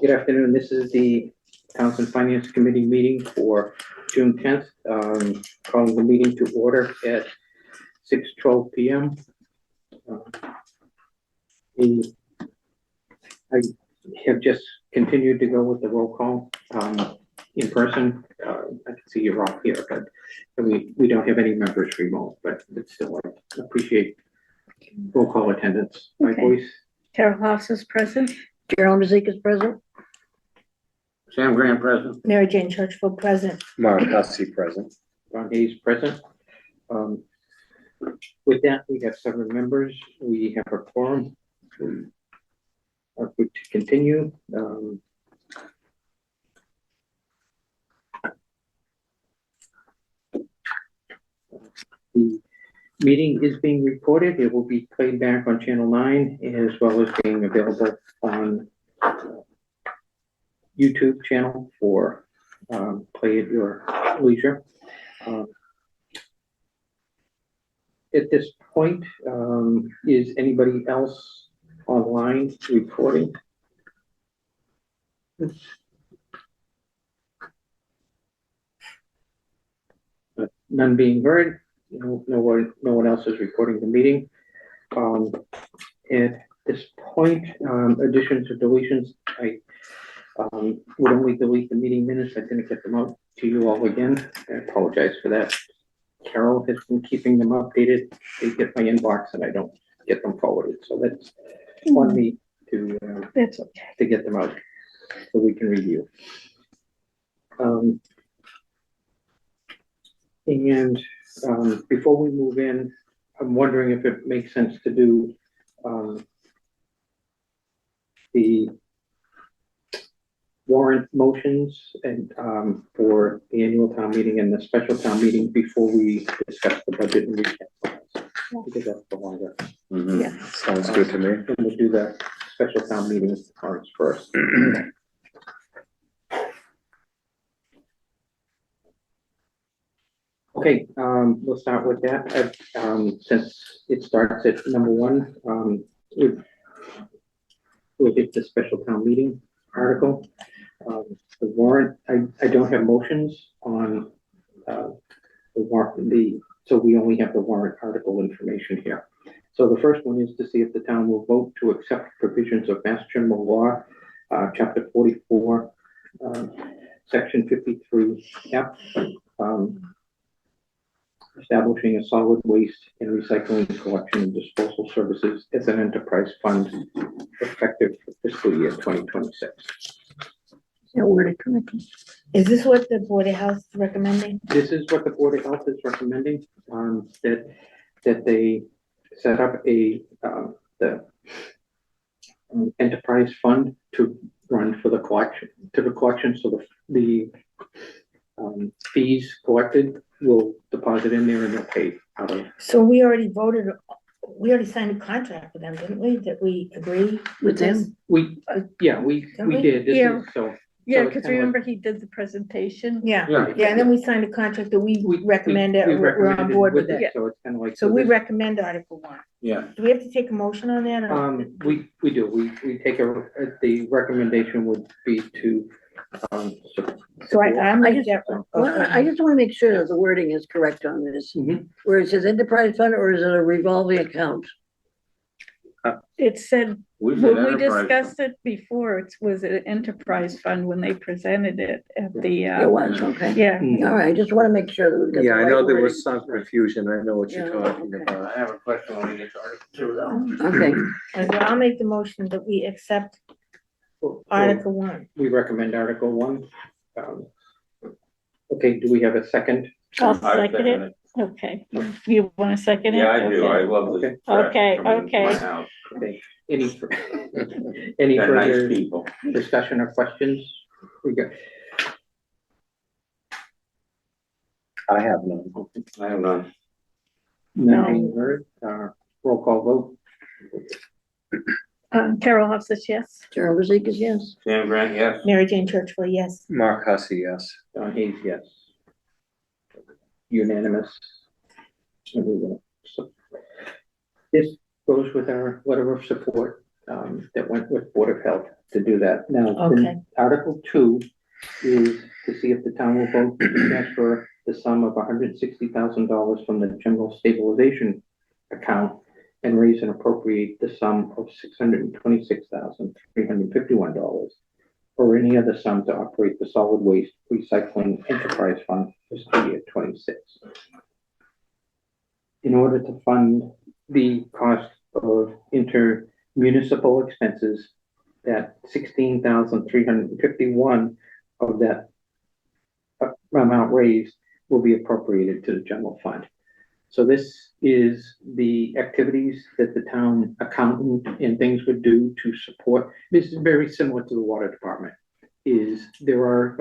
Good afternoon. This is the Council and Finance Committee meeting for June 10th. Calling the meeting to order at 6:12 p.m. I have just continued to go with the roll call in person. I can see you're all here, but we don't have any members remote, but it's still I appreciate roll call attendance by voice. Carol Hoffs is present. Gerald Mazik is present. Sam Graham present. Mary Jane Churchville present. Mark Hussey present. Don Hayes present. With that, we have 7 members. We have a quorum. We are good to continue. The meeting is being recorded. It will be played back on Channel 9 as well as being available on YouTube channel for play at your leisure. At this point, is anybody else online recording? None being heard. No one else is recording the meeting. At this point, additions or deletions, I would only delete the meeting minutes. I didn't get them out to you all again. I apologize for that. Carol has been keeping them updated. They get my inbox and I don't get them forwarded. So that's on me to That's okay. to get them out so we can review. Before we move in, I'm wondering if it makes sense to do the warrant motions and for the annual town meeting and the special town meeting before we discuss the budget and recap plans, because that's the longer. Yeah. Sounds good to me. And we'll do the special town meeting warrants first. Okay, we'll start with that. Since it starts at number 1, we'll get the special town meeting article. The warrant, I don't have motions on the warrant, so we only have the warrant article information here. So the first one is to see if the town will vote to accept provisions of Mass General Law, Chapter 44, Section 53F, establishing a solid waste and recycling collection and disposal services as an enterprise fund effective for fiscal year 2026. Is this what the Board of Health is recommending? This is what the Board of Health is recommending, that they set up the enterprise fund to run for the collection, so the fees collected will deposit in there and they'll pay out of. So we already signed a contract with them, didn't we? That we agree with them? We did. This Yeah. is so. Yeah, it's because kinda remember he did the presentation. Yeah, Yeah. yeah, and then we signed a contract that we recommend it, we we're on recommended board with it. Yeah. So it's kind of like. So we this- recommend Article 1. Yeah. Do we have to take a motion on that? or- We do. We take the recommendation would be to, So I make that. Well, I just want to make sure that the wording is correct on this, Mhm. where it says enterprise fund, or is it a revolving account? It said, We when we discussed it before, it was an enterprise fund when they presented it at the, It was, okay. yeah. All right, I just want to make sure that we've got the Yeah, I right know there wording. was some confusion. I know what you're Yeah, talking okay. about. I have a question on each article too, though. Okay, And I'll make the motion that we accept Article 1. We recommend Article 1. Okay, do we have a second? I'll second it. Okay. You want to second it? Yeah, I do. Okay. I love Okay. this. trash Okay, coming into my okay. house. Okay, any They're nice further people. discussion or questions? We got, I have none. I have none. none being heard, roll call vote. Carol Hoff says yes. Gerald Mazik is yes. Sam Grant, yes. Mary Jane Churchville, yes. Mark Hussey, yes. Don Hayes, yes. Unanimous. Everyone. So this goes with our letter of support that went with Board of Health. to do that. Now, Okay. then Article 2 is to see if the town will vote to transfer the sum of $160,000 from the general stabilization account and raise and appropriate the sum of $626,351 or any other sum to operate the solid waste recycling enterprise fund fiscal year 26. In order to fund the cost of intermunicipal expenses, that 16,351 of that amount raised will be appropriated to the general fund. So this is the activities that the town accountant and things would do to support. This is very similar to the water department. There are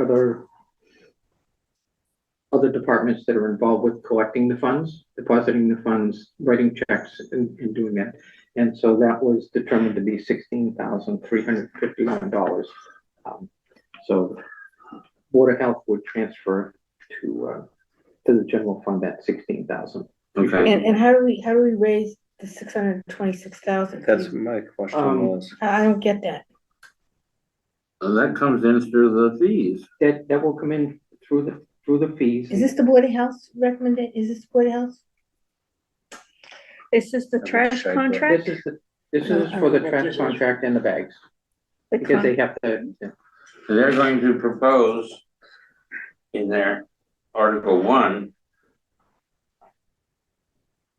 other departments that are involved with collecting the funds, depositing the funds, writing checks and doing that. And so that was determined to be $16,351. So Board of Health would transfer to the general fund that 16,000. Okay. And how do we raise the 626,000? That's my question was. I don't get that. And that comes in through the fees. That will come in through the fees. Is this the Board of Health recommendation? Is this the Board of Health? Is this the Let me trash check that. contract? This is for the trash contract and the bags, The because con- they have to, So they're going to propose in their Article 1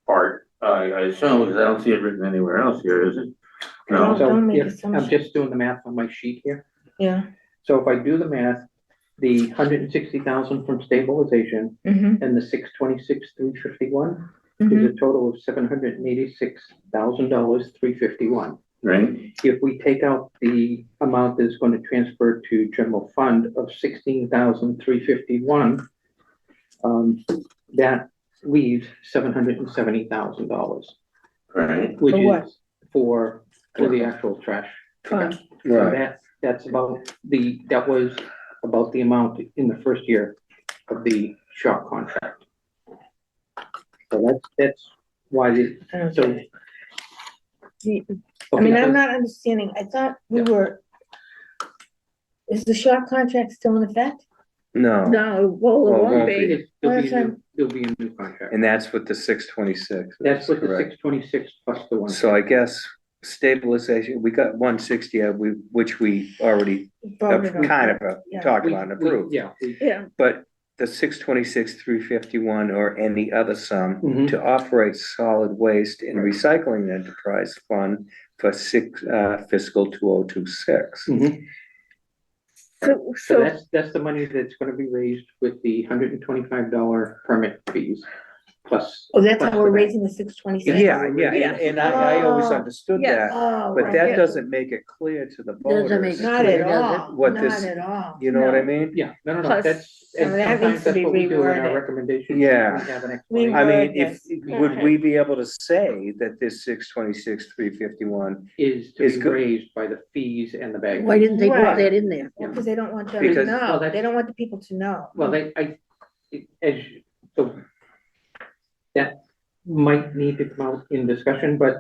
part, I assume, because I don't see it written anywhere else here, is it? No, so Don't make if, I'm assumptions. just doing the math on my sheet here. Yeah. So if I do the math, the 160,000 from stabilization Mm-hmm. and the 626,351 Mm-hmm. is a total of $786,000, 351. right? If we take out the amount that's going to transfer to general fund of 16,351, that leaves $770,000, Right. which For what? is for the actual trash. Fund. So Right. that's that was about the amount in the first year of the shop contract. So that's why so. I mean, I'm not understanding. I thought we were, is the shop contract still in effect? No, No, well, it Well, won't won't be. There'll be a new contract. and that's with the 626. That's with the correct. 626 plus the one. So I guess stabilization, we got 160, which we already Voted on. kind of Yeah. talked about and approved. Yeah. Yeah, But the 626, 351 or any other sum Mhm. to operate solid waste and Right. recycling enterprise fund for fiscal 2026. Mhm. so, So that's the money that's gonna be raised with the $125 permit fees plus. Oh, that's plus how we're the bank. raising the 626? Yeah, and I always Oh, understood yeah. that, Oh, but that okay. doesn't make it clear to the Doesn't make voters. it Not clear, at does all, What not this- at all. You know what I No. mean? Yeah, no, Plus- that's, and So that needs sometimes to that's be what we do in our reworded. recommendations. Yeah. We have an We- explanation. I mean, Word if, this. would Okay. we be able to say that this 626, 351? Is to It's be good. raised by the fees and the bank. Why didn't they put Right. that in there? Well, because they don't want them to Because- know. Well, that's- They don't want the people to know. Well, so that might need to come out in discussion, but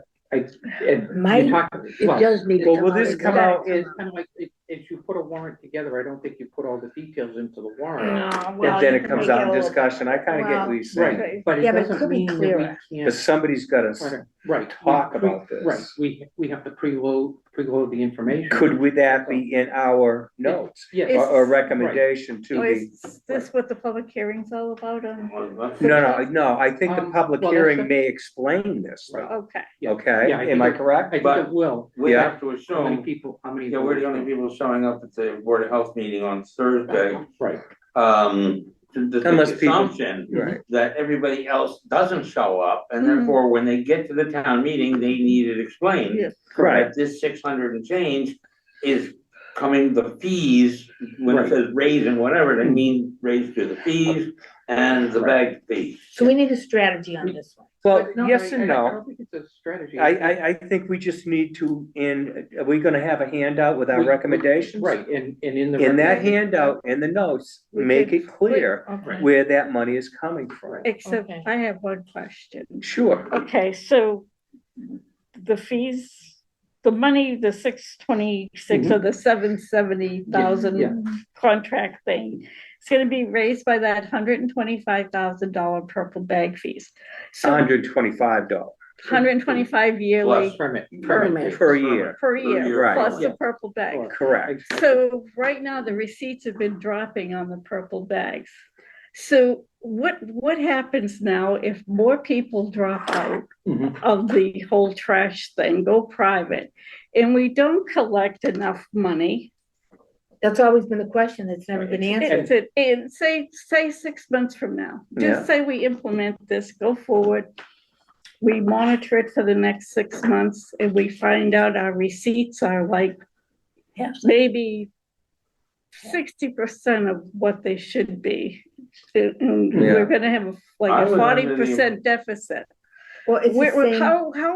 Might? It does need to Well, come will out. this as come that. out It's kind of like, if you put a warrant together, I don't think you put all the details into the warrant. No, And well, then you it can comes make out in a little- discussion, I kinda get well, what you're saying, Right, but it Yeah, but it doesn't could be mean that we clearer. can't. but somebody's gotta, Right. talk we about this. Right, we have to preload the information. could we, that be in our notes? Yes. Or recommendation to oh, the, is this what the public hearing's all about? no, I think the public well, that's hearing the- may explain this, Right. though. Okay, Yeah. Okay, Yeah, I am think I it- correct? I think But- it will. We Yeah. have to How many assume, people, how many? yeah, we're the only people showing up at the Board of Health meeting on Thursday. Right, The Unless people- assumption Right. that everybody else doesn't show up, and Mhm. therefore, when they get to the town meeting, they need it explained. yes, Right. That this 600 and change is coming, the fees, when it Right. says raise and whatever, they mean raise to the fees and the bag fee. So we need a strategy on this one. Well, But no, yes I and no. don't think it's a strategy. I think we just need to, are we gonna have a handout with our We- recommendations? Right, and in the. In that recommendation- handout, in the notes, We make could it clear Okay. where that money is coming from. except Okay. I have one question. Sure, Okay, so the fees the money, the 626 or the 770,000 Yeah. contract thing, it's gonna be raised by that $125,000 purple bag fees. So $125 125 yearly Plus. Permit. per year, per year, Right. plus the Yeah. purple bag. correct. So right now, the receipts have been dropping on the purple bags. So what happens now if more people drop out Mhm. of the whole trash thing, go private, and we don't collect enough money? That's always been the question that's never been answered. And say 6 months from now, Yeah. just say we implement this, go forward. We monitor it for the next 6 months and we find out our receipts are like maybe 60% of what they should be. And Yeah. we're gonna have like I a was under 40% deficit. Well, it's the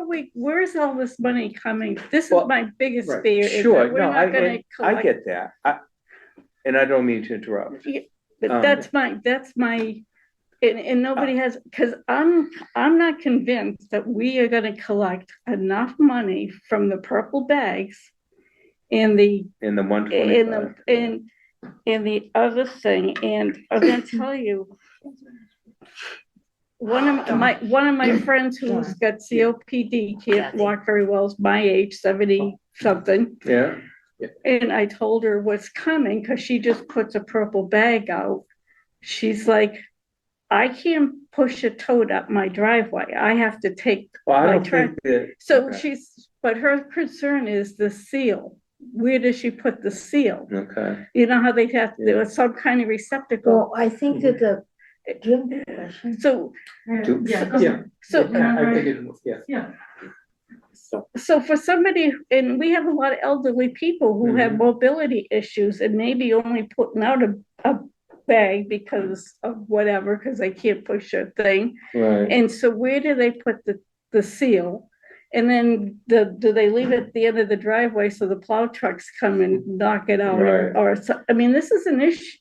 same, Where's all this money coming? This is Well, my biggest right. fear, is Sure, that we're no, not gonna I collect. get that. And I don't mean to interrupt. But Um, that's my, and nobody has, because I'm not convinced that we are gonna collect enough money from the purple bags and the, In the one and twenty-five. and the other thing, and I'm gonna tell you, one of my friends who's got COPD, can't walk very well, is my age, 70 something. Yeah, And I told her what's coming, because she just puts a purple bag out. She's like, I can't push a tote up my driveway. I have to take well, I my don't trash. think that. So okay. but her concern is the seal. Where does she put the seal? Okay, You know how they have, there Yeah. was some kind of receptacle. well, I think that do you have a question? So, Yeah. so, I think it, yeah. so for somebody, and we have a lot of elderly people who have mobility issues and maybe only putting out a bag because of whatever, because they can't push a thing. right. And so where do they put the seal? And then do they leave it at the end of the driveway so the plow trucks come and knock it out? Right. Or, I mean, this is an issue.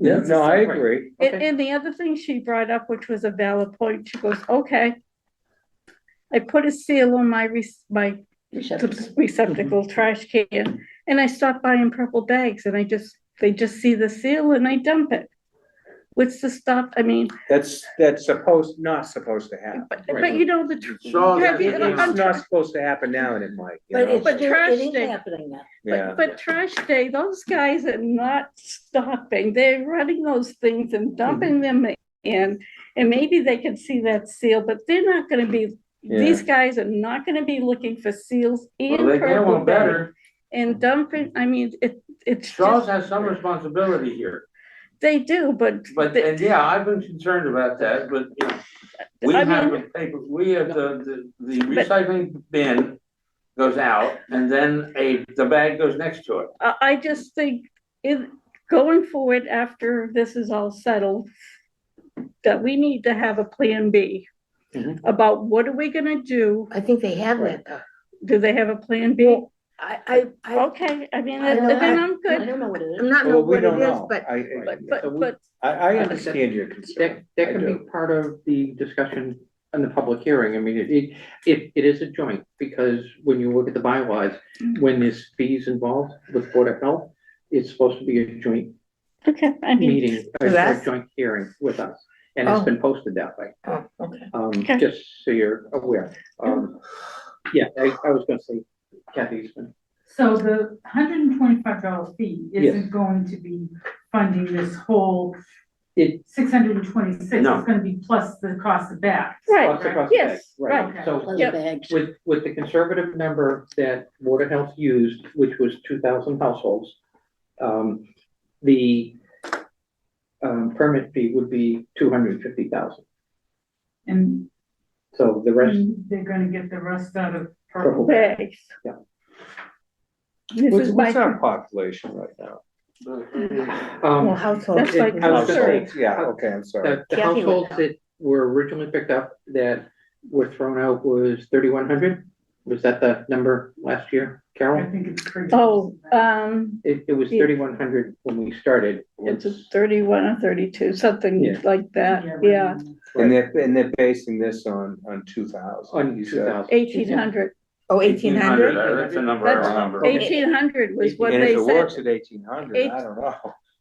Yeah, no, I agree. And the other thing she brought up, which was a valid point, she goes, okay, I put a seal on my receptacle trash can, and I stopped buying purple bags, and they just see the seal and I dump it. What's the stop? I mean, That's not supposed to happen. but you know, So have you- It's not supposed to happen now, and it might, you But know? it's, But trash it is day- happening now. Yeah, but trash day, those guys are not stopping. They're running those things and dumping them in. And maybe they can see that seal, but they're not gonna be, these guys are not gonna be looking for seals in Well, they get purple one bag better. and dumping, I mean, it's Charles just, has some responsibility here, they do, but. and yeah, I've been concerned about that, but you know, we I have mean- a paper, we have the recycling bin goes out and then the bag goes next to it. I just think going forward after this is all settled, that we need to have a plan B Mhm. about what are we gonna do? I think they have that. Do they have a plan B? Well, I Okay, I mean, I don't then know. I'm I good, don't know what it is. I'm not know well, we what it don't is, know. but but, I understand your concern. That I can do. be part of the discussion in the public hearing. I mean, it is a joint, because when you look at the bylaws, when there's fees involved with Board of Health, it's supposed to be a joint okay, I mean, meeting, With a us? joint hearing with us. And it's Oh. been posted that way, oh, okay. Okay. just so you're aware. Yeah, I was gonna say, Kathy's been. So the $125 fee Yes. isn't going to be funding this whole It- 626, No. it's gonna be plus the cost of bags. right, Plus across the yes, bag, right. So Plus Yep. bags. with the conservative number that Board of Health used, which was 2,000 households, the permit fee would be 250,000. And So the rest, they're gonna get the rest out of Purple purple. bags. Yeah. This What's is my, our population right now? Well, household. That's like I was gonna say, Households, yeah, okay, I'm sorry. the Kathy would households know. that were originally picked up that were thrown out was 3,100? Was that the number last year, I Carol? think it's pretty. oh, It was Yeah. 3,100 when we started. it's a 31 or 32, something Yeah. like that, yeah, And they're basing this on 2,000. On you said. 2,000. 1,800, Oh, 1800? That's a number I That's remember. 1800 was what And if they it works said. at 1800, I don't know.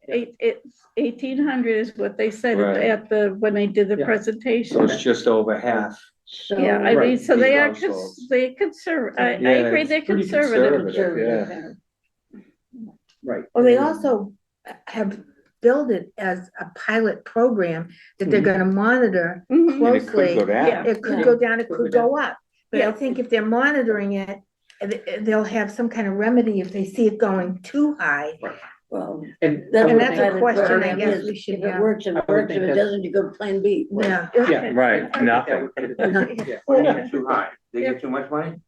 It's 1800 is what they said Right. at the, when they did the Yeah. So presentation. it's just over half. So. Yeah, I mean, Right, so they these are, households. they conservative, I Yeah, agree, it's they're pretty conservative. conservative. Right. Well, they also have billed it as a pilot program that they're gonna monitor Mhm. And it could closely. go down. It could go down, it Could could go go up, but I Yeah. think if they're monitoring it, they'll have some kind of remedy if they see it going too high. Well, And. that's And what that's a pilot question I program guess is. we should If it have. works, it I would works. think If it that's- doesn't, you go to plan B. Yeah, Yeah. Right, I think nothing. that would- yeah. What do you mean too high? They get too much money?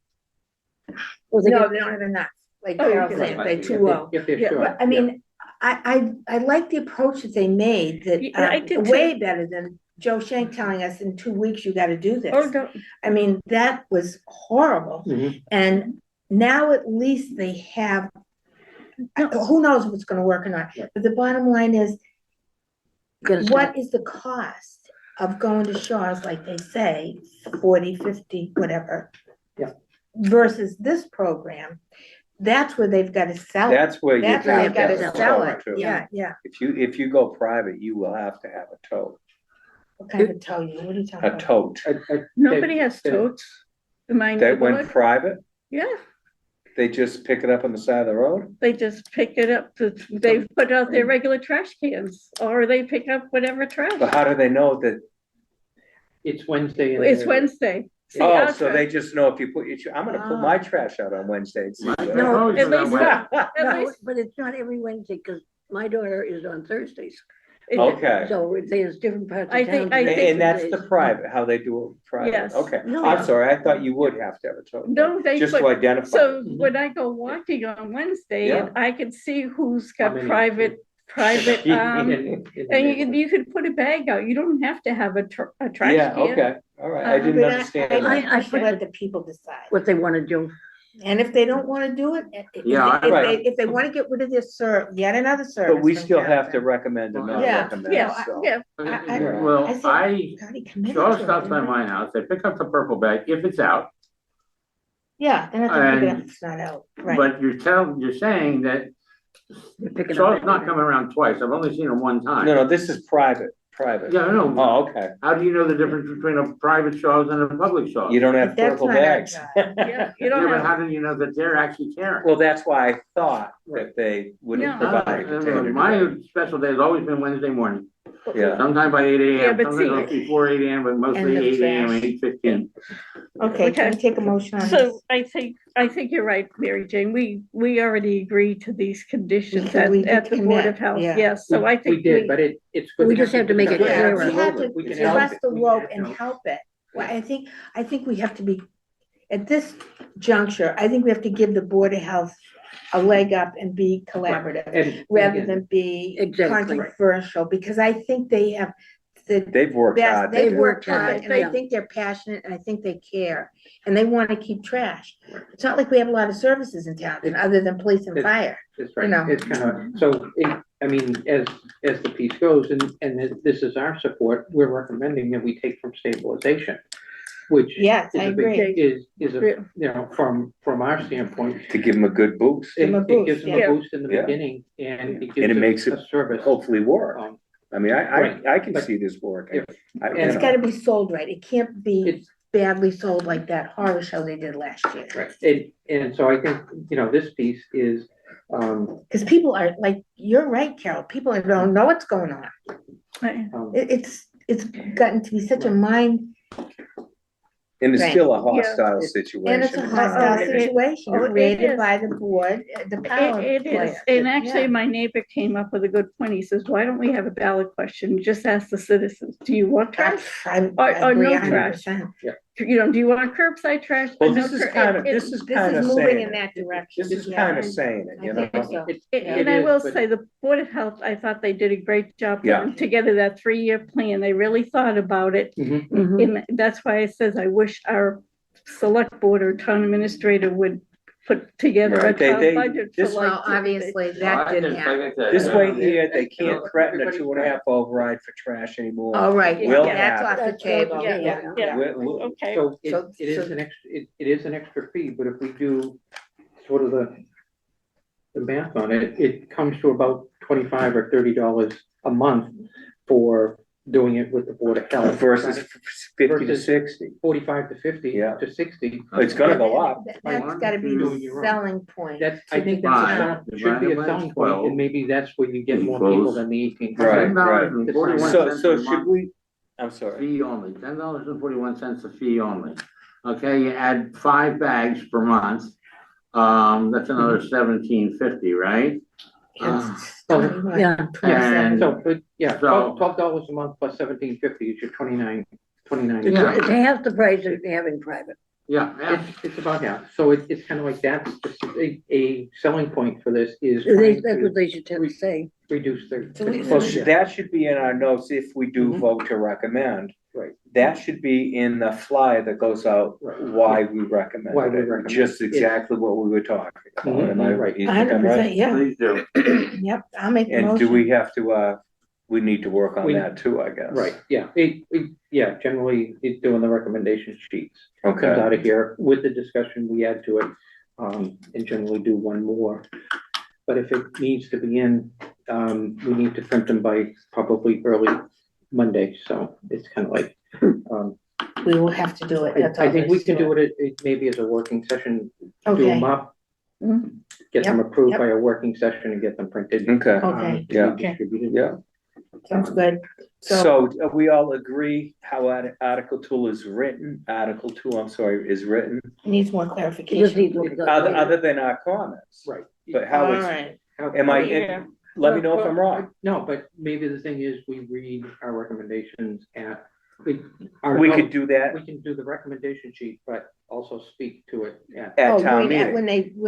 Well, they no, get- they don't have enough, like Oh, Carol okay. said, they're If too they- low. If they're Yeah, short. But I mean, I like the approach that they made, that, Yeah, I did too. way better than Joe Shank telling us in 2 weeks, you gotta do Oh, this. no, I mean, that was horrible. Mhm. And now at least they have, who knows if it's gonna work or not, Yeah. but the bottom line is, Gotta start. what is the cost of going to Shaw's, like they say, 40, 50, whatever? Yeah. Versus this program, that's where they've gotta sell it. That's where you That's where have they've to have gotta a sell tow it, too. yeah, yeah. If you go private, you will have to have a tow, What kind of tow you, what are you talking a about? tote. nobody has they- totes in my That went neighborhood. private, Yeah, they just pick it up on the side of the road? they just pick it up, they put out their regular trash cans, or they pick up whatever trash. But how do they know that? It's Wednesday. and It's they're- Wednesday. See, Oh, our so trash- they just know if you put your, I'm gonna put my trash out on Wednesday and see. My- what- No, Always at been least- that way. At No, least but it's not every Wednesday, because my daughter is on Thursdays. it- Okay. So there's different parts I of think- town. I that think- do And that's the days. private, how they do it private, Yes. okay. No. I'm sorry, I thought you would have to have a tow. No, they Just put- to identify. So when I go walking on Wednesday, Yeah. and I can see who's How got many- private, In- and in the you could put a bag out, you don't have to have a trash Yeah, can. okay, all right, I didn't But understand I that. think I we should put let the people decide. What they wanna do. And if they don't wanna do it, Yeah, if they wanna get rid of this yet another service. But we from still have to Carrollton, recommend and not Yeah, recommend, Yeah, so. yeah, Well, I said- I, God, he committed Shaw's to it, stops by didn't he? my house, they pick up the purple bag if it's out, Yeah, they're not gonna pick it up And- if it's not out, right? but you're saying that You're picking Shaw's up. not coming around twice, I've only seen him one time. No, this is private. Yeah, I know. Oh, okay, How do you know the difference between a private Shaw's and a public Shaw's? you don't have But that's purple not our bags. job. yeah, you Yeah, don't but have, how do you know that they're actually caring? Well, that's why I thought that they would have No. provided a container. My special day has always been Wednesday morning, Yeah, sometime by 8 Yeah, AM, but sometimes see- before 8 AM, but And mostly the 8 AM trash. and 8:15. Okay, can we Okay. take a motion on so this? I think you're right, Mary Jane, we already agreed to these conditions So we at did the Board of commit, Health, yeah. yes, so I We think did, but it's good. We just have to make it discuss Yeah, clearer. we have to We can help address it. the We rope can and help. help it. Well, I think we have to be, at this juncture, I think we have to give the Board of Health a leg up and be collaborative, And rather again, than be Exactly. controversial, because I think they have the they've worked best, hard. they've They've worked worked hard, hard, and I yeah. think they're passionate, and I think they care, and they wanna keep trash. It's not like we have a lot of services in town, other than police and It's- fire. That's right, you know. it's kind of, so, I mean, as the piece goes, and this is our support, we're recommending that we take from stabilization, which. Yes, is I a big- agree. Is a, you know, from our standpoint. To give them a good boost, Give 'em a It gives boost, them yeah. a boost in the Yeah. beginning, and it And it gives makes us a service. hopefully work. Um, I mean, Right. I can But see this working. if- I- and you It's know. gotta be sold right, it can't be It's- badly sold like that horror show they did last year. Right, and so I think, you know, this piece is, Cause people are, like, you're right, Carol, people don't know what's going on. It's gotten to be such a mind, And it's Right. still a Yeah. hostile and it's a situation. hostile it- situation oh, it created is. by the board, the power It is, plant. and actually, Yeah. my neighbor came up with a good point, he says, why don't we have a ballot question, just ask the citizens, do you want trash? I Or agree no 100%. You know, do you want curbside trash? Well, No this is cur- kind of, it- this is This kind of is moving saying in it. that direction. This is yeah. kind of saying it, you I know? think so. And I will but- say, the Board of Health, I thought they did a great job Yeah. putting together that 3-year plan. They really thought about it. Mhm. Mhm. And that's why it says, I wish our select board or town administrator would put together a Right, town they- budget for this- like. Well, obviously, So that I didn't just- like happen. I said, This way here, Yeah. they can't Yeah. threaten a Everybody's 2.5 override for trash anymore. All right, We'll that's have off the That's table. okay, Yeah. We'll- Okay, So it, So- it is so- an extra, it is an extra fee, but if we do sort of the math on it, it comes to about $25 or $30 a month for doing it with the Board of Health. Versus 50 to Versus- 60. 45 to 50 Yeah. to 60. It's gonna go up. That's gotta be Doing the your own. selling point. That's, I think that's, Five should be a divided by selling point, 12 and maybe that's where you get more people equals- than the 18. Right, right. $10.41 So, a so should month. we, I'm sorry, Fee only, $10.41 a fee only. Okay, you add 5 bags per month, that's another $17.50, right? It's Oh, 21, Yeah. 27. And- So, but, yeah, So- $12 a month plus 17.50 is your 29. Yeah. It's half the price of having private. Yeah, yeah. It's about half, so it's kind of like that's just a selling point for this is That's trying to what they should tend to say. reduce So we- well, that should be in our notes if we do Mhm. vote to recommend. Right. That should be in the flyer that goes out, Right. why we recommend Why we it, recommend just it. exactly what we were talking about. Mhm, Am I right. you think I'm 100%, right? yeah, Please do. yep, I'll make the And motion. do we have to, we need to work on We- that too, I guess. Right, yeah, yeah, generally, it's doing the recommendation sheets. Comes Okay, out of here, with the discussion we add to it, and generally do one more. But if it needs to be in, we need to print them by probably early Monday, so it's kind of like, We will have to do it, that's all I think we there's can to do it maybe as a working session, do Okay, them up. Mhm. Get them approved yep. by a working session and get them printed. okay, Okay. To Yeah. be distributed. yeah. sounds good. So, So we all agree how Article 2 is written, Article 2, I'm sorry, is written, needs more You just clarification. need to look it up. other than our comments. Right. But how All is, right, am I, Yeah. let me know if I'm wrong. No, but maybe the thing is, we read our recommendations at. We could do that We can do the recommendation sheet, but also speak to it at, at oh, town when meeting. when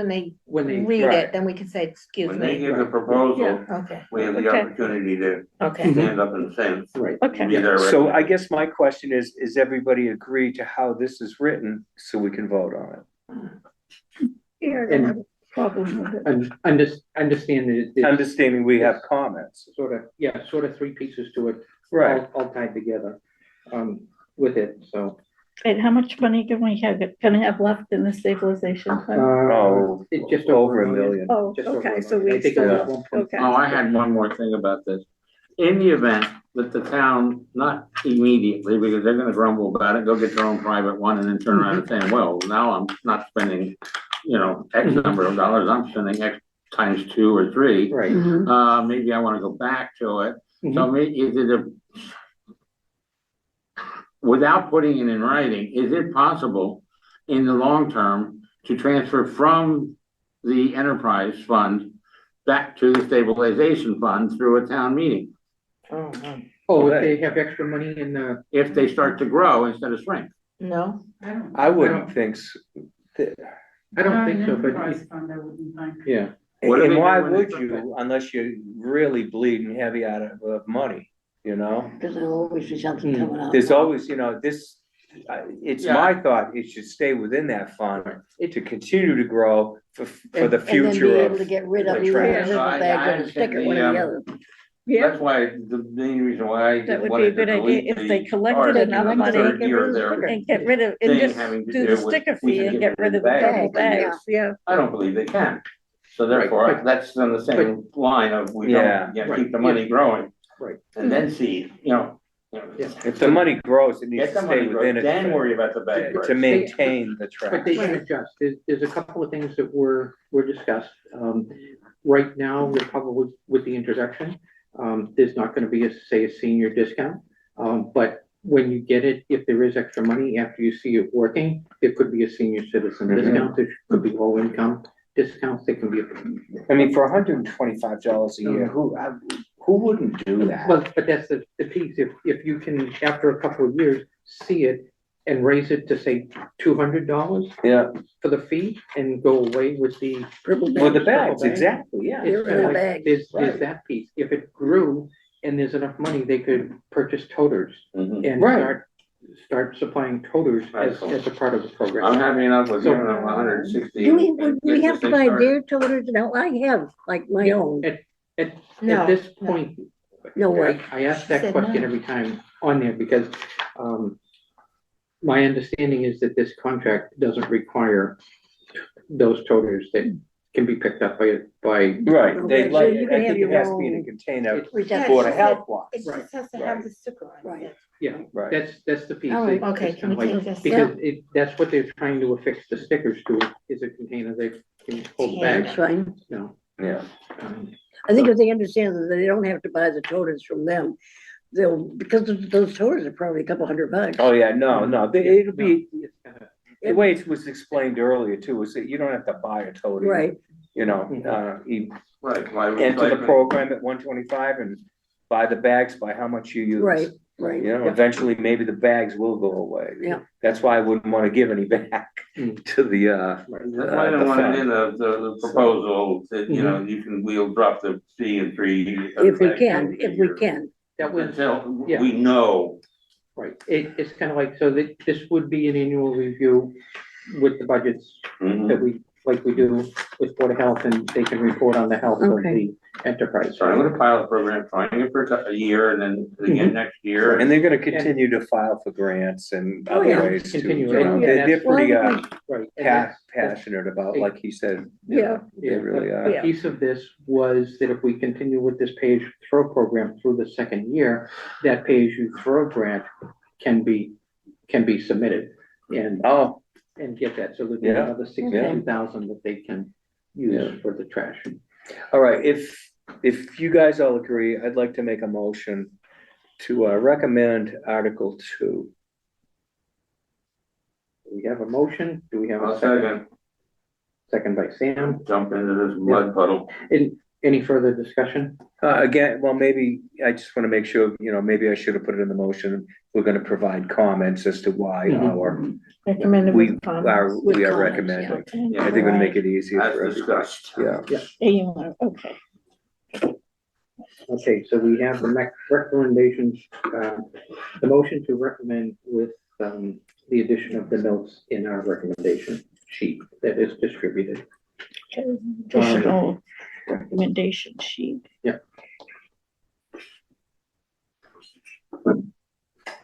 they when they. read right. it, then we can say, excuse When they me, give the proposal, okay, we have the Okay. opportunity to okay. stand up and say, Right, okay. these are. So I guess my question is everybody agree to how this is written so we can vote on it? Yeah, I don't have a problem with it. and understand that it's Understanding we have comments. sort of three pieces to it. Right. All tied together, with it, so. And how much money can we have left in the stabilization fund? Oh, It's just over a million. Oh, Just over okay, a so million. I we think it still, was 1.2. okay. Oh, I had one more thing about this. In the event that the town, not immediately, because they're gonna grumble about it, go get their own private one and then turn around and say, well, now I'm not spending, X number of dollars, I'm spending X times 2 or 3. Right. Mhm. Maybe I wanna go back to it. So Mhm. maybe, without putting it in writing, is it possible in the long term to transfer from the enterprise fund back to the stabilization fund through a town meeting? Oh, no. Oh, if they have extra money in the, If they start to grow instead of shrink? No, I wouldn't think so. I don't think so, but, Enterprise fund, I wouldn't think. yeah, What do And they why do when they would put you, unless you're really bleeding heavy out of money, Because there'll always be something Hmm. coming up. There's always, it's Yeah. my thought, it should stay within that fund to continue to grow for the And then be future able of. to get rid of the either a trash. nickel I bag or a understand sticker, one the, or the other. Yeah, That's why, the main reason why I that would be a wanted to good idea delete if they the collected article enough in the money third year of their and get rid of, and thing just having to do do the with sticker we fee can and get get rid of the rid of double bags, bags, yeah. I don't believe they can. So Right, therefore, but- that's on the same line of we Yeah. don't, Right, keep the money growing. Right. And then see, Yeah. If the money grows, it needs Get to the stay money within growing, it then worry about the bag to price. maintain the but they trash. can adjust. There's a couple of things that were discussed. Right now, we're probably with the introduction, there's not gonna be a senior discount. But when you get it, if there is extra money after you see it working, there could be a senior citizen Mhm. discount, there could be low income discounts, there can be. I mean, for $125 a year, who wouldn't do that? Well, but that's the piece, if you can, after a couple of years, see it and raise it to say $200 Yeah, for the fee and go away with the. Purple with the bag. bags, exactly, yeah. It's Little like, bags, there's right. that piece, if it grew and there's enough money, they could purchase toters Mhm. and Right. start supplying toters as a part of the I'm program. happy enough with So- giving them 160. Do we, and would we get have this to thing buy started. their toters? Now, I have like my own. At No, this no. point, No way. I ask She that said question no. every time on there because, my understanding is that this contract doesn't require those toters that can be picked up by, Right, they Okay, like, so you I can have think it your has to be in a own- container, Yeah, Board she of said Health wants. It just has to have the sticker on it. Right. yeah, Right. that's the piece. All right. It's Okay, kinda can we like- take this? Because that's what they're trying to affix the stickers to, is a container they can hold That's bags, fine. no. Yeah, I think if they understand that they don't have to buy the toters from them, they'll, because those toters are probably a couple $100. oh, yeah, no, it'll be, It's kinda- the way it was explained earlier too, is that you don't have to buy a total. Right, You know, you Right. why enter the recycling? program at 125 and buy the bags by how much you use. right, right. You know, eventually maybe the bags will go away. Yeah. That's why I wouldn't wanna give any back Mm. to the, That's why I don't want it in the proposal, that, you know, you can, we'll drop the fee in 3. If we can, if we can. That was, Until yeah. we know. right, it's kind of like, so that this would be an annual review with the budgets Mhm. that we, like we do with Board of Health, and they can report on the health of Okay. the enterprise. Starting with a pilot program, trying it for a year and then again next year. and they're gonna continue to file for grants and Oh, other yeah. ways to, Continue, you know, and they're that's- pretty, Right. and that's- passionate about, like he said. Yeah. They really A are. piece of this was that if we continue with this pay-as-you-throw program through the second year, that pay-as-you-throw grant can be submitted and Oh, get that, so there'd be Yeah. another 62,000 that they can use for the trash. all right, if you guys all agree, I'd like to make a motion to recommend Article 2. Do we have a motion? Do we have I'll a second? second, Second by Sam. jump into this mud puddle. Any further discussion? Again, well, maybe, I just wanna make sure, you know, maybe I should have put it in the motion, we're gonna provide comments as to why Mhm. our, Recommended we with are, comments. With we are comments, recommending. yeah. I think it'll make it easier As for everybody, discussed. yeah. Okay. Okay, so we have the next recommendations, the motion to recommend with, the addition of the notes in our recommendation sheet that is distributed. Additional recommendation sheet.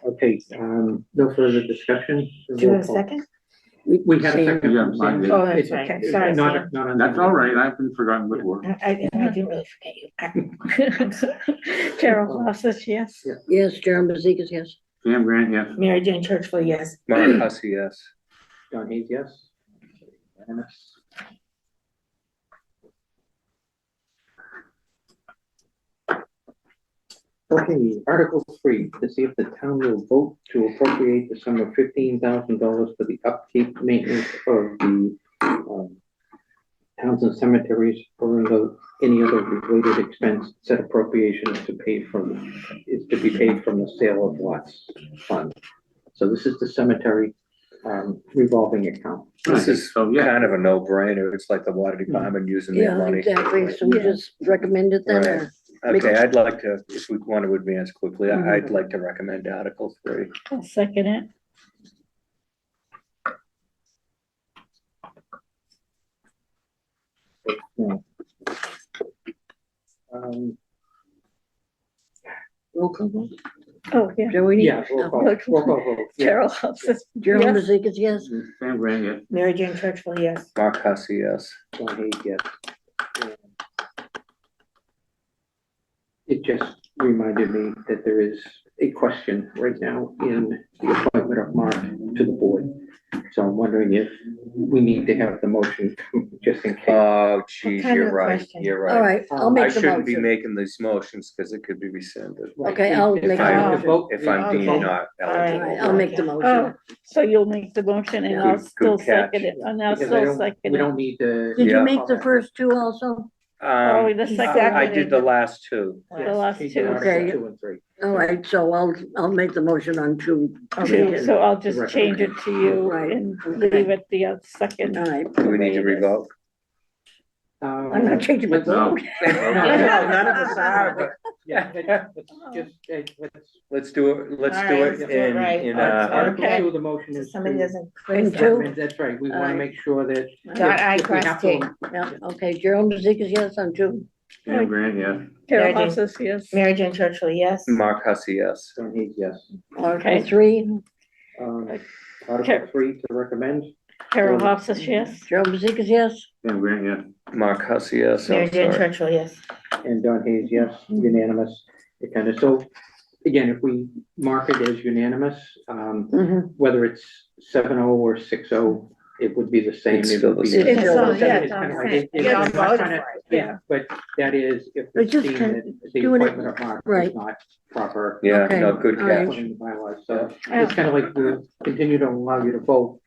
Okay, no further discussion. Do you have a second? We had a second. Yeah, from Sam. mine did. Oh, that's It's- right. it's Sorry, Not, Sam. not on. That's all right, I've been forgotten before. I didn't really forget you. Carol Hofstas, yes. Yes, Jerome Bezikas, yes. Sam Grant, yes. Mary Jane Churchville, yes. Mark Hussey, yes. John Hayes, yes. Unanimous. Okay, Article 3, to see if the town will vote to appropriate the sum of $15,000 for the upkeep maintenance of the towns and cemeteries or any other related expense. Said appropriation is to be paid from the sale of lots fund. So this is the cemetery revolving account. This is So, yeah. kind of a no-brainer, it's like the water department using their Yeah, money. exactly. So we Yeah. just recommend it then, or? Okay, I'd like to, if we want to advance quickly, Mhm. I'd like to recommend Article 3. I'll second it. Roll call vote? Oh, yeah. Do we need? Yeah, roll call vote, yeah. Carol Hofstas, Jerome yes. Bezikas, yes. Sam Grant, yes. Mary Jane Churchville, yes. Mark Hussey, yes. John Hayes, yes. And it just reminded me that there is a question right now in the appointment of Mark to the board. So I'm wondering if we need to have the motion just in case. Oh, geez, kind you're of right, question? you're All right. right, I'll I make the shouldn't be motion. making these motions because it could be rescinded Okay, I'll If make I a have to motion. vote, if I'm deemed Okay. not All right, All right, eligible. I'll make the Oh, motion. so you'll make the motion and Yeah. I'll Good- still good catch. second it, and I'll because still second we it. don't need to. Did Yeah. you make the first two also? Oh, Um, the He second I one. did the last two. The last He did two. Article Okay. 2 and 3. All right, so I'll make the motion on two. Two, so I'll just Right. change it to you Right. and leave it the second. All right, Do we need to revoke? I'm not changing my let's- No. vote. None of us are, but Yeah, let's just, let's. let's do it, let's All do right, it let's do it right. in, Article Okay. two of the motion So is somebody to doesn't And criticize. two. recommend, that's right, we want to Alright. make sure that. Dot I, if we cross have T. to- Yeah, okay, Gerald Mazekas, yes, on two. Sam Grant, yes. Carol Mary Jane- Hoff says yes. Mary Jane Churchwell, yes. Mark Hussey, yes. John Hayes, yes. Article Okay. three, Article three to recommend, Carol Hoff says yes. Gerald Mazekas, yes. Sam Grant, yes. Mark Hussey, yes, Mary I'm Jane sorry. Churchwell, yes. and Don Hayes, yes, unanimous. It kind of, so, again, if we mark it as unanimous, Mhm. whether it's 7-0 or 6-0, it would be the same. It's It still would the be- same. It's It's all, all- yeah, It's it's all kind of the like, same. it's You all not voted trying for it. to, Yeah. but that is if It's we just deem kind that of the doing it- appointment of Mark right. is not proper. Yeah, Okay, no, good all right. Put catch. in the bylaws, so it's kind of like we'll continue to allow you to vote.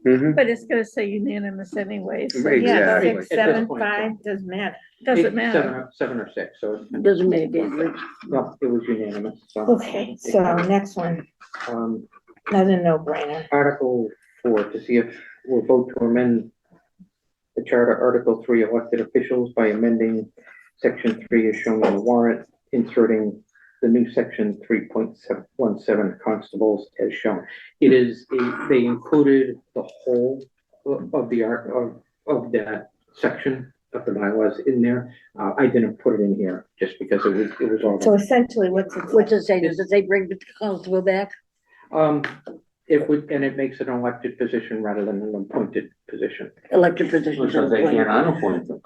Mhm. But it's gonna say unanimous anyway, so Right, Yeah, Exactly. At six, this 7, point, 5, doesn't matter. doesn't matter. 7 or 6, so it's, Doesn't make a difference. no, it was unanimous, so. Okay, so next one, Um, another no-brainer. Article 4, to see if we'll vote to amend the charter, Article 3, elected officials by amending section 3 as shown on the warrant, inserting the new section 3.17 constables as shown. It is, they included the whole of the art of that section of the bylaws in there. I didn't put it in here just because it was all. So essentially, what's it? What's it say? Does it say bring the constable back? It would, and it makes it an elected position rather than an appointed position. Elected positions. Because they can't unappoint them.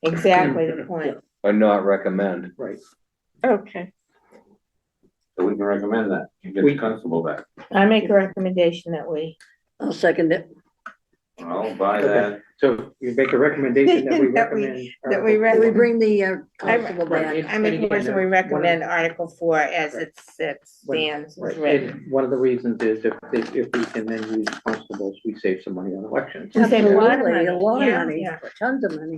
Exactly the point. Or not recommend. Right. Okay, So we can recommend that, to get We- the constable back. I make a recommendation that we, I'll second it. I'll buy that. So you make a recommendation that we That we- recommend. that we Article We four. bring the constable Right. back. I make a And again, motion, we one of- recommend Article 4 as it stands, Right. is written. And one of the reasons is if we can then use constables, we save some money on elections. We save a lot of Absolutely, money. a lot of Yeah, money, yeah. tons of money.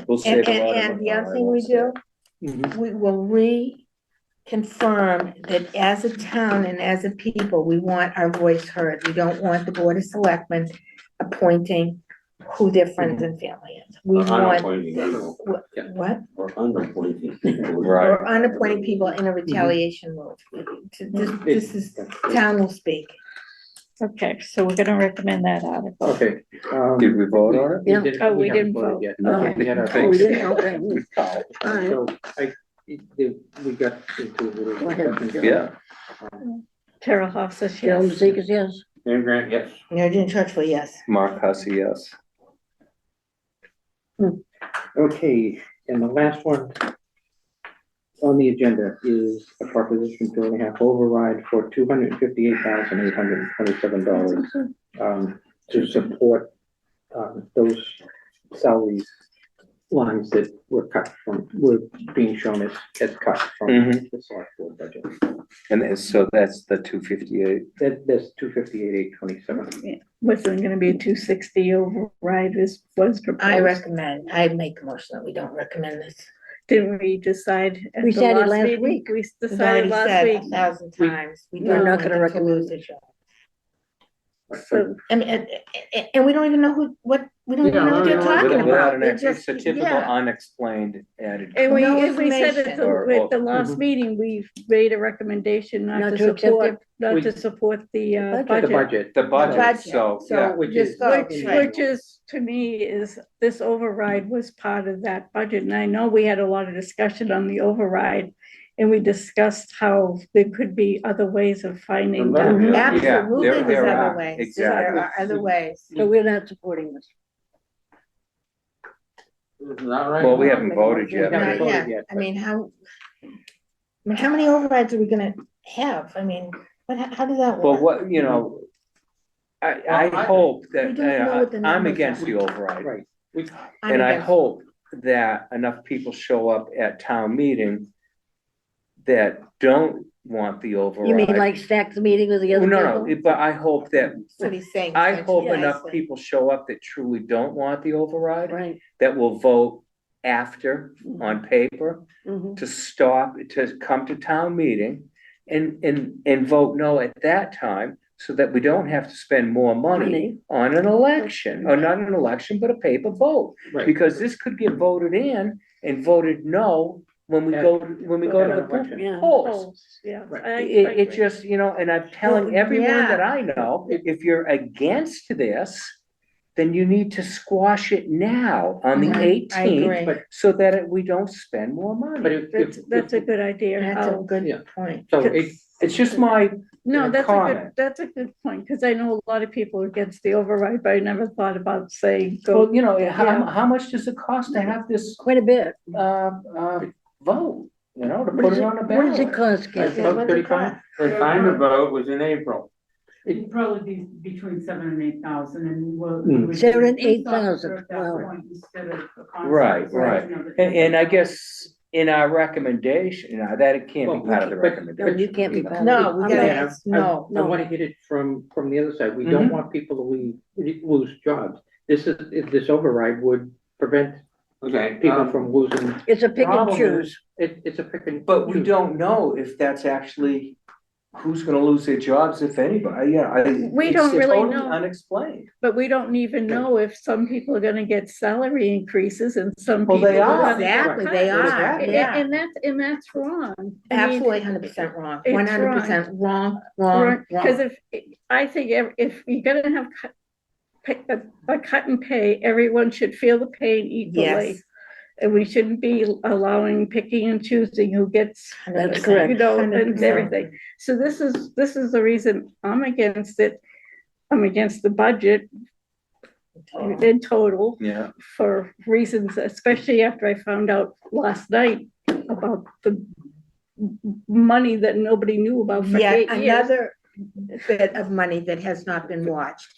We'll save a lot of. And the other thing we do, Mhm. we will reconfirm that as a town and as a people, we want our voice heard. We don't want the Board of Selectmen appointing who their friends and family is. We want, Unappointed people, what? or unappointed people. Right. Or unappointed people in a retaliation move. This is, town will speak. okay, so we're gonna recommend that article. Okay. Did we vote on it? Yeah. Oh, we haven't didn't voted vote. yet. No. We had our- Oh, we didn't, okay. Oh, All right. So we got into a little. Go ahead. discussion. Yeah, Carol Hoff says Gerald yes. Mazekas, yes. Sam Grant, yes. Mary Jane Churchwell, yes. Mark Hussey, yes. Okay, and the last one on the agenda is a proposition 2.5 override for $258,827 to support those salaries lines that were cut from, were being shown as cut from Mhm. the select board budget. And so that's the 258. That's 258,827. Wasn't gonna be a 260 override was proposed. I'd make a motion that we don't recommend this. Didn't we decide? at We the decided last last meeting? week. We We've decided already last said week. 1,000 times. We We're don't not want gonna them to recommend lose it. the job. So, I mean, and we don't even know we don't even know what they're talking Without about. an They're it's just, a typical yeah. unexplained added. and we, No and we said at information. the, Or- with the or- last meeting, we made a recommendation Not not to to accept support, not We- to support the budget. The budget. budget. The budget, Budget. so, So yeah, Which just is- go, Which, right. which is, to me, is this override was part of that budget, and I know we had a lot of discussion on the override. And we discussed how there could be other ways of finding that. Mhm. Absolutely, there there's are, other ways. There exactly. are other ways. So we're not supporting this. Not right. well, we now. haven't voted We yet. haven't Not voted yet. yet, I mean, how many overrides are we gonna have? I mean, how does that Well, work? what, you know, I Well, I- hope We that, don't know what the I'm numbers against are. the override. Right. I'm And I against- hope that enough people show up at town meeting that don't want the override. You mean like stack the meeting with the other Well, people? no, but I hope that, That's what he's saying. I hope Yeah, enough see. people show up that truly don't want the override, Right. that will vote after on paper Mhm. to stop, to come to town meeting and vote no at that time, so that we don't have to spend more money on an election, or not an election, but a paper vote. Right. Because this could get voted in and voted no when we go to At an the election. Yeah. polls. Polls, yeah. Right. I It agree. just, and I'm telling Well, everyone yeah. that I know, if you're against this, then you need to squash it now on the Mhm, I eighteenth, agree. so that we don't spend more But money. That's a good idea. That's a I'll- good Yeah. point. So it, It's just my, No, that's a comment. good, that's a good point, because I know a lot of people are against the override, but I never thought about saying, well, go, how much does it cost to have this, Quite a bit. vote, to What put does it it, on the what does it ballot? cost, Like Kathy? about 35? The time to vote was in April. it'd probably be between 7,000 and 8,000 and we'll. Hmm. it would 7,000 and be a police 8,000, officer at that wow. point instead of a constable, Right, so right. it's another And I $10,000. guess in our recommendation, that it can't Well, be part of the but- No, recommendation. you can't be. part of No, it. we I'm gotta, not- ask no. I wanna hit it from the other side. We don't want people to lose jobs. This override would prevent Okay. people from losing, It's a pick and Problem choose. it's a pick and. But we choose. don't know if that's actually, who's gonna lose their jobs, if anybody, We it's don't really totally know. unexplained. but we don't even know if some people are gonna get salary increases and some Well, people they are are. gonna get Exactly, they cuts. are, Exactly. yeah. And that's wrong. I mean, Absolutely 100% wrong, It's 100% wrong. Because I think if you're gonna have a cut and pay, everyone should feel the pain equally. Yes, And we shouldn't be allowing picking and choosing who gets, That's correct. and 100%. everything. So this is the reason I'm against it. I'm against the budget in total Yeah. for reasons, especially after I found out last night about the money that nobody knew about for Yet 8 years. another bit of money that has not been watched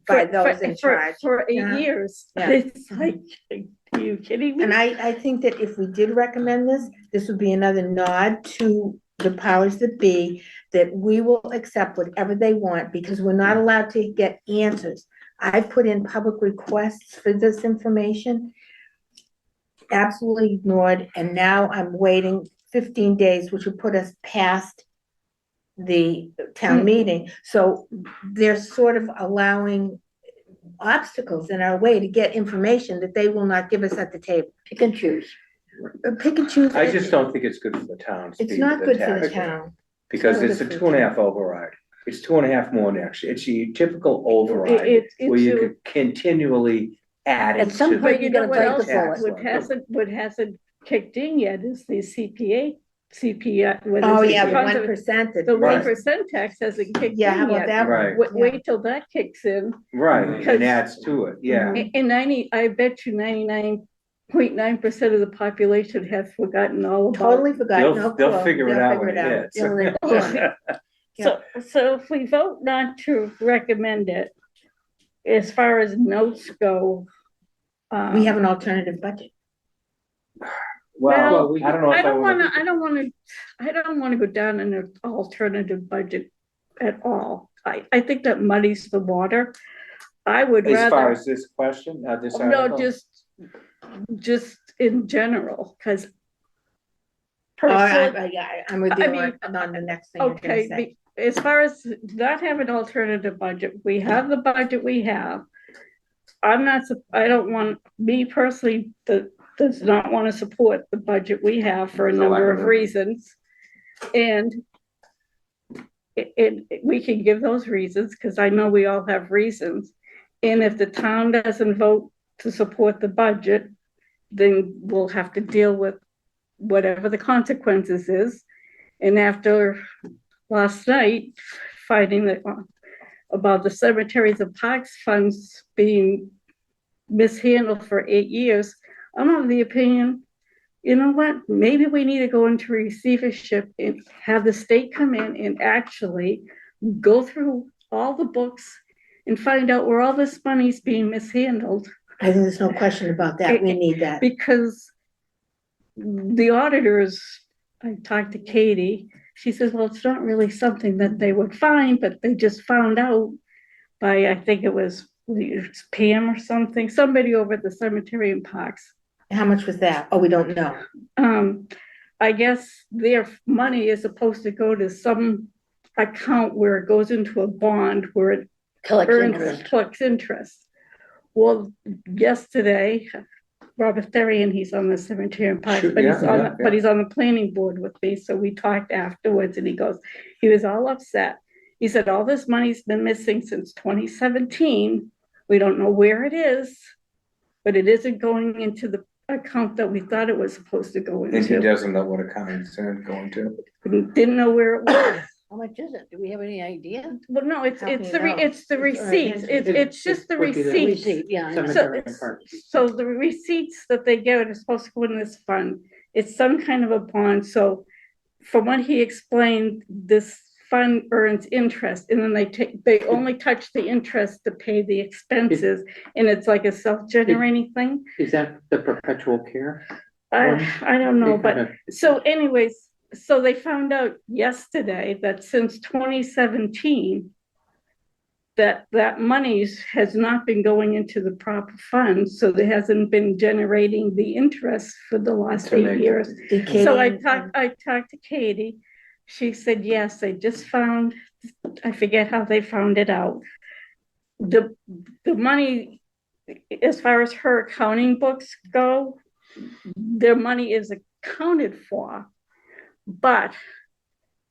by those in charge. For 8 Yeah. years. Yeah. It's like, are you kidding me? And I think that if we did recommend this, this would be another nod to the powers that be, that we will accept whatever they want, because we're not allowed to get answers. I've put in public requests for this information, absolutely ignored, and now I'm waiting 15 days, which would put us past the town meeting. So they're sort of allowing obstacles in our way to get information that they will not give us at the table. Pick and choose. Pick and choose. I just don't think it's good for the town. It's not good for the taxpayer, town. Because not it's a good for the 2.5 override. It's 2.5 more next year. It's your typical override It's where you a- could continually add At it some to point, But the you you know gotta what bite the else, bullet. what hasn't kicked in yet is the CPI. what Oh, is it? yeah, the Positive- 1%. The Right. 1% tax hasn't kicked Yeah, how in about yet. that Right. one? Wait till that kicks in. Right, Because- and adds to it, yeah. And I bet you 99.9% of the population has forgotten all about. Totally forgot, no They'll clue. figure it They'll out figure when it it out. hits. Yeah, when they- So if we vote not to recommend it, as far as notes go. We have an alternative budget. Well, Well, we- I don't know if I don't wanna- I don't wanna go down an alternative budget at all. I think that muddies the water. I would As far rather, as this question, this no, article? just in general, because. I'm with you I mean, on the next thing you're gonna Okay, say. as far as not having an alternative budget, we have the budget we have. I don't want, me personally, does not want to support the budget we have for a No, I number of don't. reasons. And we can give those reasons, because I know we all have reasons. And if the town doesn't vote to support the budget, then we'll have to deal with whatever the consequences is. And after last night, finding that about the cemeteries and parks funds being mishandled for 8 years, I'm of the opinion, you know what, maybe we need to go into receivership and have the state come in and actually go through all the books and find out where all this money's being mishandled, I think there's no question about that. We need that. because the auditors, I talked to Katie, she says, well, it's not really something that they would find, but they just found out by, I think it was Pam or something, somebody over at the cemetery and parks. How much was that? Oh, we don't know. I guess their money is supposed to go to some account where it goes into a bond where it Collects earns, interest. collects interest. Well, yesterday, Robert Therian, he's on the cemetery and parks, Sure, but he's yeah, on, yeah, but he's on the planning board with me, so we talked afterwards, and he goes, he was all upset. He said, all this money's been missing since 2017. We don't know where it is, but it isn't going into the account that we thought it was supposed to go And he into. doesn't know what account it's going to. He didn't know where it was. How much is it? Do we have any idea? Well, no, it's, How can it's you the, know? it's the It's receipts, already it's just the would be the receipts. Receipt, yeah. I know. Cemetery and parks. So the receipts that they get are supposed to go in this fund. It's some kind of a bond, so from what he explained, this fund earns interest, and then they only touch the interest to pay the expenses, and it's like a self-generating thing. Is that the perpetual care? I don't know, They but, kinda- so anyways, so they found out yesterday that since 2017, that monies has not been going into the proper funds, so there hasn't been generating the interest for the last To 8 make- years. Did So I Katie- talked to Katie. She said, yes, they just found, I forget how they found it out. The money, as far as her accounting books go, their money is accounted for. But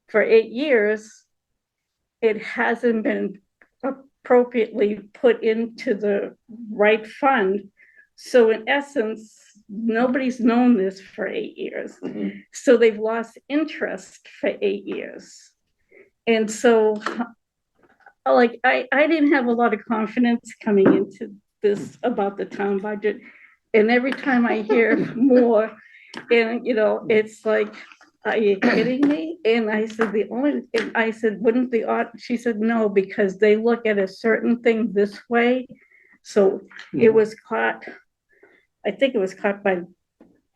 for 8 years, it hasn't been appropriately put into the right fund. So in essence, nobody's known this for 8 years. Mhm. So they've lost interest for 8 years. And so, like, I didn't have a lot of confidence coming into this about the town budget. And every time I hear more, and, you know, it's like, are you kidding me? And I said, wouldn't she said, no, because they look at a certain thing this way. So it was caught, I think it was caught by,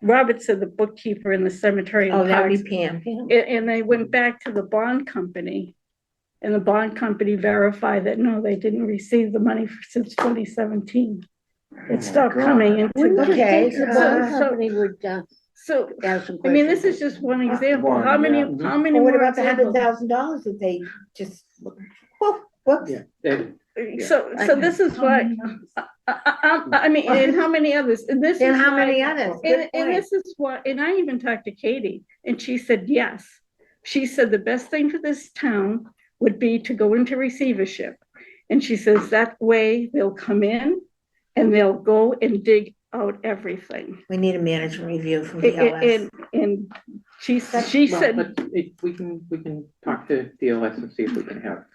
Robert said the bookkeeper in the cemetery. Oh, and that would parks. be Pam. And they went back to the bond company. And the bond company verified that, no, they didn't receive the money since 2017. It stopped coming into. Wouldn't you Okay, think the so- bond company would, So, ask some I mean, questions? this is just one example. One, How many, yeah. how many Well, what more about the examples? $100,000 that they just, whoops. Yeah, they- So this is why, I mean, and how many others, and this is And how why- many others? Good And point. this is why, and I even talked to Katie, and she said, yes. She said the best thing for this town would be to go into receivership. And she says that way they'll come in and they'll go and dig out everything. We need a management review from And, DLS. and she well, said, we can talk to DLS and see if we can have,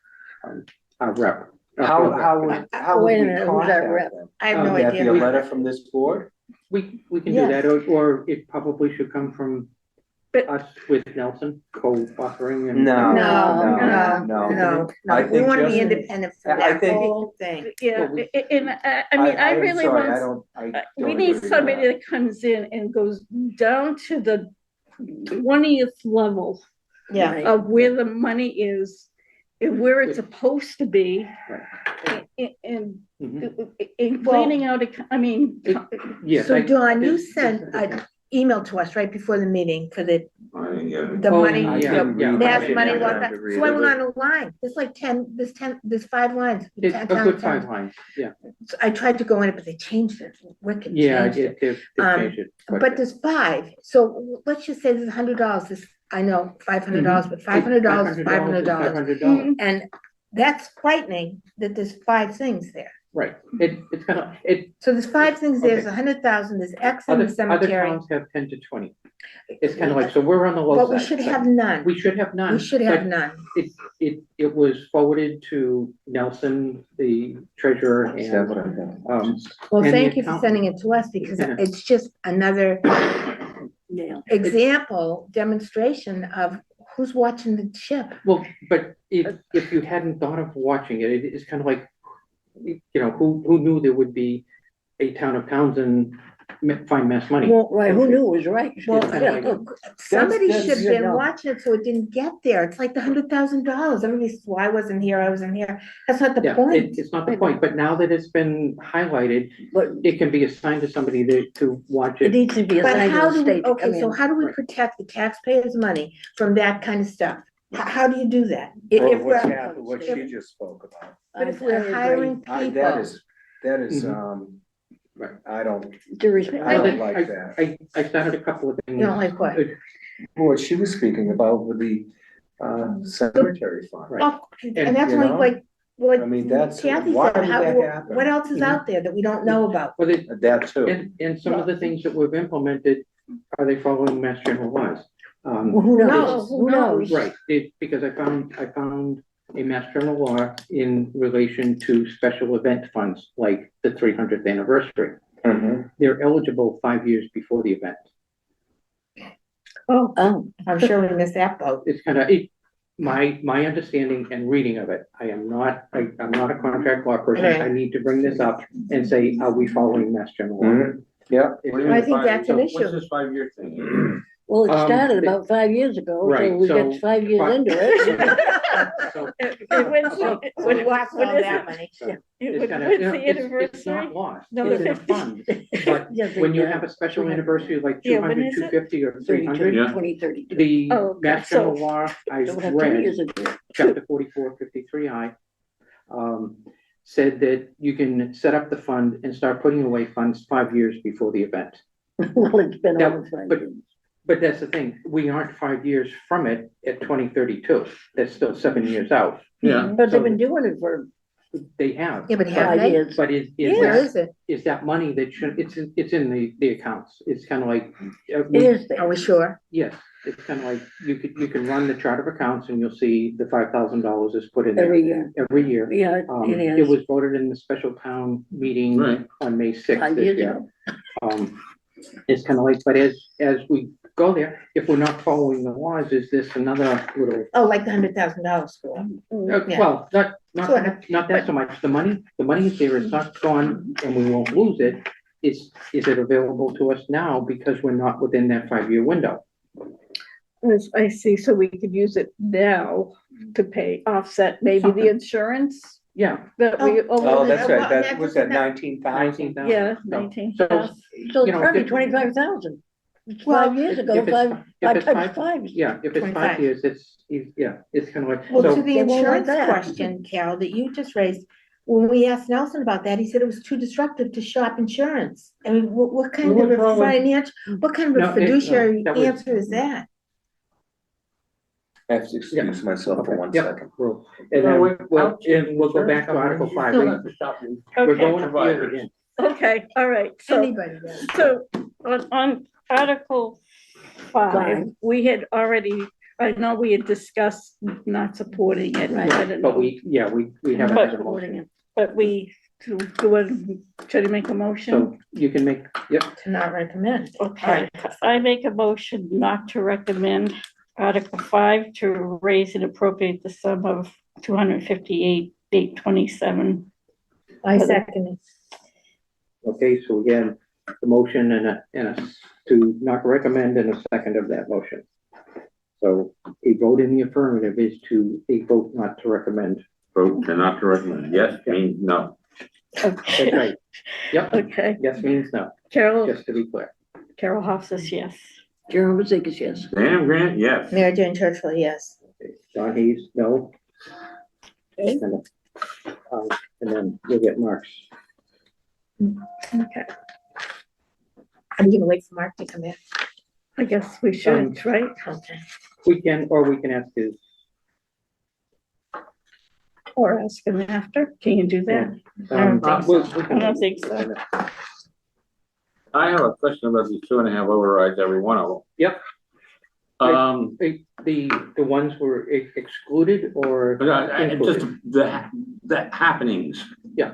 our rep. How would Wait a we minute, who's our contact rep? them? I have no Would that be a idea. letter from this board? We can do Yes. that, or it probably should come from But- us with Nelson co-authoring and. No. No, I we think want to be just- independent from I that think- whole thing. yeah, Well, we- and I mean, I I'm really sorry, want. I We don't need agree with somebody that. that comes in and goes down to the 20th level Yeah, Right. of where the money is and where it's supposed to be. And Mhm. in cleaning out, I mean, Yes. so I- Dawn, you this- sent this- an email to us right before the meeting for the I didn't get it. the Oh, money, yeah, the yeah. mass I money, didn't what have that, to read so I it. went on a line, there's 5 lines. It's a good 5 lines, yeah. So I tried to go in it, but they changed it, wicked Yeah, changed it. they Um, changed it. But there's 5, so let's just say there's $100, this, I know, $500, but $500 is $500. $500, And that's frightening that there's 5 things there. right. It's gonna, So there's 5 things there, Okay. there's 100,000, there's X in other the cemetery. towns have 10 to 20. It's kind of like, so we're on the low side. But we should have none, We should have none. we should have but none. It was forwarded to Nelson, the treasurer, Is that what I and, got? Well, And the thank you for accountant. sending it to us, because Yeah. it's just another Yeah. example, demonstration of who's watching the ship. well, but if you hadn't thought of watching it, it's kind of like, you know, who knew there would be a town of Townsend find mass money? Well, Right, who knew it was right? Well, kinda like- somebody that's should have good been enough. watching it so it didn't get there. It's like the $100,000. Everybody says, well, I wasn't here, I wasn't here. That's not the Yeah, point. it's not the point, but now that it's been highlighted, But it can be assigned to somebody to watch it it. needs to be But assigned to how the do we, state to come okay, so in. how do we protect the taxpayers' money from that kind of stuff? How do you do that? Or If what's we're, happened, what she just spoke about. but if I we're agree. hiring That people, is, Right. I don't Seriously, I don't think like that. I started a couple of things. you don't like what? What she was speaking about with the cemetery fund. Right. Oh, and that's you only know, like I mean, that's, Kathy why said, would how, that happen? what else is out there that we don't know about? Well, it, That too. and some of the things that we've implemented, are they following Mass General laws? Well, who knows? knows? Who knows? Right, because I found a Mass General law in relation to special event funds, like the 300th anniversary. Mhm. They're eligible 5 years before the event. Oh, I'm sure we missed that boat. It's kind of, my understanding and reading of it, I'm not a contract law person. Okay. I need to bring this up and say, are we following Mass General law? Mhm. Yeah. It's What do you I mean think five- that's an What's issue. this 5-year thing? well, it Um, started the- about 5 years ago, so Right, we so- got 5 years but- into it. So, When's So We when- lost when all is that it? money. it's kinda, When's you know, the it's anniversary? not lost, No, it's in a it's- fund. But Yes, when you yeah. have a special anniversary like Yeah, when 200, is it? 250, or 300, Yeah. 2032. the Oh, okay, Mass General so- law I Don't have 2 read, years into it. chapter 4453I, said that you can set up the fund and start putting away funds 5 years before the event. Well, it's been That- over 5 but- years. But that's the thing, we aren't 5 years from it at 2032. That's still 7 years out. Yeah, But they've been doing it for They have. Yeah, but have 5 they? years. But is Where that, is it? is that money that should, it's in the accounts. It's kind of like. It is Are there. we sure? Yes, it's kind of like, you can run the chart of accounts and you'll see the $5,000 is put in there Every year. every year. Yeah, it It is. was voted in the special town meeting right. on May 6th 5 this years year. ago. It's kind of like, but as we go there, if we're not following the laws, is this another little, Oh, like the $100,000 school. Yeah. well, Sort not that so much. The money is there, it's not gone and we won't lose it. Is it available to us now because we're not within that 5-year window? I see, so we could use it now to pay, offset maybe the Something. insurance Yeah. that we. Oh, that's Well, right, that that was doesn't- that 19,000. 19,000. Yeah, So- 19,000. So You it's know, probably if- 25,000. Well, 5 years if ago, it's- five if it's times 5. Yeah, if it's 25. 5 years, it's kind of like, Well, to so, the They won't like insurance that. question, Carol, that you just raised, when we asked Nelson about that, he said it was too disruptive to shop insurance. I mean, what kind Well, of a what's wrong with- financial, what kind of No, a fiduciary that was- answer is that? I have to excuse myself for one Yep. second. and So then, without well, changing and we'll go back to insurance Article companies, you 5. still have to shop your We're Okay, going up here providers. again. okay, all right, so, Anybody does. so on Article 5, Five. we had already, I know we had discussed not supporting it. Right. I don't But know. we haven't But- had a motion. But we, should I make a motion? So you can make, yep, To not recommend. Okay, I make a motion not to recommend Article 5 to raise and appropriate the sum of 258,827. I second it. okay, so again, the motion and to not recommend and a second of that motion. So a vote in the affirmative is a vote not to recommend. Vote to not to recommend. Yes means no. That's Okay, right. Yep, okay. yes means no, Carol just to be clear. Hoff says yes. Jerome Mazeikis, yes. Dan Grant, yes. Mary Jane Churchwell, yes. Okay, Don Hayes, no. Okay. And then we'll get Mark's. Okay, Are you gonna wait for Mark to come in? I guess we should, right? Okay. We can ask his, Or ask him after. Can you do that? I don't think so. I don't think so. I have a question about these 2.5 overrides, every one of them. Yep. The ones were excluded or? But just included? the happenings. Yeah.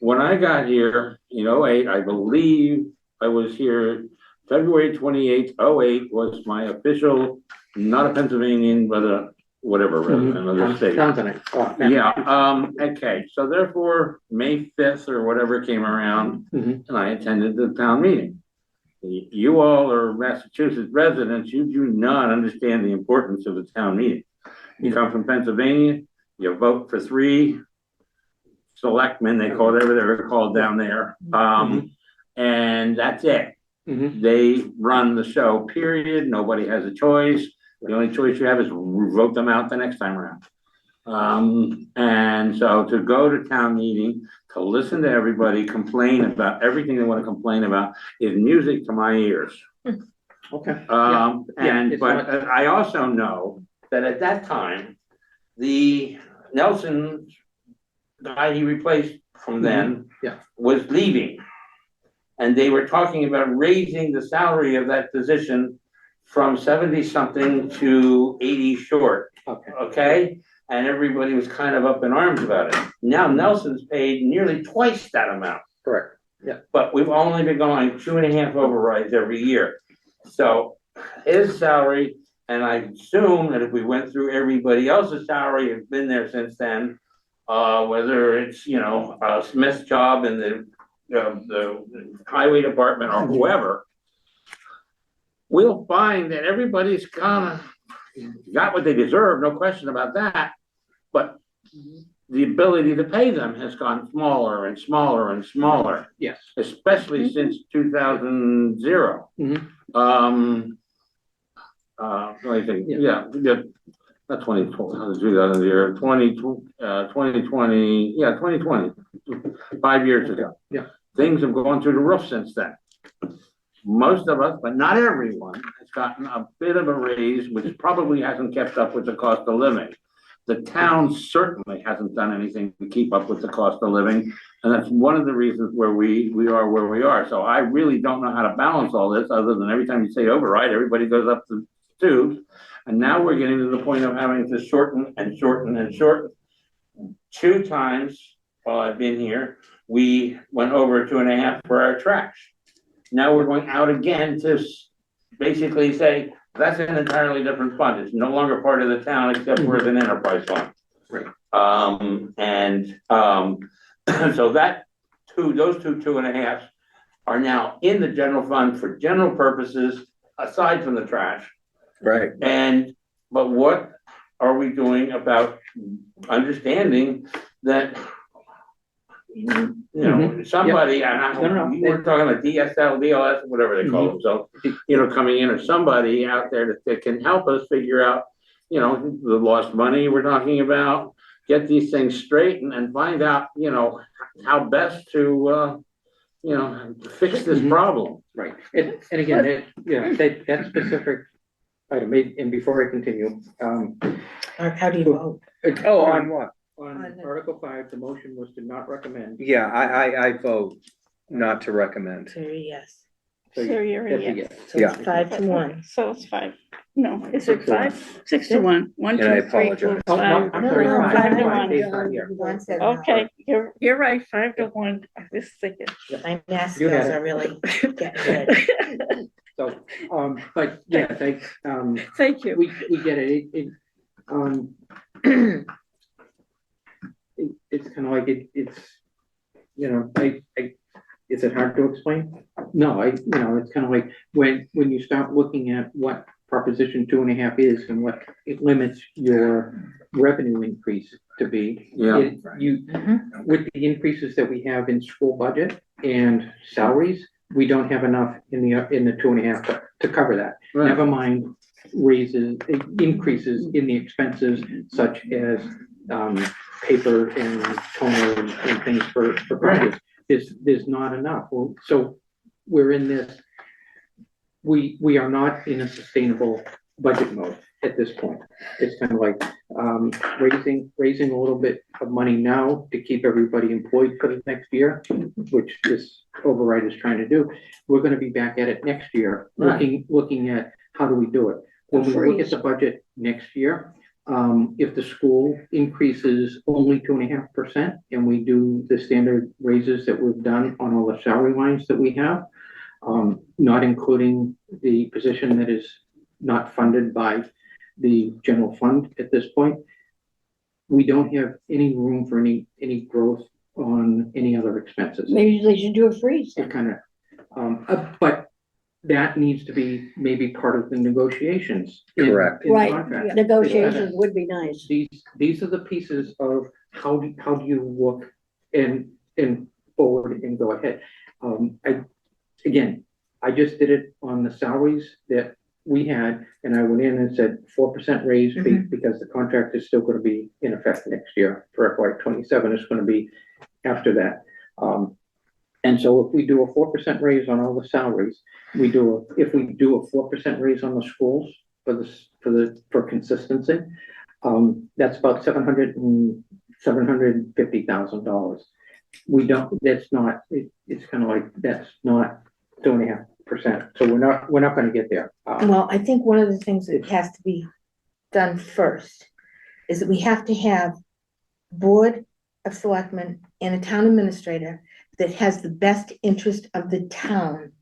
When I got here in 08, I believe I was here February 28th, 08 was my official, not a Pennsylvanian, but a whatever, another state. Tanzanite. Oh, Yeah, okay, so therefore, May 5th or whatever came around, Mhm. and I attended the town meeting. You all are Massachusetts residents, you do not understand the importance of a town meeting. You come from Pennsylvania, you vote for 3 selectmen, they call it whatever they're called down there. And that's it. Mhm. They run the show, period. Nobody has a choice. The only choice you have is vote them out the next time around. And so to go to town meeting, to listen to everybody complain about everything they want to complain about is music to my ears. Okay. Yeah, it's but not- I also know that at that time, the Nelson guy he replaced from then Yeah. was leaving. And they were talking about raising the salary of that position from 70-something to 80 short, Okay. okay? And everybody was kind of up in arms about it. Now Nelson's paid nearly twice that amount. Correct. But we've only been going 2.5 overrides every year. So his salary, and I assume that if we went through everybody else's salary has been there since then, whether it's, Smith's job in the highway department or whoever, we'll find that everybody's got what they deserve, no question about that. But the ability to pay them has gone smaller and smaller and smaller, Yes. especially since 2000. Mhm. Let me think, Yeah. not 2020, 2000 year, 2020, 2020, 5 years ago. Yeah. Things have gone through the roof since then. Most of us, but not everyone, has gotten a bit of a raise, which probably hasn't kept up with the cost of living. The town certainly hasn't done anything to keep up with the cost of living, and that's one of the reasons where we are where we are. So I really don't know how to balance all this, other than every time you say override, everybody goes up the tubes. And now we're getting to the point of having to shorten and shorten and shorten. 2 times while I've been here, we went over 2.5 for our trash. Now we're going out again to basically say, that's an entirely different fund. It's no longer part of the town except for as an enterprise fund. Right. So those 2.5 are now in the general fund for general purposes, aside from the trash. Right. But what are we doing about understanding that, somebody, No. you were talking about DSL, DLS, whatever they call them, so, coming in, or somebody out there that can help us figure out, the lost money we're talking about, get these things straight and find out, how best to, fix this problem. Right. And again, that specific item, and before I continue, How do you vote? Oh, on what? on Article 5, the motion was to not recommend. Yeah, I vote not to recommend. So, yes. So you're That's a a yes. So it's 5-1. So it's 5. No, is it 5? 6-1. 1, And I 2, 3, 4, apologize. Oh, no, 5. I'm sorry. No, no, 5-1. Dave's not here. One said no. Okay, you're right, 5-1. This thing My math You had skills it. are really getting good. So, but yeah, thanks, Thank you. we get it, it's kind of like it's, is it hard to explain? No, it's kind of like when you start looking at what Proposition 2.5 is and what it limits your revenue increase to be. Yeah. With the increases that we have in school budget and salaries, we don't have enough in the 2.5 to cover that. Right. Never mind increases in the expenses such as paper and toner and things for projects. There's not enough. So we're in this, we are not in a sustainable budget mode at this point. It's kind of like raising a little bit of money now to keep everybody employed for the next year, which this override is trying to do. We're going to be back at it next year, looking at how do we do it. When we look at the budget next year, if the school increases only 2.5% and we do the standard raises that we've done on all the salary lines that we have, not including the position that is not funded by the general fund at this point, we don't have any room for any growth on any other expenses. Maybe they should do a freeze. It kind of, but that needs to be maybe part of the negotiations. in Correct. the Right, contract. negotiations would be nice. These are the pieces of how do you look and forward and go ahead. Again, I just did it on the salaries that we had, and I went in and said 4% raise Mhm. because the contract is still gonna be in effect next year for FY '27, it's gonna be after that. And so if we do a 4% raise on all the salaries, if we do a 4% raise on the schools for consistency, that's about $750,000. We don't, it's kind of like, that's not 2.5%, so we're not gonna get there. Well, I think one of the things that has to be done first is that we have to have Board of Selectmen and a town administrator that has the best interest of the town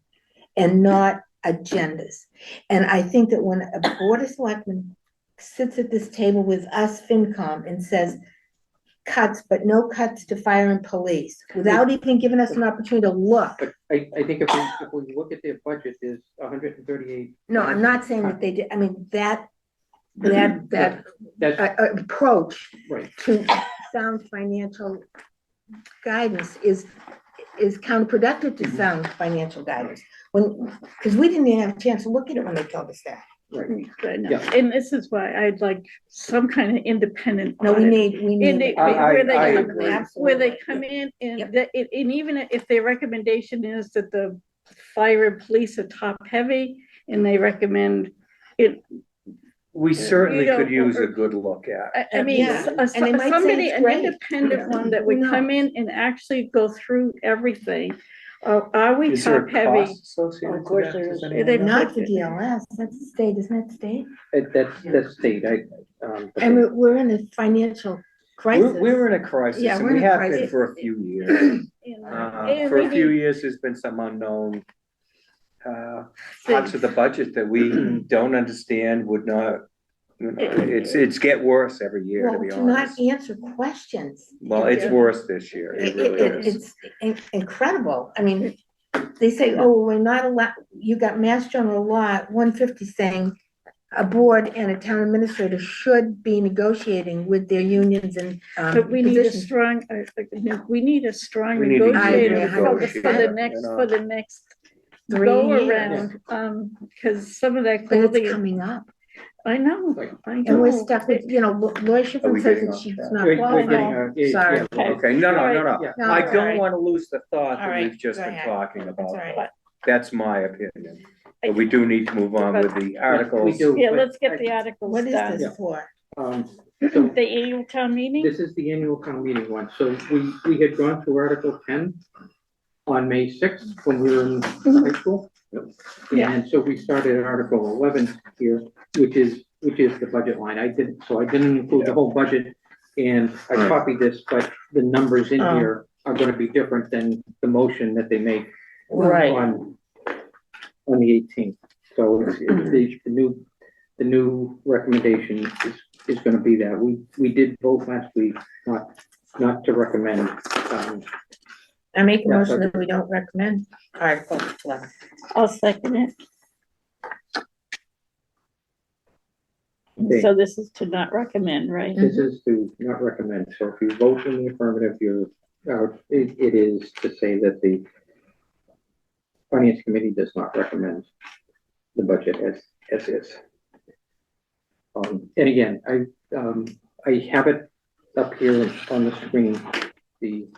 and not agendas. And I think that when a Board of Selectmen sits at this table with us FinCom and says cuts, but no cuts to fire and police, without even giving us an opportunity to look. But I think if we look at their budget, there's 138. No, I'm not saying that they did, I mean, that That's approach right. to sound financial guidance is counterproductive to sound financial guidance. Because we didn't even have a chance to look at it when they told us that. Right. I know. Yeah. And this is why I'd like some kind of independent No, we audit. need. Where they I come- agree. Where they come in and Yep. and even if their recommendation is that the fire and police are top heavy and they recommend it, We certainly You know, could use a good look at. I mean, Yeah, and they might say somebody, it's an great. independent one that Who would knows? come in and actually go through everything. Are we Is there top a heavy? cost associated Of to course that? there Does is. anyone They- know? Not the DLS, that's the state, isn't that state? That's state, And we're in a financial crisis. We're in a crisis, Yeah, and we're we in a have been crisis. for a few years. And For we a few need- years, there's been some unknown parts of the budget that we don't understand, would not, it's get worse every year, to Well, be to not honest. answer questions. Well, it's Yeah. worse this year, it really is. It's incredible. I mean, they say, oh, we're not allowed, you got Mass General Law 150 saying a board and a town administrator should be negotiating with their unions and But we need a positions. strong, we need a strong We need to use negotiator a for the negotiator, next, you know. for the next 3 go years. around, because some of that But clothing, it's coming up. I know, I And we're know. stuck with, you know, Laura Are Schiffern we says getting that off she's track? not We're qualified. getting, Sorry. yeah, Okay, no, Yeah. No, I it's all don't right. wanna lose the thought All that right, we've just go been ahead. talking That's about. all right. But- That's my opinion, but we do need to move on with the articles. we do. Yeah, but let's get the articles What is done. this for? So The annual town meeting? this is the annual town meeting one, so we had gone through Article 10 on May 6th when we were in high school. Yeah. And so we started at Article 11 here, which is the budget line. I didn't include the whole budget, and I Right. copied this, but the numbers in Oh. here are gonna be different than the motion that they make Right. on the 18th. So it's the new recommendation is gonna be that. We did vote last week not to recommend, I make a Yeah, motion but- that we don't recommend Article 11. I'll second it. Okay. So this is to not recommend, right? This is to not recommend, so if you vote in the affirmative, it is to say that the Finance Committee does not recommend the budget as is. And again, I have it up here on the screen, the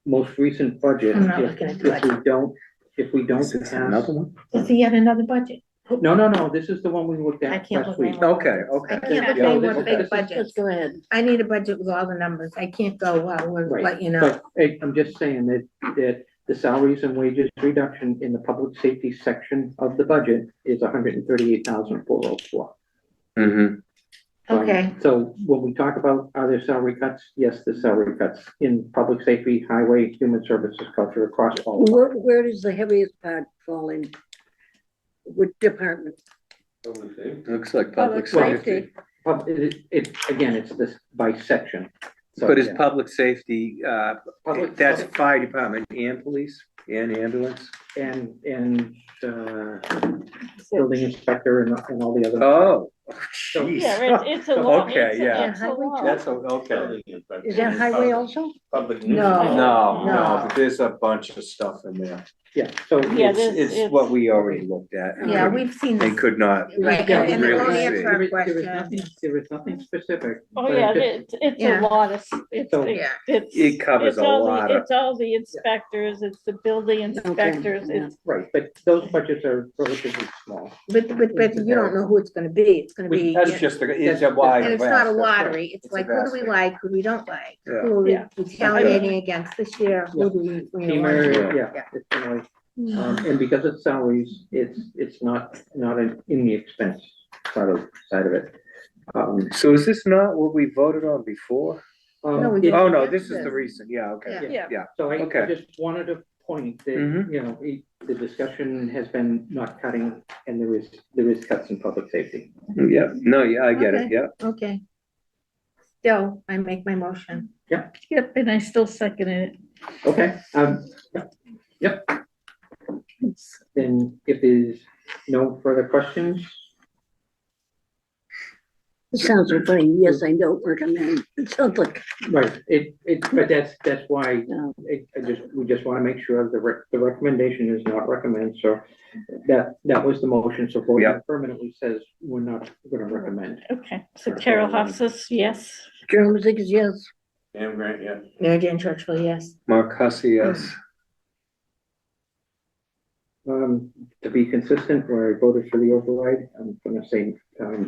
most recent budget. I'm not looking at the If we don't Is this pass. another one? Is there yet another budget? No, this is the one we looked I at can't last look week. anymore. Okay, okay. I can't look Yeah, any this- more this big is- budgets. Let's go ahead. I need a budget with all the numbers. I can't go, well, we'll Right. let you know. But I'm just saying that the salaries and wages reduction in the public safety section of the budget is 138,404. Mm-hmm. Okay. So when we talk about, are there salary cuts? Yes, there's salary cuts in public safety, highway, human services, culture, across all. Where does the heaviest part fall in? Which department? Looks like public Public safety. Again, it's this by section. So, But is yeah. public safety, Public- that's fire department and police and ambulance? And, building inspector and all the other. Oh, So- jeez. Yeah, it's a lot. Okay, it's a- yeah. it's a lot. That's, okay. Is that highway also? public No. nuisance. No, No. but there's a bunch of stuff in there. Yeah, so. Yeah, It's what we already looked at. and Yeah, couldn't- we've seen They this. could not. Right, Yeah, and they really won't see. answer our There is questions. nothing specific. Oh, but yeah, just- it's Yeah. a lot of, it's, So- Yeah. it's. It covers it's a all the- lot of- It's all the inspectors, it's the building inspectors, yeah. it's, Right, but those budgets are relatively small. But you don't know who it's gonna be. It's gonna be. That's just, it's a wide. And it's not a vast- lottery. It's It's a like, who do we vast- like, who we don't like? Yeah. Who are we Yeah. retaliating against this year? Who do we, you know, FEMA, want? yeah, it's kind of like, and because it's salaries, it's not in the expense side of it. So is this not what we voted on before? No, we it- did. Oh, no, Yes, this is yes. the recent, yeah, okay, yeah. yeah, So I Okay. just wanted to point that, Mhm. you know, the discussion has been not cutting, and there is cuts in public safety. yeah, no, yeah, I get it, Okay. yeah. Okay. Still, I make my motion. yep, and I still second it. Okay, yep. Then if there's no further questions, It sounds so funny. Yes, I don't recommend. It sounds like, right, but that's why no. we just want to make sure the recommendation is not recommend, so that was the motion, so voting Yep. permanently says we're not gonna recommend. Okay, so Carol Hoff says yes. Carol Mazik is yes. Damn great, yeah. Mary Jane Churchville, yes. Mark Hussey, yes. To be consistent, where I voted for the override, I'm gonna say,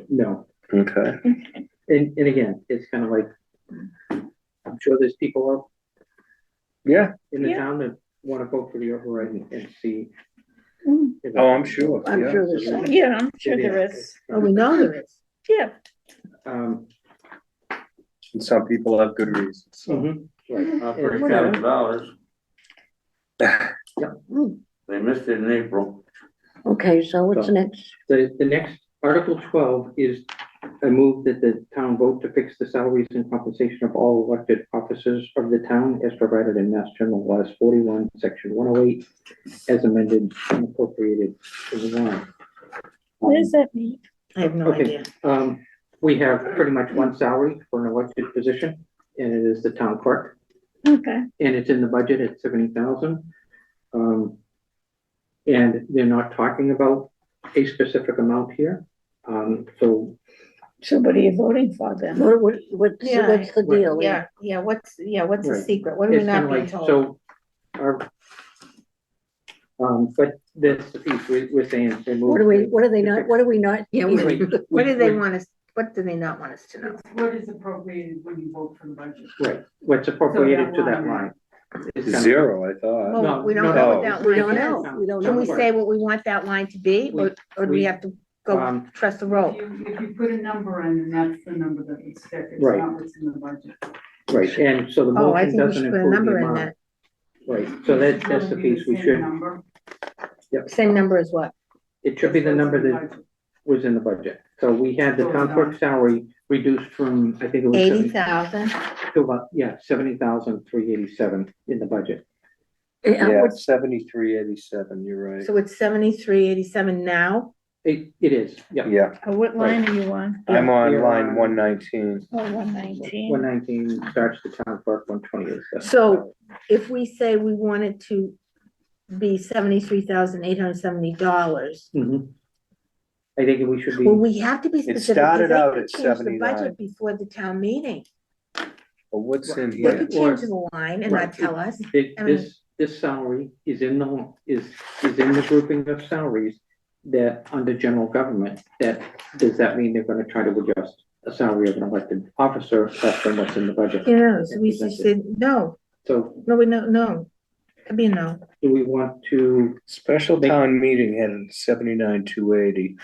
no. Okay, And again, it's kind of like, I'm sure there's people out yeah, in the Yeah. town that want to vote for the override and see. Mm. if oh, I'm sure, I'm yeah. sure there's some. Yeah, I'm sure there is. Oh, we know there is. Yeah, And some people have good reasons, so. mhm, right. $30,000. They missed it in April. Okay, so what's So- next? The next, Article 12 is a move that the town vote to fix the salaries and compensation of all elected officers of the town as provided in Mass General Laws 41, Section 108, as amended and appropriated in the warrant. what does that mean? I have no Okay. idea. We have pretty much one salary for an elected position, and it is the town clerk, Okay, and it's in the budget at 70,000. And they're not talking about a specific amount here, so so what are you voting for then? What's the deal? Yeah, what's the Right. secret? What are we it's kind not of being like, told? so. But that's the piece we're saying. they move What are they not, what are we not? Yeah, Wait, What do they wait, want us, what do they not want us to know? What is appropriated when you vote for the budget? Right, what's appropriated to that line. line. is kind of- Zero, I thought. Well, No, we don't no, know no. what that We line don't is. know. We don't Can know. we say what we want that line to be, or do we we- have to go Um, trust the If rope? you put a number in, that's the number that would stick, it's Right. not what's in the budget. Right, and so the Oh, I motion think we doesn't should put a include the number in amount. that. Right, so that's the It'll be piece we same should, number. Same number as what? it should be the What's number in the that budget. was in the budget. So we had the So town clerk it's salary reduced from, I think it was 80,000? to about, 70,387 in the budget. Yeah, What's, 7387, you're right. So it's 7387 now? It is, yeah. Yeah, What line are you on? I'm on You're line on- 119. Oh, 119. 119 starts the town clerk, 120 is the. So if we say we want it to be $73,870, Mhm. I think we should be, well, we have to be specific. 'cause started they out could at change the 79. budget before the town meeting. But what's in They here? could Or- change the line and Right. not tell us. I mean- this salary is in the, is in the grouping of salaries that under general government, does that mean they're gonna try to adjust a salary of an elected officer less than what's in the budget? You know, so we just said, no, So no. Could be a no. do we want to, Special Make- town meeting had 79,280.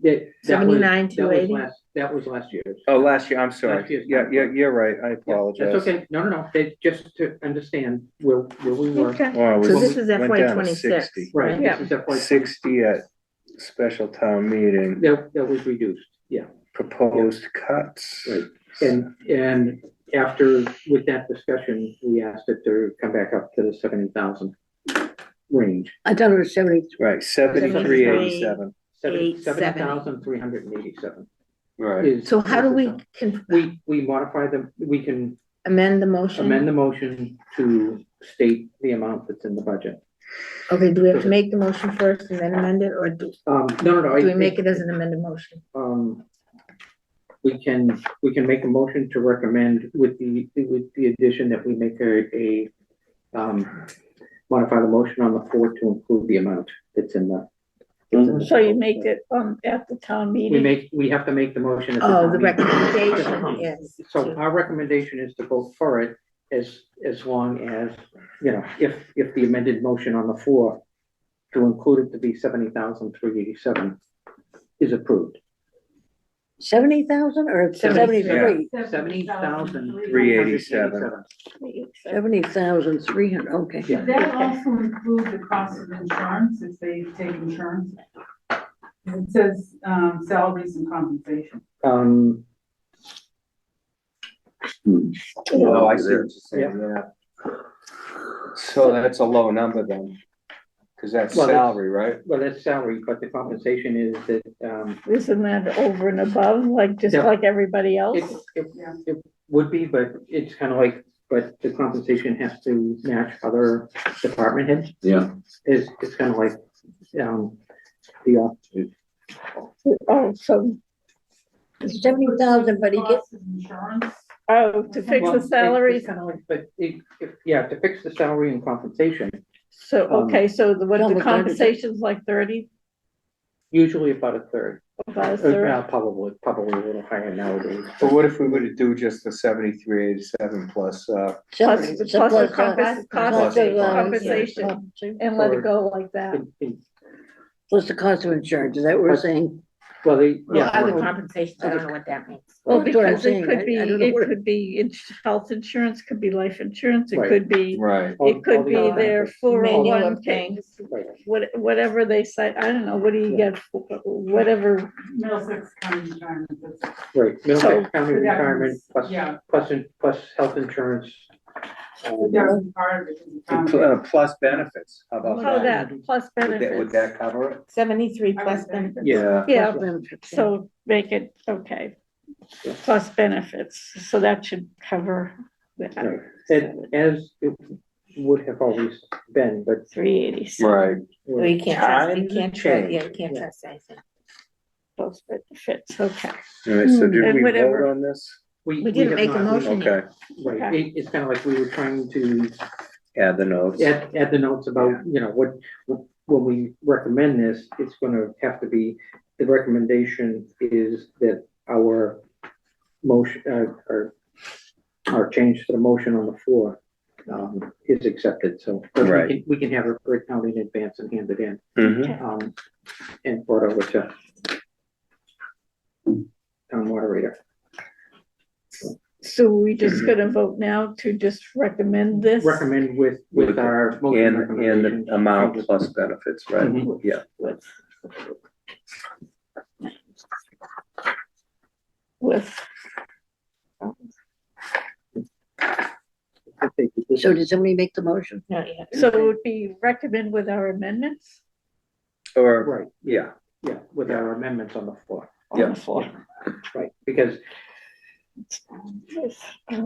that was- 79,280? That was last year's. Oh, last year, I'm sorry. Last year's Yeah, town yeah, clerk. you're right, I Yeah, apologize. That's okay, no, they, just to understand where we were. Okay, Oh, we So this is went FY down to 26. 60. Right, Yeah. this is FY 60 at special town meeting, that was reduced, yeah. proposed cuts. Right. And after, with that discussion, we asked it to come back up to the 70,000 range. I thought it was 70, Right, 7387. 70,387 Right. is. So how do we, We modify them, we can amend the motion? amend the motion to state the amount that's in the budget. Okay, do we have to make the motion first and then amend it, or do No. do we make it as an amended motion? We can make a motion to recommend with the addition that we make modify the motion on the floor to include the amount that's in the. So you make it, at the town meeting? We have to make the motion. at Oh, town the meeting. recommendation is. So our recommendation is to vote for it as long as, if the amended motion on the floor to include it to be 70,387 is approved. 70,000 or 73? 387. 70,300, okay. Yeah. Does that also include the cost of insurance if they take insurance? It says, salaries and compensation. Oh, I see what you're saying, yeah. So that's a low number then, because that's Well, that's- salary, right? Well, that's salary, but the compensation is that, Isn't that over and above, like, just Yeah. like everybody else? it would be, but it's kind of like, but the compensation has to match other department heads. Yeah. It's kind of like, the opposite. Oh, so, 70,000, but he gets, Cost of insurance. to fix Well, the salaries, it's kind of like, but to fix the salary and compensation, so, okay, so Well, the the compensation's like 30, usually about a third. about a third? Probably a little higher nowadays. But what if we were to do just the 7387 plus, Plus, salary, plus plus, the cost plus of the compensation, and let it go like that. plus the cost of insurance, is that what we're saying? Well, Well, other yeah, compensation, I don't know what that means. Well, That's what I'm because it saying, could I be, don't know it what- could be health insurance, could be life insurance, it Right. could be, right? it could be all the their benefits. Manual 401 of paying. whatever they say, I don't know, what do you get, whatever, Middlesex County Retirement. That's- Right, Middlesex County So that retirement was- yeah. plus health insurance. That was part of it. And plus benefits, how about how that? that, plus Would benefits. that cover it? 73 plus benefits. Yeah. Yeah, Plus benefits, yeah. so make it, okay, plus benefits, so that should cover Right. that, As it would have always been, but 387. Right. Well, you can't trust, you Times can't trust, change. yeah, you can't trust anything. Plus benefits, okay. All right, so did And we whatever. vote on this? We didn't have make a not- motion. Okay, Right, it's kind of like we were trying to add the notes. add the notes about, when we recommend this, it's gonna have to be, the recommendation is that our motion, our change to the motion on the floor, is accepted, so. but Right. We can have it written out in advance and hand it in, Mhm. and brought over to town moderator. So we just gonna vote now to just recommend this? Recommend with our motion And recommendation. the amount plus benefits, right? Mhm. Yeah. With. With, So did somebody make the motion? No, yeah. so it would be recommend with our amendments Or, Right, yeah, yeah, with our amendments on the floor, on the floor? right, because With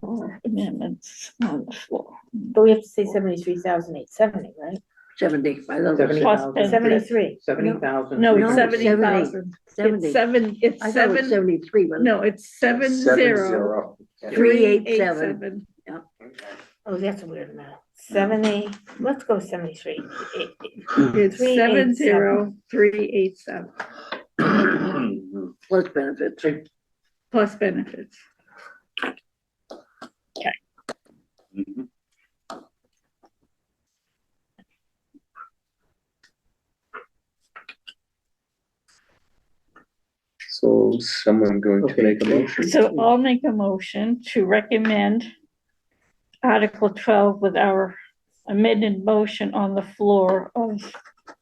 our amendments on the floor. But we have to say 73,870, right? 70, I love Seventy. it. Plus 73. benefits. 70,000. No, No, it's 70,000. 70. It's seven, it's I thought it was seven, 73, but. no, it's 70. 387. Oh, that's a weird amount. 70, let's go 73. It's 387. 70387 Plus benefits. plus benefits. so someone going to Okay. make a motion? So I'll make a motion to recommend Article 12 with our amended motion on the floor of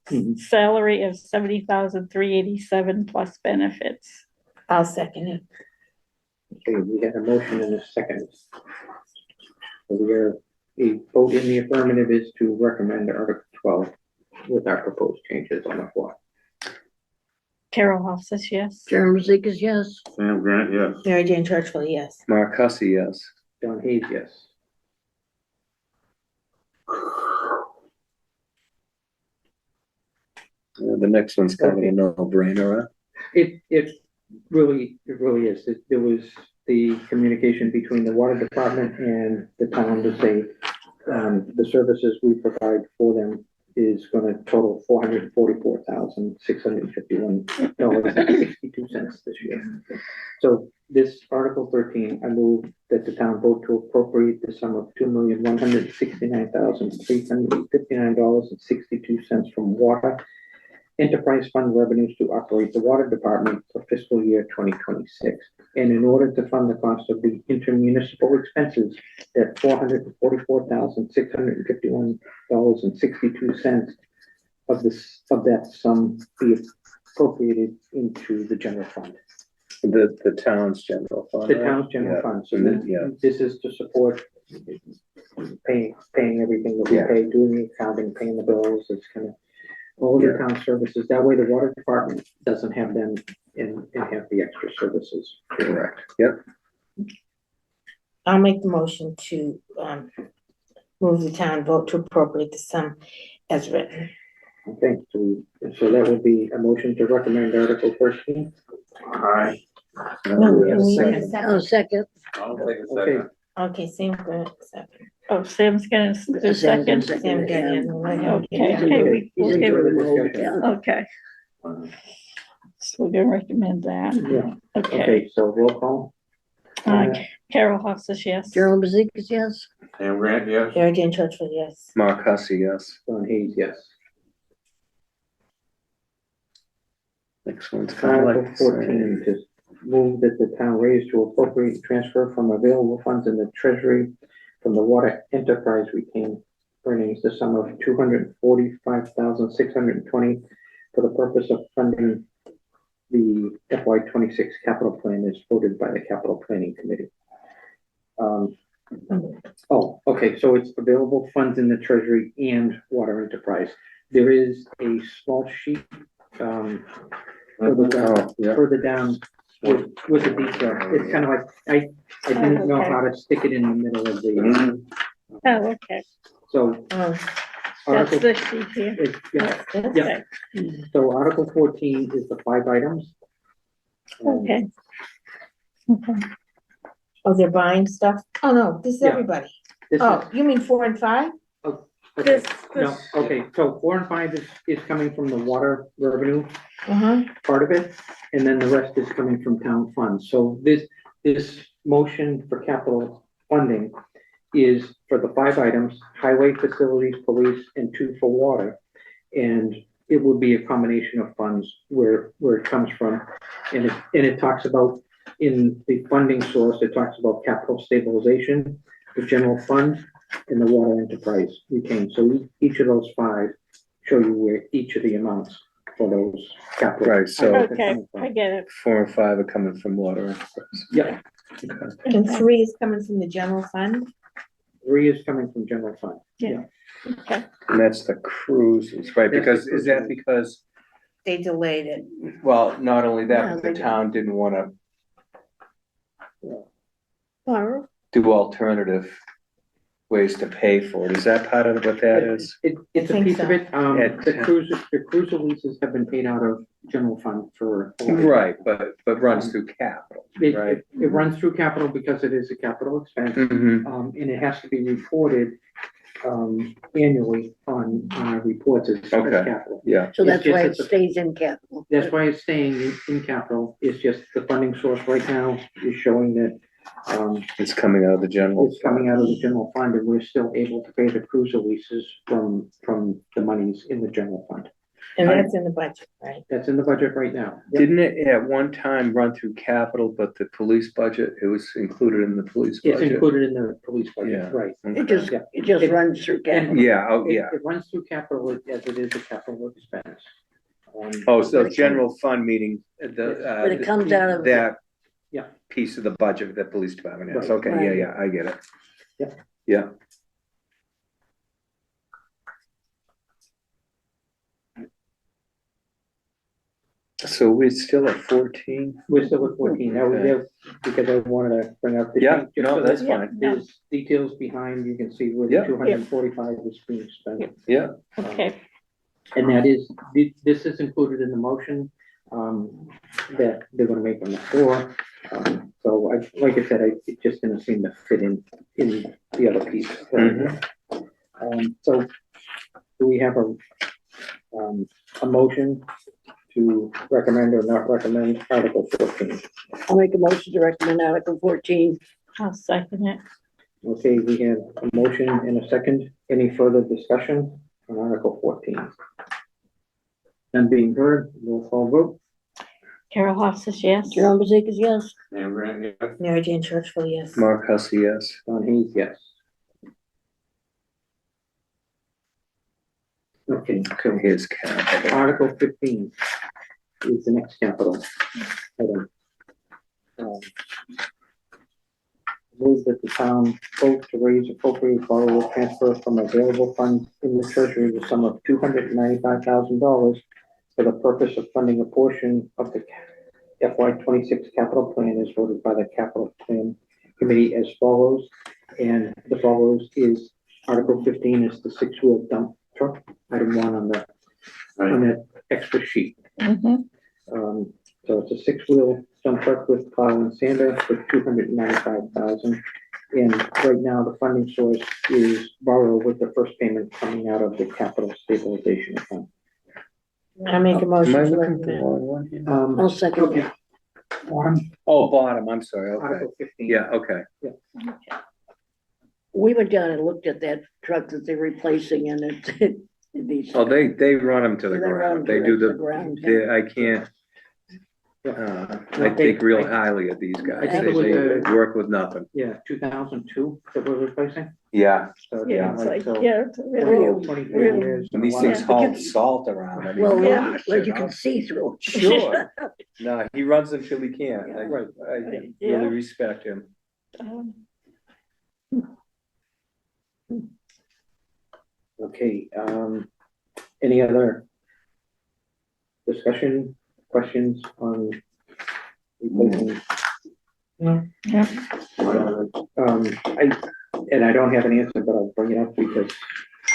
Mhm. salary of 70,387 plus benefits. I'll second it. Okay, we had a motion in a second. So the vote in the affirmative is to recommend Article 12 with our proposed changes on the floor. Carol Hoff says yes. Jeremy Zekas, yes. Sam Grant, yes. Mary Jane Churchville, yes. Mark Hussey, yes. John Hayes, yes. The next one's kind of a no-brainer, huh? It really is. There was the communication between the water department and the town to say, the services we provide for them is gonna total $444,651.62 this year. So this Article 13, I move that the town vote to appropriate the sum of $2,169,359.62 from water enterprise fund revenues to operate the water department for fiscal year 2026. And in order to fund the cost of the intermunicipal expenses, that $444,651.62 of that sum be appropriated into the general fund, The town's general fund. the right? town's general Yeah. fund. So Yeah. this is to support paying everything that we Yeah. pay, doing the accounting, paying the bills. It's kind of all the Yeah. town services. That way the water department doesn't have them and have the extra services. Correct, yep. I'll make the motion to, move the town vote to appropriate the sum as written. Okay, so that would be a motion to recommend Article 13. Aye. No, We have a we- second. I'll second. I'll take a Okay, second. Okay, Sam, go ahead, second. Oh, Sam's gonna do second. Sam, get in. Let him Okay, get in. okay, He's we'll in give, for the mode, yeah. okay, so we're gonna recommend that, yeah, okay. okay, so roll call. Carol Hawes says yes. Gerald Mazeikis, yes? Sam Grant, yes? Mary Jane Churchman, yes. Mark Hussey, yes. John Hayes, yes. Next one's kind of like. Article 14, to move that the town raise to appropriate transfer from available funds in the treasury from the water enterprise retained earnings, the sum of $245,620 for the purpose of funding the FY 26 capital plan as voted by the capital planning committee. Okay, so it's available funds in the treasury and water enterprise. There is a small sheet, further down, Oh, yeah. further down with the detail. It's kind of like, I didn't know how to stick it in the middle of the, Oh, okay, so. Oh, that's Article, the sheet here, yeah, okay, so Article 14 is the 5 items. okay. Okay. oh, they're buying stuff? Oh, no, this is Yeah. everybody. This is, Oh, you mean 4 and 5? okay, This, no, this, okay, so 4 and 5 is coming from the water revenue Uh-huh. part of it, and then the rest is coming from town funds. So this motion for capital funding is for the 5 items: highway, facilities, police, and 2 for water. And it would be a combination of funds where it comes from. And it talks about, in the funding source, it talks about capital stabilization, the general fund, and the water enterprise retained. So each of those 5 show you where each of the amounts for those capital. Right, so- items are okay, coming from. I get it. 4 and 5 are coming from water enterprise. Yeah, Okay. And 3 is coming from the general fund? 3 is coming from general fund. Okay, And that's the cruises, right? That's Because, the is that cruises. because, They delayed it. well, not only Yeah, that, but the they- town didn't wanna Borrow? do alternative ways to pay for it. Is that part of what that is? It's a think piece of so. it. The cruiser leases have been paid out of general fund for. a long time. Right, but runs through capital, right? It runs through capital because it is a capital expense, Mhm. and it has to be reported, annually on our reports as Okay. capital. Yeah, So It's that's just why that it the- stays in capital. That's why it's staying in capital. It's just the funding source right now is showing that, it's coming out of the general. it's coming out of the general fund, and we're still able to pay the cruiser leases from the monies in the general fund. And that's in the budget, right? That's in the budget right now. Didn't it at one time run through capital, but the police budget, it was included in the police It's budget? included in the police Yeah. budget, right. It just, Yeah. it just runs through capital. Yeah, oh, It- yeah. It runs through capital as it is a capital expense. Oh, so But it general fund meaning But it the, comes out of, that. Yeah. Piece of the budget that police department has. Right. Okay, yeah, Right. yeah, I get it. Yeah. Yeah. So we're still at 14? We're still at 14, that was Okay. there, because I wanted to bring up. the Yeah, change, just no, so that's that fine. There's details behind, you can see where Yeah. the 245 is being spent. Yeah, Okay, And that is, this is included in the motion, that they're gonna make on the floor. So I, like I said, it just didn't seem to fit in the other piece. So do we have a motion to recommend or not recommend Article 14? I'll make a motion to recommend Article 14. I'll second it. Okay, we have a motion and a second. Any further discussion on Article 14? None being heard, roll call vote. Carol Hofstas, yes. Jerome Bezikas, yes. And Grant, yeah. Mary Jane Churchville, yes. Mark Hussey, yes. Don Hayes, yes. Okay, so Here's capital. Article 15 is the next capital item. Move that the town vote to raise appropriate borrow or transfer from available funds in the treasury the sum of $295,000 for the purpose of funding a portion of the FY 26 capital plan as voted by the capital plan committee as follows. And the follows is Article 15 is the 6-wheel dump truck, item 1 on that extra sheet. Mhm. So it's a 6-wheel dump truck with plow and sander for $295,000. And right now, the funding source is borrow with the first payment coming out of the capital stabilization account. I make a Am motion I to looking at the recommend. wrong one here? I'll second okay. it. Oh, bottom, I'm sorry, okay. Article 15. Yeah, okay. We went down and looked at that truck that they're replacing and it needs. Oh, they run them to the They run ground. 'em They to do the ground, yeah. I can't, I think real highly of these guys. I think They it was, work with nothing. Yeah, 2002 that we're replacing. Yeah, So Yeah, not it's like, so yeah, it's 20 really, 23 really- years. and these a lot of- things haul salt around. I mean, Well, Yeah. gosh, like you can see through. Sure. No, he runs until he can't. Yeah. Right. I really Yeah. respect him. um, Okay, any other discussion, questions on replacing? No. Yeah. I don't have an answer, but I'll bring it up because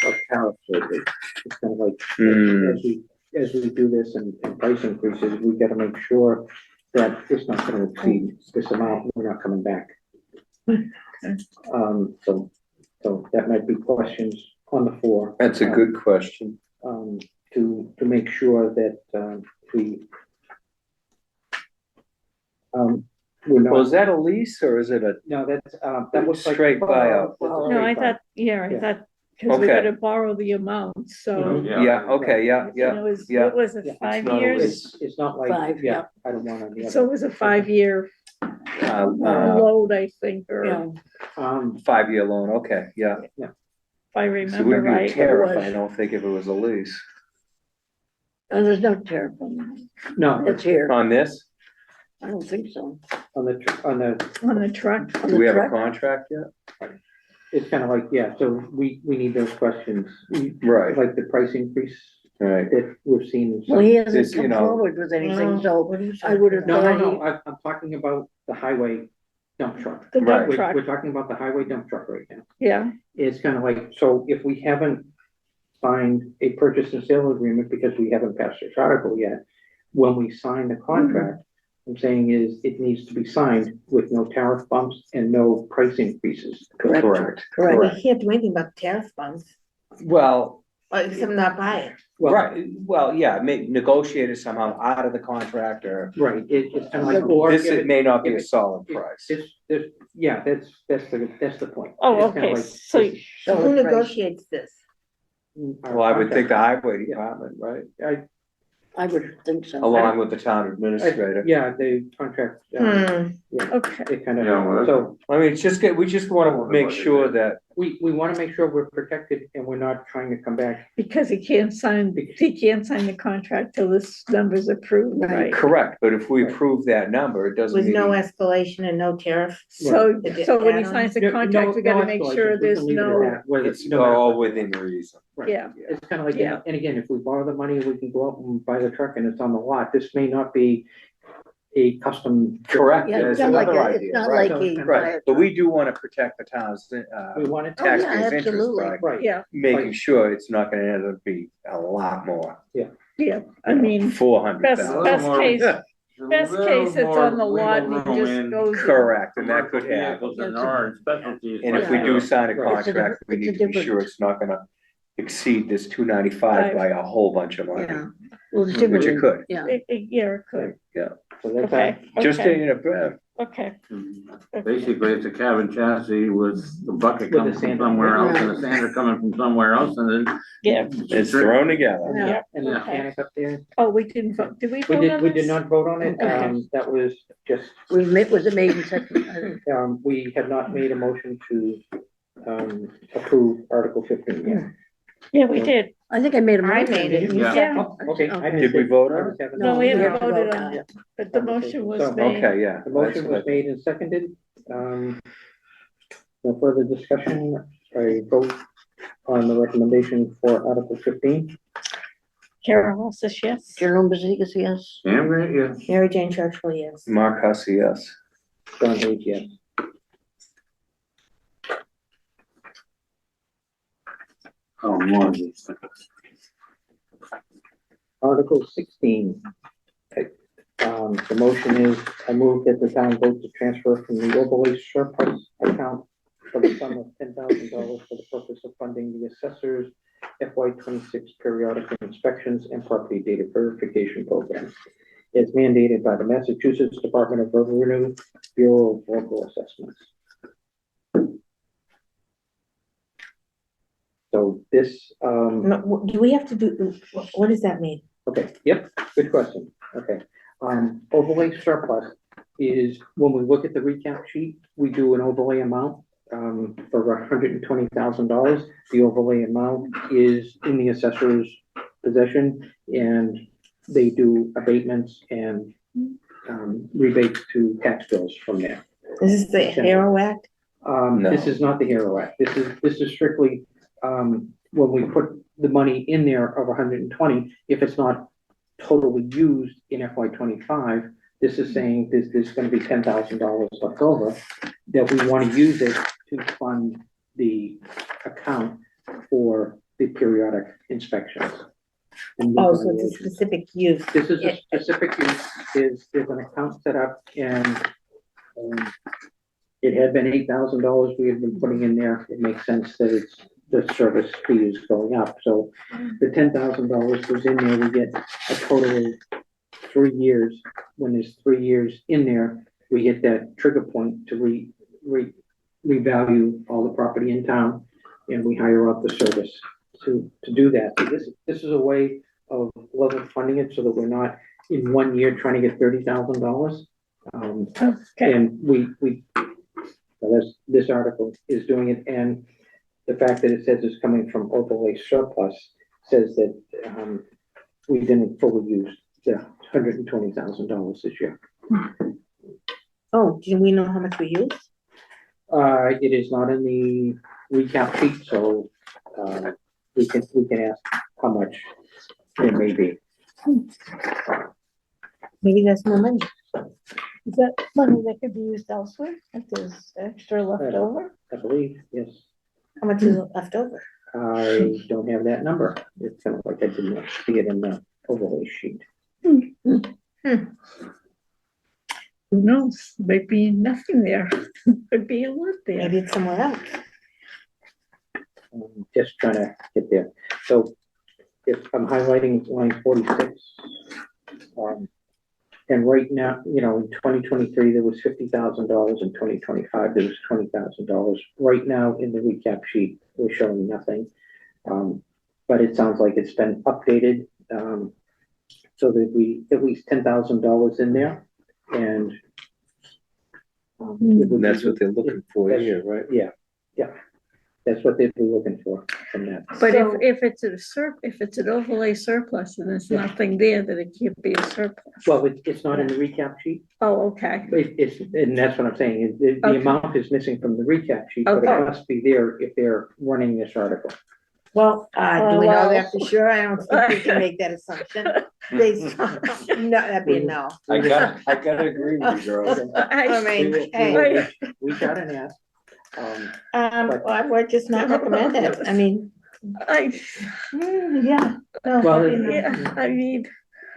of tariffs lately. It's kind of like, as we do this and price increases, we gotta make sure that it's not gonna exceed this amount, we're not coming back. So that might be questions on the floor. That's a good question. To make sure that, we're Well, is not, that a lease or is it a, no, that's, that looks like. Straight buyout. That's a no, straight I buyout. thought, yeah, I Yeah. thought, because we Okay. gotta borrow the amount, so. yeah, okay, yeah, you know, yeah. it was, yeah. what was it, Yeah, it's 5 not a years? lease. It's not like, 5, yeah, I don't want any So it other. was a 5-year load, I think, or Yeah, if 5-year loan, okay, yeah. I So it remember wouldn't be a right. tariff, was. I don't think if it was a lease. and there's no tariff on No, that. It's here. On this, I don't think so. on the, On the truck, On do the we have a truck? contract yet? it's kind of like, yeah, so we need those questions. Right, Like the price increase right. that we've seen. in Well, some- he hasn't This, you come know- forward with anything, so What are you I would have talking No, thought. no, I'm talking about the highway dump truck. the dump Right. truck, We're talking about the highway dump truck right now. yeah, It's kind of like, so if we haven't signed a purchase and sale agreement because we haven't passed this article yet, when we sign the contract, I'm saying is it needs to be signed with no tariff bumps and no price increases. Correct. Correct. Correct. We can't do anything about tariff funds, Well, except not buy it. Well, right, well, yeah, negotiate it somehow out of the contract or, right, it's kind of like. or this, if it may not be a if it- solid if price. yeah, that's the point. Oh, It's kinda okay, like so- this- So who Solid price. negotiates this? our Well, I would think the contract. highway department, right, I would think so. along with the town administrator. Yeah, the contract, Hmm, yeah, okay, it kind Yeah, well, of, so, I mean, it's just, we just wanna make sure that we wanna make sure we're protected and we're not trying to come back. Because he can't sign the contract till this number's approved, right? Correct, but if we approve that number, it doesn't With mean. no escalation and no tariff. So, Right. so when he Add-ons? signs the No- contract, we gotta no make escalation. sure We can there's leave it at no, that, whether- It's no matter all what. within reason. Right. yeah, It's kind of like, Yeah. and again, if we borrow the money, we can go out and buy the truck and it's on the lot. This may not be a custom. Correct, Yeah, that's it's not like, another it's idea, not right? like a. Right, but we do wanna protect the town's, We want it. Oh, yeah, taxpayers' interest absolutely. by Right. yeah, making sure it's not gonna end up be a lot more. yeah, I mean, 400,000. best more- case, Yeah, best case, it's on the lot and he Wiggle room just in goes. in. correct, and that could happen. Vehicles and our specialties. And if we do sign a Right. contract, we It's a need to be different- sure it's not gonna exceed this 295 by a whole bunch of money, Yeah. Well, it's which different. it could. Yeah. Yeah, it could, So that's okay, Just okay, in a, okay. Basically, it's a cabin chassis with the bucket With the coming from sander. somewhere else and the sander coming from somewhere else and then. Yeah, it's thrown together. yeah, And the Yeah. mechanic up there, oh, we didn't vote, did we we vote did, on we did this? not vote on it. Okay. That was just, Was it made in second? we had not made a motion to, approve Article 15 yet. Yeah, we did, I think I made a I motion. made it. didn't you? Yeah. yeah, Oh, okay. I Did we vote on it? haven't- no, we we haven't haven't voted voted on on it, but the motion was So, made. Okay, yeah. The motion that's was made and seconded. No further discussion. I vote on the recommendation for Article 15. Carol says yes. Jerome Bezigas, yes. Damn right, yes. Mary Jane Churchwell, yes. Mark Hussey, yes. John Hayes, yes. Oh, more of these things. Article 16. Okay. The motion is, I move that the town vote to transfer from the overlay surplus account for the sum of $10,000 for the purpose of funding the assessor's FY 26 periodic inspections and property data verification program. As mandated by the Massachusetts Department of Revenue Bureau of Local Assessments. So this, No, do we have to do, what does that mean? okay, yep, good question, okay. Overlay surplus is, when we look at the recap sheet, we do an overlay amount, for $120,000. The overlay amount is in the assessor's possession, and they do abatements and, rebates to tax bills from there. This is the Hero Act? This No. is not the HERO Act. This is strictly, when we put the money in there of 120, if it's not totally used in FY 25, this is saying there's gonna be $10,000 left over, that we wanna use it to fund the account for the periodic inspections. and Oh, so it's a evaluations. specific use. This is a specific use, there's an account set up and, it had been $8,000 we had been putting in there. It makes sense that it's, the service fee is going up, so the $10,000 goes in there, we get a total of 3 years. When there's 3 years in there, we hit that trigger point to revalue all the property in town, and we hire out the service to do that. So this is a way of level funding it so that we're not in 1 year trying to get $30,000. Okay, And so this article is doing it, and the fact that it says it's coming from overlay surplus says that, we didn't fully use the $120,000 this year. Oh, do we know how much we use? It is not in the recap sheet, so, we can ask how much it may be. Maybe that's more money. is that money that could be used elsewhere if there's extra left over? I believe, yes. How much is left over? I don't have that number. It's kind of like I did not see it in the overlay sheet. Who knows, might be nothing there, could be a lot there. Maybe it's somewhere else. Just trying to get there. So if I'm highlighting line 46, and right now, you know, in 2023, there was $50,000. In 2025, there was $20,000. Right now, in the recap sheet, we're showing nothing. But it sounds like it's been updated, so that we, at least $10,000 in there, and it would And that's be- what they're looking for here, right? Yeah. that's what they'd be looking for from that. But So- if it's if it's an overlay surplus and there's Yeah. nothing there, then it can't be a surplus. Well, it's not in the recap sheet. Oh, okay, It's, and that's what I'm saying, the Okay. amount is missing from the recap sheet, but it Okay. must be there if they're running this article. Well, do we know well- that for sure? I don't think we can make that assumption. Based on, no, that'd be a no. I gotta agree with you, girls. I mean, We will hey, reach out and ask. well, I would just not recommend it. I mean, yeah. no, Well, that'd be no. yeah, I mean,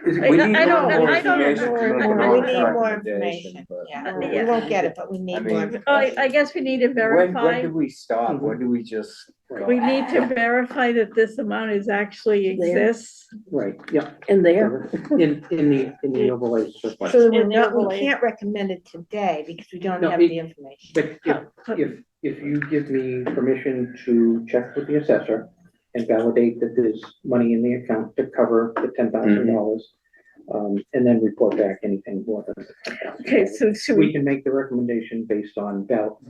We I need don't more know, I don't information know. to make We an need overall more recommendation, information, but- yeah. We Yeah. won't get it, but we need more mean- information. I guess we need to When verify, do we stop? When do we just? go? we need to verify that this amount is actually There. exists. Right, yeah, And there, in the overlay surplus. So we're In the not, we overlay. can't recommend it today because we don't No, have it- the information. But if you give me permission to check with the assessor and validate that there's money in the account to cover the $10,000, and then report back anything more than the $10,000. Okay, so should We we, can make the recommendation based on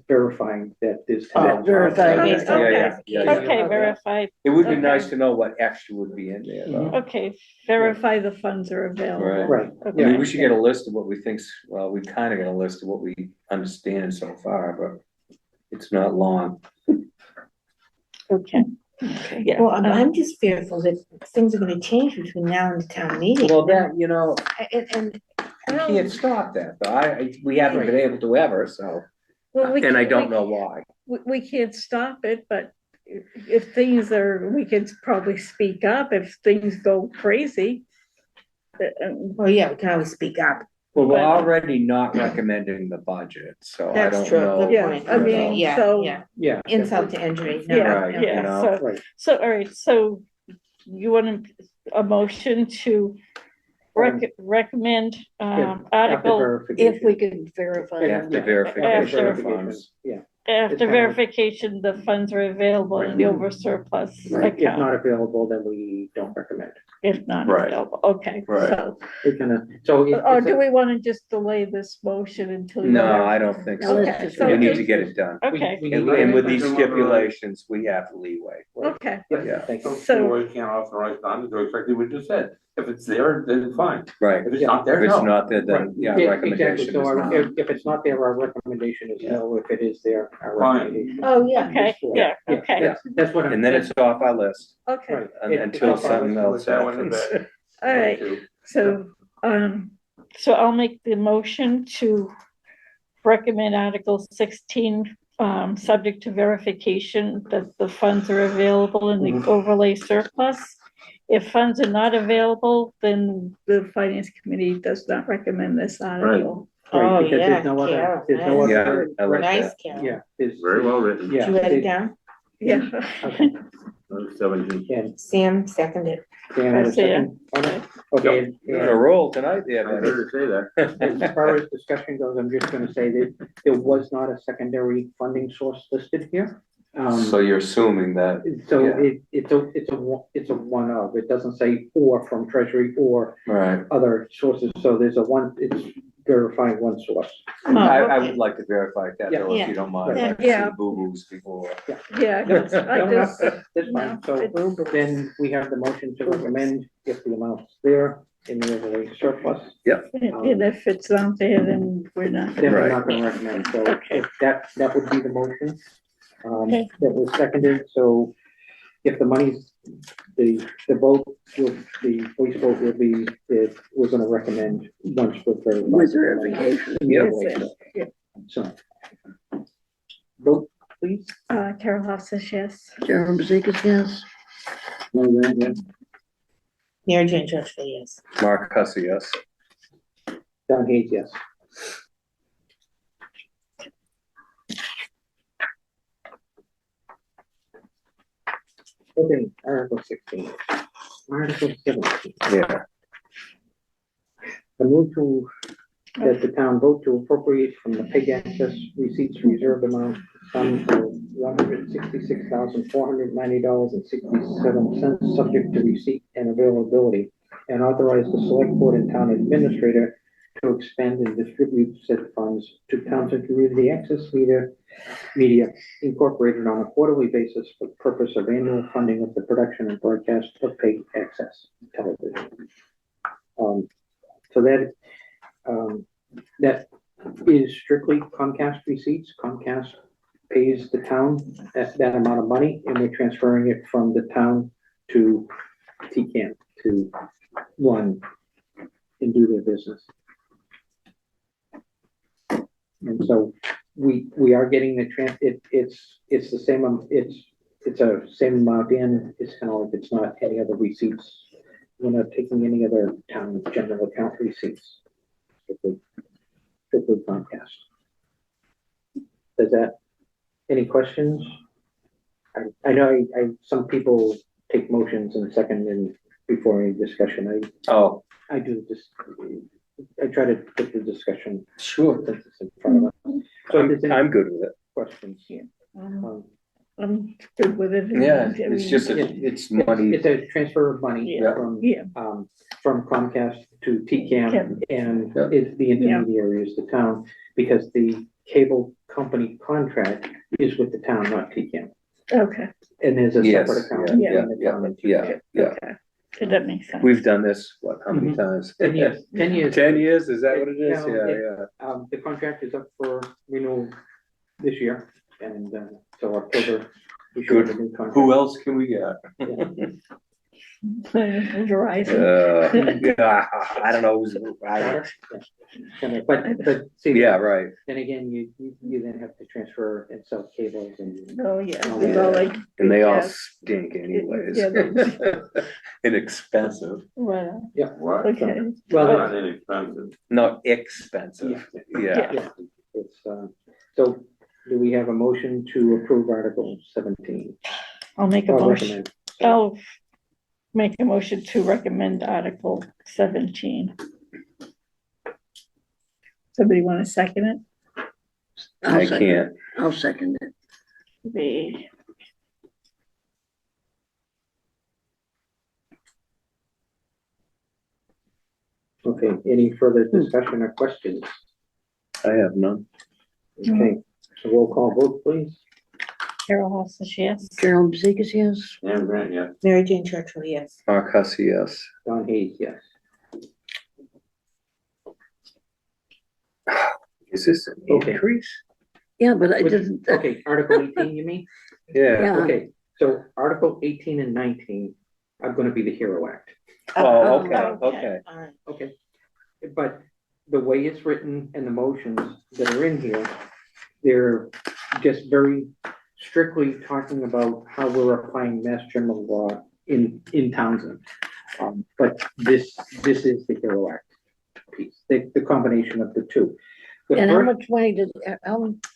verifying that there's. Oh, verifying Okay, it. Yeah. okay, verify, It would be Okay. nice to know what extra would be in there, though. okay, verify the funds are available. Right, I mean, Okay, we should get a list of what we think's, well, we kind of got a list of what we understand so far, but it's not long. okay, yeah. Well, I'm just fearful that things are gonna change between now and the town meeting. Well, that, you know, And, you can't stop that, though. We haven't been able to ever, so, Well, we and I can- don't know why. we can't stop it, but if things are, we could probably speak up if things go crazy. well, yeah, we can always speak up. Well, we're But- already not recommending the budget, so I That's don't true, know. good Yeah, point. I mean, Yeah, so- yeah. yeah. Insult to injury. No, Yeah, Right, no. you yeah, know. so, Right. so, all right, so you want a motion to recommend, After article verification. if we could verify. After Yeah, verification After of funds. Yeah, after kinda- verification, the funds are available in the over surplus right. If account, not available, then we don't recommend. if not Right. available, okay, Right. so. We're gonna, so. Or do we want to just delay this motion until? you No, have- I don't think No, so. let's Okay, just so We need just- to get it done. Okay, And with these stipulations, we have leeway. okay, Yeah, thank you. So- we can't authorize Don to do exactly what you just said. If it's there, then fine. Right. If it's not there, If it's no. not there, then, Right. yeah, Exactly. recommendation is So not. if it's not there, our recommendation is no. If it is there, our Fine. recommendation. Oh, yeah. okay, yeah, okay, That's what I'm. And then it's off our list okay, Right. until It's- something else That one in happens. bed. all right, so, so I'll make the motion to recommend Article 16, subject to verification that the funds are available in the overlay surplus. If funds are not available, then the finance committee does not recommend this article. Right, Oh, because yeah, there's no other, Carol, there's no nice. Yeah, other. I like Nice, that. Carol. Yeah. there's- Very well written. Yeah. Did you write it it- down? Yeah, Okay, 17. and Sam seconded. Dan had a I see it. second. Okay, You're on a roll tonight, I yeah, heard buddy. her say that. and as far as discussion goes, I'm just gonna say that there was not a secondary funding source listed here. So you're assuming that, So yeah. it's a one of, it doesn't say or from treasury or right, other sources, so there's a one, it's verifying one source. I okay. would like to verify that though, if you don't mind, Yeah. like Yeah. some boo-boos before. yeah, that's- I No, no, just, That's fine, so then we have the motion to recommend if the amount's there in the overlay surplus. and if it's not there, then we're not. Then we're Right. not gonna recommend, so Okay. if that would be the motion. Okay. That was seconded, so if the money's, the vote, the voice vote will be, that we're gonna recommend once we're verified. With verification. Yeah. So. Vote, please. Carol Hoff says yes. Jerome Bezikas, yes. Mary Jane Churchfield, yes. Mark Hussey, yes. Don Hayes, yes. Okay, Article 16. Article 17. Yeah, I move to, that the town vote to appropriate from the pig access receipts reserved amount sum of $166,490.67, subject to receipt and availability, and authorize the select board and town administrator to expend and distribute said funds to Townsend Community Access Media Incorporated on a quarterly basis for the purpose of annual funding of the production and broadcast of paid access television. So that is strictly Comcast receipts. Comcast pays the town that amount of money, and we're transferring it from the town to TCAM to run and do their business. And so we are getting it's the same, it's a same amount in, it's kind of like it's not any other receipts. We're not taking any other town general account receipts. Strictly Comcast. Does that, any questions? I know some people take motions and second and before any discussion. Oh, I do this, I try to get the discussion sure. that's in front of us. So if there's any I'm good with it. questions? I'm good with it. Yeah, it's just, it's money. It's a transfer of money Yeah. Yeah. from Comcast to TCAM, and Yeah. it's the intermediary is the town, because the cable company contract is with the town, not TCAM. Okay, And there's a Yes, separate account. yeah, between the yeah, town and yeah, TCAM. yeah. okay, so that makes sense. We've done this, what, how many times? 10 years, 10 years. 10 years, is that what it is? No, Yeah, The contract is up for renewal this year, and so October. we should have a new contract. Who else can we get? Verizon. Yeah, I don't know, But see. yeah, right. Then again, you then have to transfer and sell cables and. Oh, yeah, Oh, it's yeah. all like. And they all yeah, stink anyways. Yeah, they- Inexpensive, Well, What? okay, Well, Not inexpensive. not expensive, yeah. yeah, it's, so do we have a motion to approve Article 17? I'll make a Or motion, recommend? I'll make a motion to recommend Article 17. Somebody want to second it? I can't. I'll second it. The, Okay, any further discussion or questions? I have none. Okay, so roll call vote, please. Carol Houses, yes. Carol Bezikas, yes. Yeah, Grant, yeah. Mary Jane Churchill, yes. Mark Hussey, yes. Don Hayes, yes. Is this an Okay. increase? Yeah, but I Which- didn't, Okay, Article 18, you mean? Yeah. Yeah. Okay, so Article 18 and 19 are gonna be the HERO Act. Oh, okay, okay. okay. All right. Okay, but the way it's written and the motions that are in here, they're just very strictly talking about how we're applying Mass General Law in Townsend. But this is the HERO Act piece, the combination of the two. The and how first-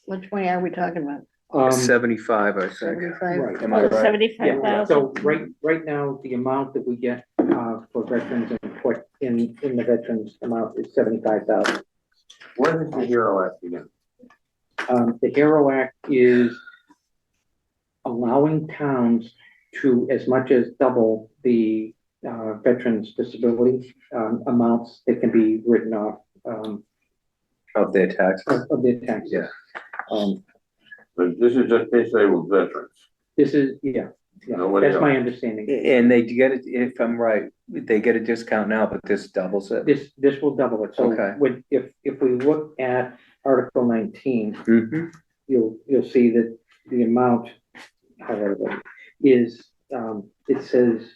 much money are we talking about? 75, I think. 75? Right. Am I right? 75,000. So right now, the amount that we get for veterans and put in the veterans amount is 75,000. What is the HERO Act again? The HERO Act is allowing towns to as much as double the veterans disability amounts that can be written off Of their taxes. of their taxes. Yeah. But this is just disabled veterans. This is, yeah, Nobody that's my else. understanding. And they get it, if I'm right, they get a discount now, but this doubles it. This will double it. So Okay. if we look at Article 19, Mm-hmm. you'll see that the amount, however, is, it says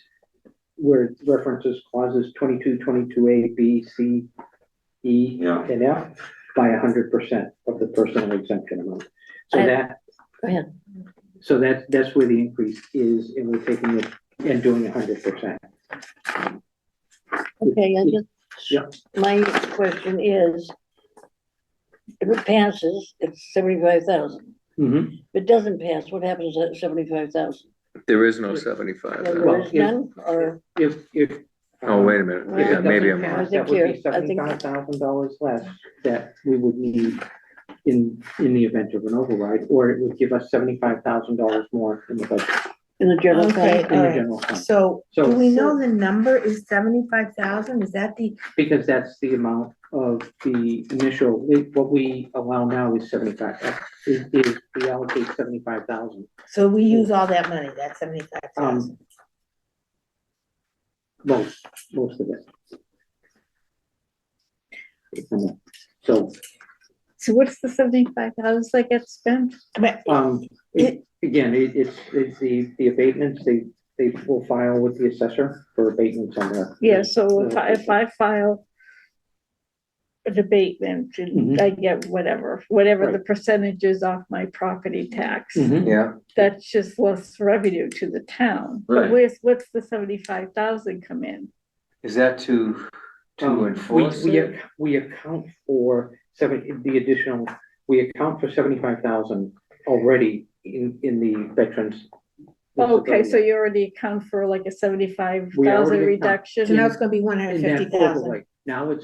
where it references clauses 22, 22A, B, C, E, Yeah. and F by 100% of the personal exemption amount. So I- that, Go ahead. so that's where the increase is, and we're taking it and doing 100%. Okay, I Yeah. just, my question is, if it passes, it's 75,000. Mm-hmm. If it doesn't pass, what happens at 75,000? There is no 75. There Well, is none, or? If. Oh, wait a minute. If it Yeah, maybe I'm doesn't wrong. pass, that would be I think- $75,000 less that we would need in the event of an override, or it would give us $75,000 more in the budget. in the general Okay, fund. in all the right. general fund. So, So- do we know the number is 75,000? Is that the, Because that's the amount of the initial, what we allow now is 75, we allocate 75,000. so we use all that money, that 75,000? Most of it. So, So what's the 75, how does that get spent? But again, it's the abatements, they will file with the assessor for abatements on the. Yeah, so if I file an abatement and Mhm. I get whatever the percentage is off my property tax, Mhm. Yeah, that's just less revenue to the town. But Right. what's the 75,000 come in? is that to enforce We, it? we account for the additional, we account for 75,000 already in the veterans. Okay, so you already account for like a 75,000 We already account. reduction? So now it's gonna be In that 150,000. overlay. Now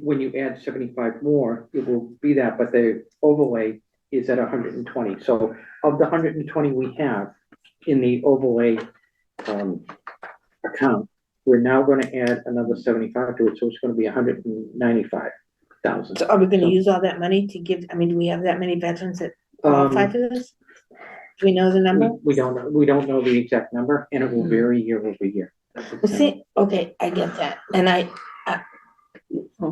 when you add 75 more, it will be that, but the overlay is at 120. So of the 120 we have in the overlay account, we're now gonna add another 75 to it, so it's gonna be 195,000. So are we gonna use all that money to give, I mean, do we have that many veterans that qualify for this? Do we know the number? We don't know the exact number, and it will vary year over year. Well, see, okay, I get that, and I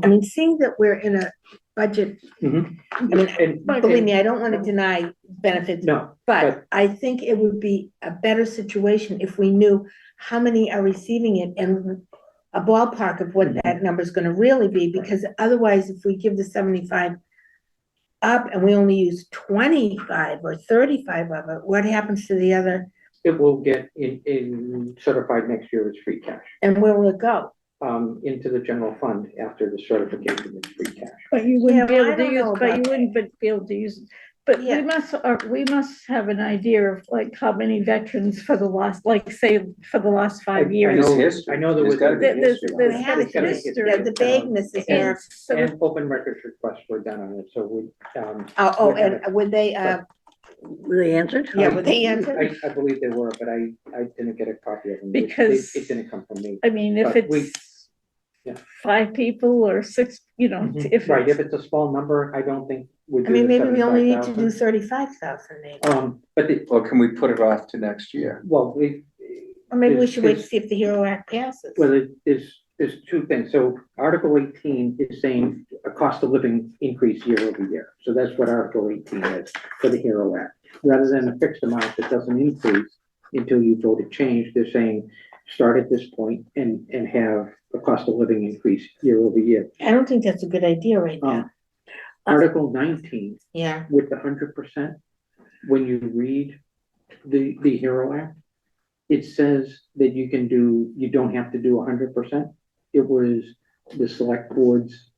mean, seeing that we're in a budget, Mhm. I mean, And, believe me, I don't wanna deny benefits, no, but I think it would be a better situation if we knew how many are receiving it and a ballpark of what that number's gonna really be, because otherwise, if we give the 75 up and we only use 25 or 35 of it, what happens to the other, it will get in certified next year as free cash, and where will it go? into the general fund after the certification is free cash. But you wouldn't be Yeah, able I to don't use, know but you about wouldn't be able to use, but Yeah. we must have an idea of like how many veterans for the last, like, say, for the last 5 years. There's know- history. I know there There's was gotta be a- There's- history on there's it. We had a It's gotta be history. the vagueness is there. And so the- And open records requests were done on it, so we, Oh, and would they, Were they answered? yeah, would they answer? I believe they were, but I didn't get a copy of them. Because- It didn't come from me. I mean, if But we- it's yeah. 5 people or 6, if Right, it's, if it's a small number, I don't think we do. I mean, the maybe we only need to do 75,000. 35,000 maybe, But the, Or can we put it off to next year? well, or maybe we there's- should wait to there's- see if the HERO Act passes. well, there's two things. So Article 18 is saying a cost of living increase year over year. So that's what Article 18 is for the HERO Act. Rather than a fixed amount that doesn't increase until you vote to change, they're saying, start at this point and have a cost of living increase year over year. I don't think that's a good idea right now, Article 19 yeah. with the 100%, when you read the HERO Act, it says that you don't have to do 100%. It was the select board's,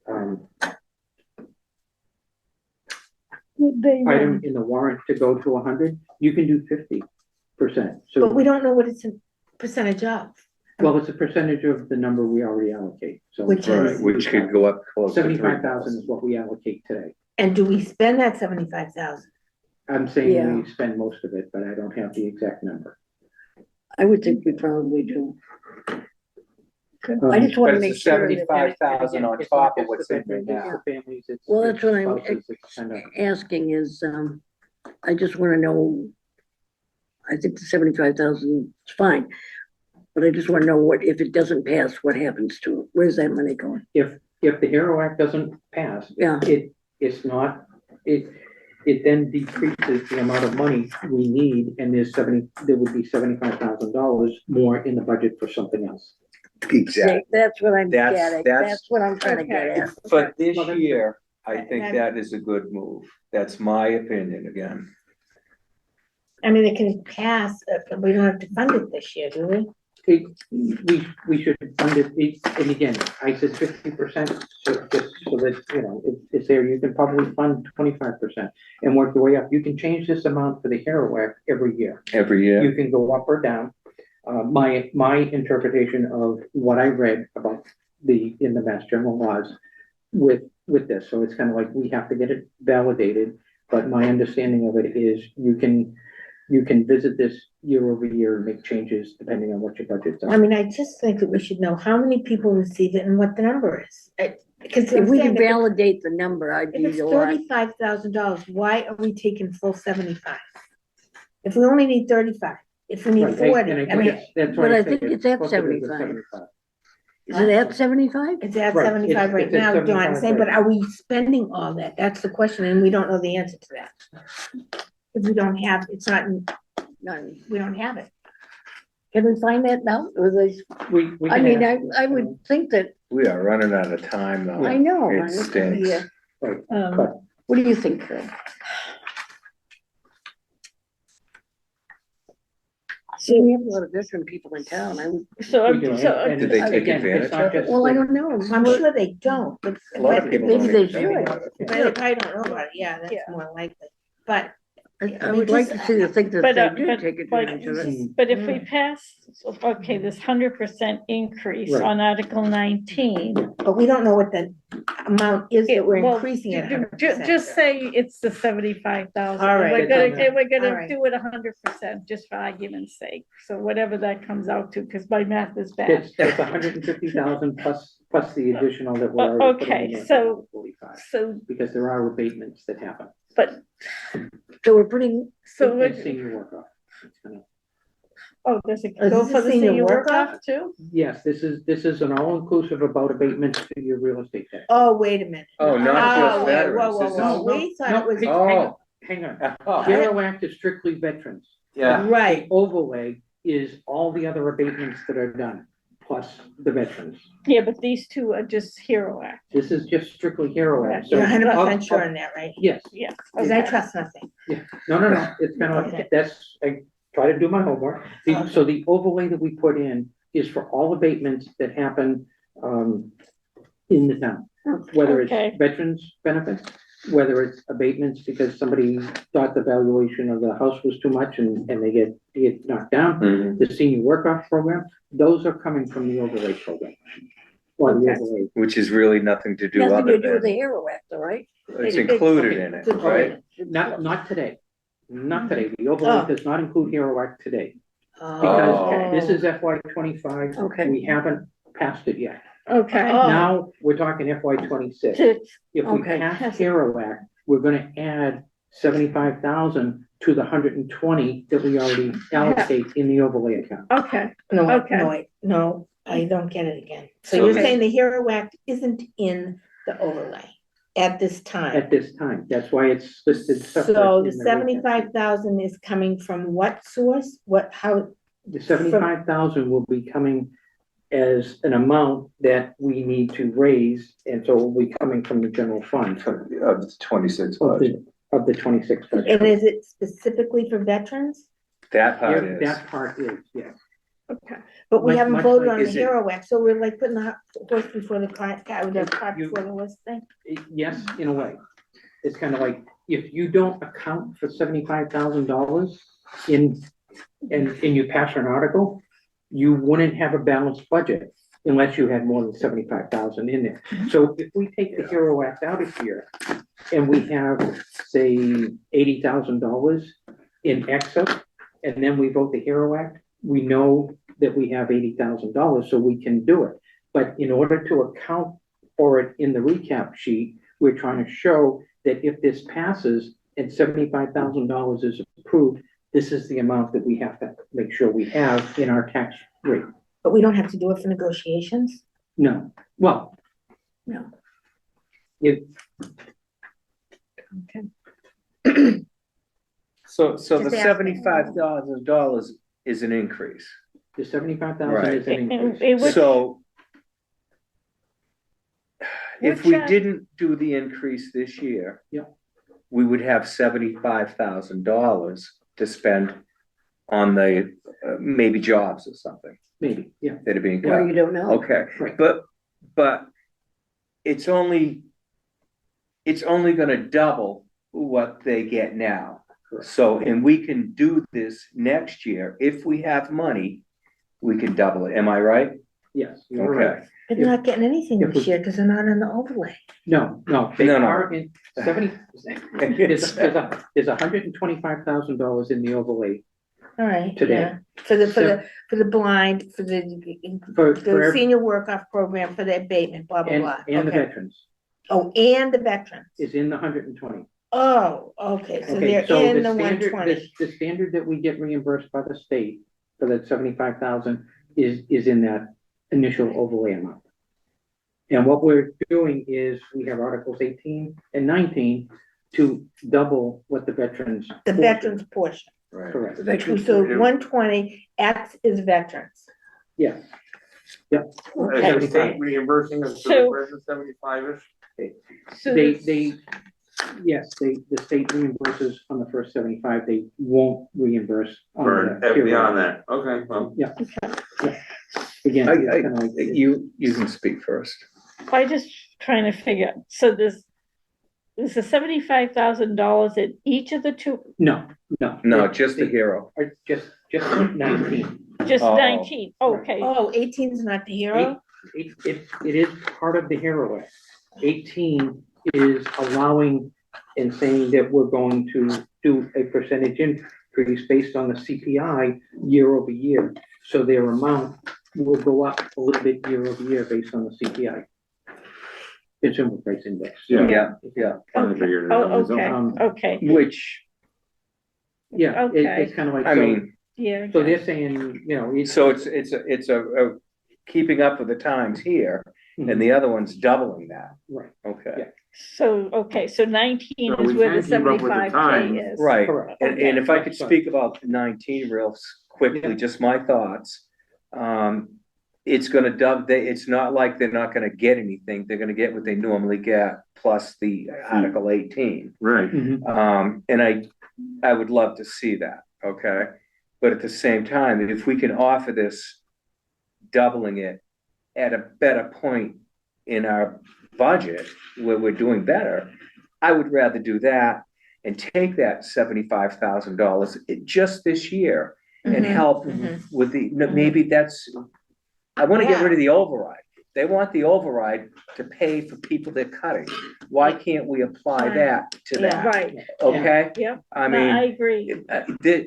they, item in the warrant to go to 100, you can do 50%. But we So, don't know what it's a percentage of, well, it's a percentage of the number we already allocate, so. Which is- Which could go up close to 75,000 is what we allocate today. and do we spend that 75,000? I'm saying Yeah. we spend most of it, but I don't have the exact number. I would think we probably do. I Um, just want But to it's make the sure that, 75,000 on It's top not of what's just the in there veterans, now. it's the families, it's. well, that's what I'm spouses, it's kind of. asking is, I just want to know, I think the 75,000 is fine. But I just want to know what, if it doesn't pass, what happens to it? Where's that money going? If the HERO Act doesn't pass, Yeah, it's not, it then decreases the amount of money we need, and there would be $75,000 more in the budget for something else. Exactly. that's what I'm That's- getting, that's- that's what I'm trying to get Okay. at. For this Well, that's- year, I think And- that is a good move. That's my opinion again. I mean, it can pass, but we don't have to fund it this year, do we? We should fund it, and again, I said 50%, so just so that, it's there, you can probably fund 25% and work your way up. You can change this amount for the HERO Act every year. Every year. You can go up or down. My interpretation of what I read about in the Mass General laws with this, so it's kind of like we have to get it validated, but my understanding of it is you can you can visit this year over year and make changes depending on what your budget's I are. mean, I just think that we should know how many people receive it and what the number is. Because If I'm we saying, can if validate the number, I'd it's be a lot. $35,000, why are we taking full 75? If we only need 35, if we need Right, 40, and I I mean, think that's why But I say think it's at supposed to be the 75. Is it at 75? it's at Right, 75 right it's at now, Dawn, 75 saying, but right are we spending all that? That's the question, and we don't know the answer to that. If we don't have, it's not, None. we don't have it. Can we find that now? Or they- We I can mean, ask, I would think that, We are running out of time though. I know. It stinks. Yeah. Right, Um, What do you think, Carol? See, we have a lot of veteran people in town. I would, So, We do, so, and- Did they and take again, advantage it's not of it? just well, I the- don't know. I'm sure they don't, but A lot of people Maybe don't they even know should. about it. but they probably don't know about it, yeah, that's Yeah. more likely. But I would like to see the think that But, they do but, take advantage of it. but if we pass, so, okay, this 100% increase Right. on Article 19. But we don't know what the amount is that we're Well, increasing it Just say it's the 75,000. All right. We're gonna, Okay. we're All gonna right. do it 100%, just for argument's sake. So whatever that comes out to, because my math is bad. It's 150,000 plus the additional that we're already putting Okay, in. so- 45, So, because there are abatements that happen. but, So we're putting, so, And we're- senior work off. It's gonna- oh, does it Oh, go this for is the senior senior work work off too? Yes, this is an all-inclusive about abatements to your real estate tax. Oh, wait a minute. Oh, not just Oh, wait, veterans. whoa, This whoa, is- whoa, we thought it was, Hang Oh. on, hang on. Oh, Hero Act is strictly veterans. Yeah, right, Overlay is all the other abatements that are done, plus the veterans. Yeah, but these two are just Hero Act, This is just strictly Hero Act. So you're 100% up- sure up- on that, right? Yes, yes. Because I okay. trust nothing. no, it's kind of, Okay. that's, I try to do my homework. Okay. So the overlay that we put in is for all abatements that happen, in the town. Whether Okay. it's veterans benefits, whether it's abatements because somebody thought the valuation of the house was too much and they get knocked down. Mhm. The senior work-off program, those are coming from the overlay program. Or the Okay. overlay. Which is really nothing to do nothing other to do with the than, Hero Act, all right? it's included in it, It's right? Not today, not today. The overlay Oh. does not include Hero Act today. Oh. Because this is FY 25. Okay. We haven't passed it yet. Okay. Oh. Now, we're talking FY 26. To- If we Okay. pass Hero Act, we're gonna add 75,000 to the 120 that we already allocate in the overlay account. Okay, No, Okay. no, wait, no, I don't get it again. So So you're the- saying the Hero Act isn't in the overlay at this time? At this time, that's why it's listed separate. So in the recap. 75,000 is coming from what source? What, how, The 75,000 will be coming as an amount that we need to raise, and so it will be coming from the general fund Of the 26 of budget. the 26 and budget. is it specifically for veterans? That part Yeah, is. that part is, yes. okay. But we Much- haven't much voted like- on the is it- Hero Act, so we're like putting the horse before the cart, the cart You- before the horse thing. Yes, in a way. It's kind of like, if you don't account for $75,000 in you pass an article, you wouldn't have a balanced budget unless you had more than 75,000 in there. So if we take the Hero Act out of here and we have, say, $80,000 in excess, and then we vote the Hero Act, we know that we have $80,000, so we can do it. But in order to account for it in the recap sheet, we're trying to show that if this passes and $75,000 is approved, this is the amount that we have to make sure we have in our tax rate. But we don't have to do it for negotiations? No, well. No. If, So the Just asking. $75,000 is an increase. the 75,000 Right. is an increase. It would- So if we Which, didn't do the increase this year. Yeah. We would have $75,000 to spend on the, maybe jobs or something Maybe, yeah, that are being Well, cut. you don't know. Okay, right. but it's only gonna double what they get now. Correct. So, and we can do this next year, if we have money, we can double it, am I right? Yes, you're right. Okay, They're not getting anything if this we- year because they're not on the overlay. No, they No, no. are in 70, there's $125,000 in the overlay All right, Today. yeah. For the blind, for for, the senior work-off program, for the abatement, blah, blah, and, blah. and the Okay. veterans Oh, and the veterans. is in the 120. Oh, okay, so Okay, they're so in the the one standard, twenty. the standard that we get reimbursed by the state for that 75,000 is in that initial overlay amount. And what we're doing is we have Articles 18 and 19 to double what the veterans. The portion- veterans portion. Right. Correct, The veterans So portion. 120, X is veterans. yes. Is the state reimbursing us for the So- present 75-ish? So They, the- yes, the state reimburses on the first 75, they won't reimburse on Or the. beyond that? Okay, well, Again, I, it's kinda like- you can speak first. I just trying to figure, so there's a $75,000 in each of the two, No. No, just the hero. Or just 19. just Oh. 19, okay. Oh, 18 is not the hero? It is part of the Hero Act. 18 is allowing and saying that we're going to do a percentage increase based on the CPI year over year. So their amount will go up a little bit year over year based on the CPI. Consumer Price Index. Yeah. Yeah, kind of figured it out Oh, myself. okay, okay, which, Yeah, Okay. it's kind of like, I so, mean, yeah. so they're saying, you know. so it's a keeping up with the times here, and the other one's doubling that. Right, Okay, Yeah. So, okay, so 19 So is we where the can't keep up with the 75K times. is. right. correct. And if I could Okay. speak about 19 real quickly, just my thoughts. It's gonna it's not like they're not gonna get anything, they're gonna get what they normally get, plus the Article 18. Right. Mhm. And I would love to see that, okay? But at the same time, if we can offer this, doubling it at a better point in our budget where we're doing better, I would rather do that and take that $75,000 just this year and Mhm, help mhm. with maybe I want to get rid of the override. They want the override to pay for people they're cutting. Why can't we apply that to Yeah. that? Right, Okay? yeah, I no, I mean, agree.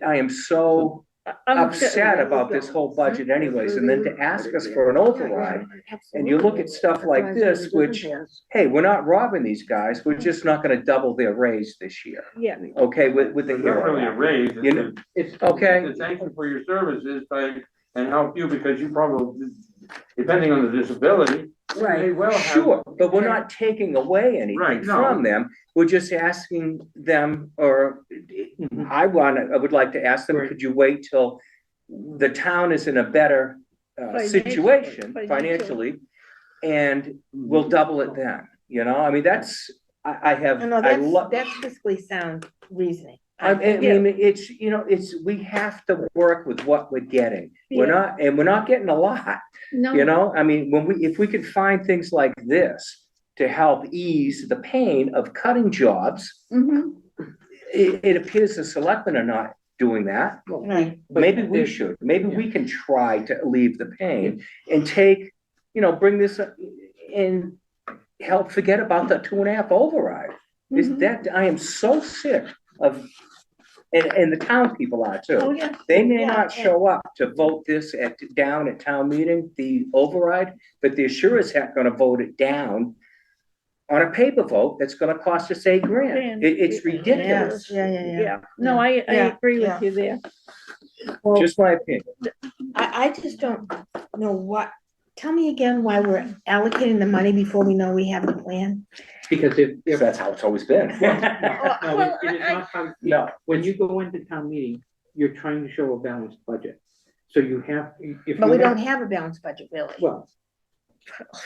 I am so I'm upset about this whole budget anyways, and then to ask us for an override. And you look at stuff like this, which, hey, we're not robbing these guys, we're just not gonna double their raise this year, Yeah, okay, with the It's not really a hero. raise, You know, it's Okay, a thank you for your services and help you because you probably, depending on the disability, may well have. sure, but we're not taking away anything Right, no. from them, we're just asking them, or I would like to ask them, Right. could you wait till the town is in a better situation financially, and we'll double it then, you know, I mean, that's, I have, No, I love. that's fiscally sound reasoning. I mean, it's, you know, we have to work with what we're getting. We're Yeah. not getting a lot, no. you know? I mean, if we could find things like this to help ease the pain of cutting jobs, Mhm. it appears the selectmen are not doing that. Right. Maybe we should. Maybe we can try to alleviate the pain and bring this and help forget about the 2.5 override. Is Mhm. that, I am so sick of, and the town people are Oh, too. yeah, They may Yeah, not yeah. show up to vote this down at town meeting, the override, but they're sure as heck gonna vote it down on a paper vote that's gonna cost us $8 grand. It's ridiculous. yeah, no, I Yeah, agree yeah. with you there. Well, Just my opinion. I just don't know tell me again why we're allocating the money before we know we have the plan? Because if, That's how it's always been. no, Well, it is not how, No. when you go into town meeting, you're trying to show a balanced budget. So you have, if But we you don't have, have a balanced budget, really. well,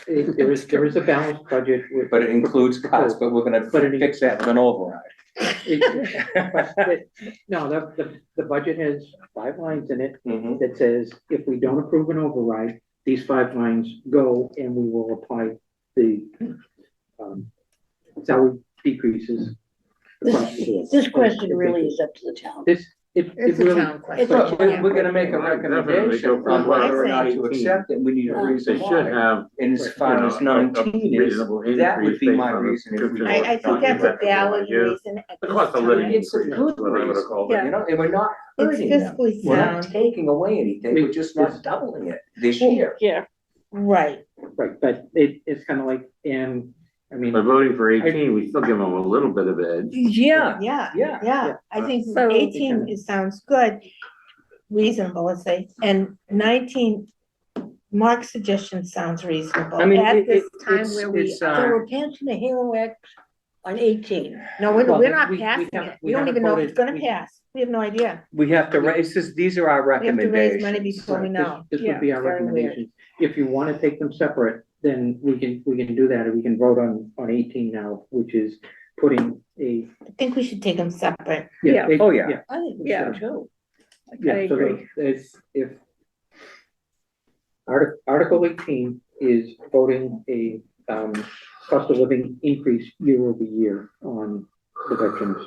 there is a balanced budget with. But it includes cuts, but we're gonna But it- fix that with an override. No, the budget has 5 lines in it Mhm. that says, if we don't approve an override, these 5 lines go and we will apply the salary decreases across the board. This question really is up to the town. This, It It's a really. town question. Look, Yeah. we're gonna make a Definitely go recommendation for on whether or I not say to 18. accept it, we need a Yeah. reason They should why. have, And as you far know, as a 19 is, reasonable that would increase be based my on the reason if we. description. I think that's a valid Yeah. reason at The this cost of living time. It's a increase, good what I would have reason, called Yeah. it. you know, and we're not It's hurting them. fiscally We're not sound, taking away anything, we're just not doubling it this year. Yeah, right, Right, but it's kind of like, and, I mean, By voting for 18, we still give them a little bit of edge. Yeah, yeah, yeah. yeah, I think So- 18, it sounds good, reasonable, let's say, and 19, Mark's suggestion sounds reasonable, I mean, at this it's- time where we it's, So are. we're passing the Hero Act on 18. No, Well, we're not we passing haven't- it, we we don't haven't even know if voted- it's gonna we- pass, we have no idea. We have to, it's just, these are our We have to recommendations. raise money before we Right, know. This would be our very weird. recommendation. If you want to take them separate, then we can do that, or we can vote on 18 now, which is putting a. I think we should take them separate. Yeah. Oh, yeah. I think we Yeah. should too. I Yeah, so agree. if Article 18 is voting a, cost of living increase year over year on the veterans.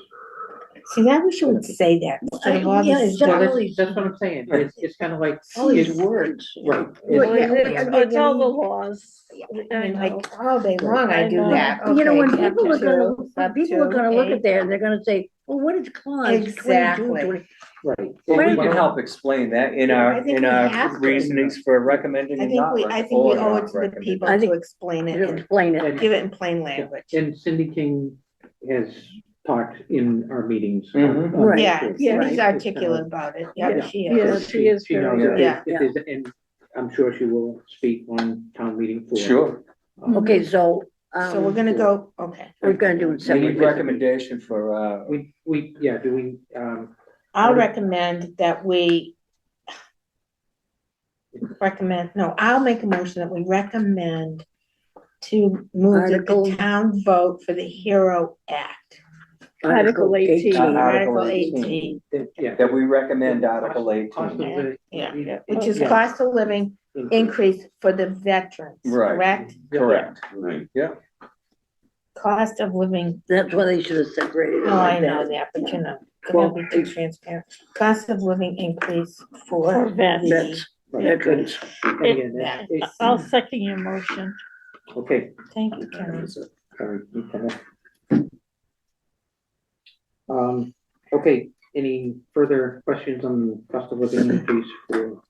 See, I wish you would say that, instead of all Yeah, this exactly. stuff. Well, that's what I'm saying, it's kind of like. All these it's- words. Right. Well, yeah, it's all the laws. I mean, I know. like, all day long I do I know. that, You know, when okay, people are chapter gonna, two, people are gonna look at eight. that and they're gonna say, well, what is clause 22, Exactly. 20? Right. Well, we Right. can help explain that in I our, think in we our have to. reasonings for recommending I and think not. I think we or owe not it to the recommending. people I to think- explain it You and explain it. give it in plain language. And Cindy King has talked in our meetings. Mhm. Right. Yeah, It's Cindy's right. articulate about it, yeah, Yeah. she Yeah, is. she is She knows very if good. there's- if there's- and I'm sure she will speak on town meeting floor. Sure, Okay, so, So we're gonna go, okay, we're gonna do it we need separately. recommendation for, Yeah, do we, I'll recommend that we I'll make a motion that we recommend to move that Article- the town vote for the HERO Act. Article 18. Article Article 18, yeah. that we recommend Article Cost of 18. living- yeah, which is Yeah. cost of living increase for the veterans, Right. correct? Correct. Right. Cost of living, That's why they should have separated it oh, I like know that. that, but you know, Well, gonna be too transparent. Cost of living increase For for vets. Vets, Right. veterans. And again, that- it's- I'll second your motion. Okay. Thank you, Karen. Sorry, Lieutenant. Okay, any further questions on cost of living increase for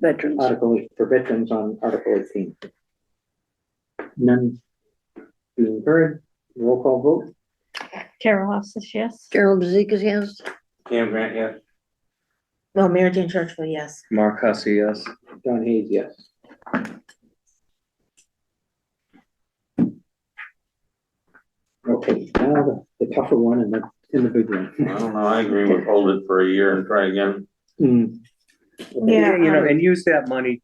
Veterans. for veterans on Article 18? None being heard, roll call vote, Carol Hofstas, yes? Carol Bezikas, yes? Cam Grant, yes. No, Mary Jane Churchville, yes. Mark Hussey, yes. Don Hayes, yes. Okay, now the tougher one and the big one. I don't know, I agree with hold it for a year and try again. Hmm. Yeah, You know, and use that money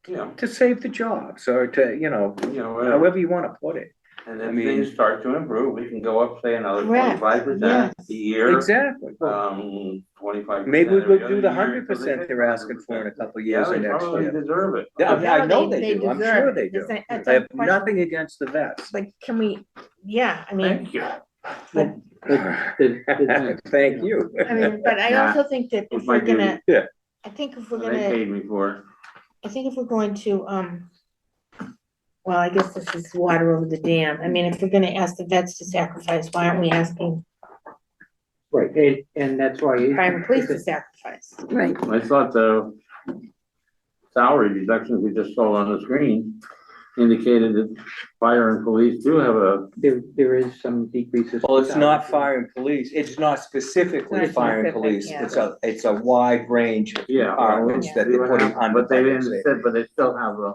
Yeah, to save the jobs or to, whatever. however you wanna put it. And I if mean- things start to improve, we can go up, say, another Correct, 25% yes. a year. Exactly. 25%. Maybe we every could do other the year, 100% so they they're asking for in a couple of years Yeah, or they next probably year. deserve it. Yeah, I know No, they do, I'm deserve sure it. they do. It's a- it's I a have question. nothing against the vets. But can we, yeah, I mean, Thank you. Thank you. I mean, but I Yeah. also think that if It's my we're gonna. duty. Yeah. I think if we're They gonna, paid me for it. I think if we're going to, well, I guess this is water over the dam. I mean, if we're gonna ask the vets to sacrifice, why aren't we asking Right, and that's why. fire and police to sacrifice? Right. I thought the salary reductions we just saw on the screen indicated that fire and police do have a, There is some decreases. Well, it's not fire and police, it's not specifically Not fire and specific, police, yeah. it's a wide range of yeah. departments that they're putting under. But they public didn't safety. say, but they still have a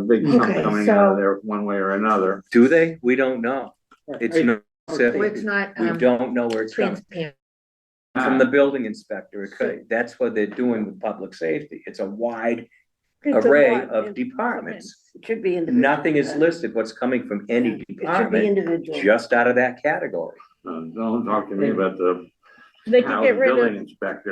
big chunk Okay, coming out of so- there one way or another. Do they? We don't know. It's not Well, specific. it's not, We don't know where it's coming transparent. from. The building inspector. It could, that's what they're doing with public safety. It's a wide It's a array lot of in- departments. It should be individual. Nothing is listed what's coming from any It should be department, individual. just out of that category. Don't talk to me about the They could house get rid building of, inspector.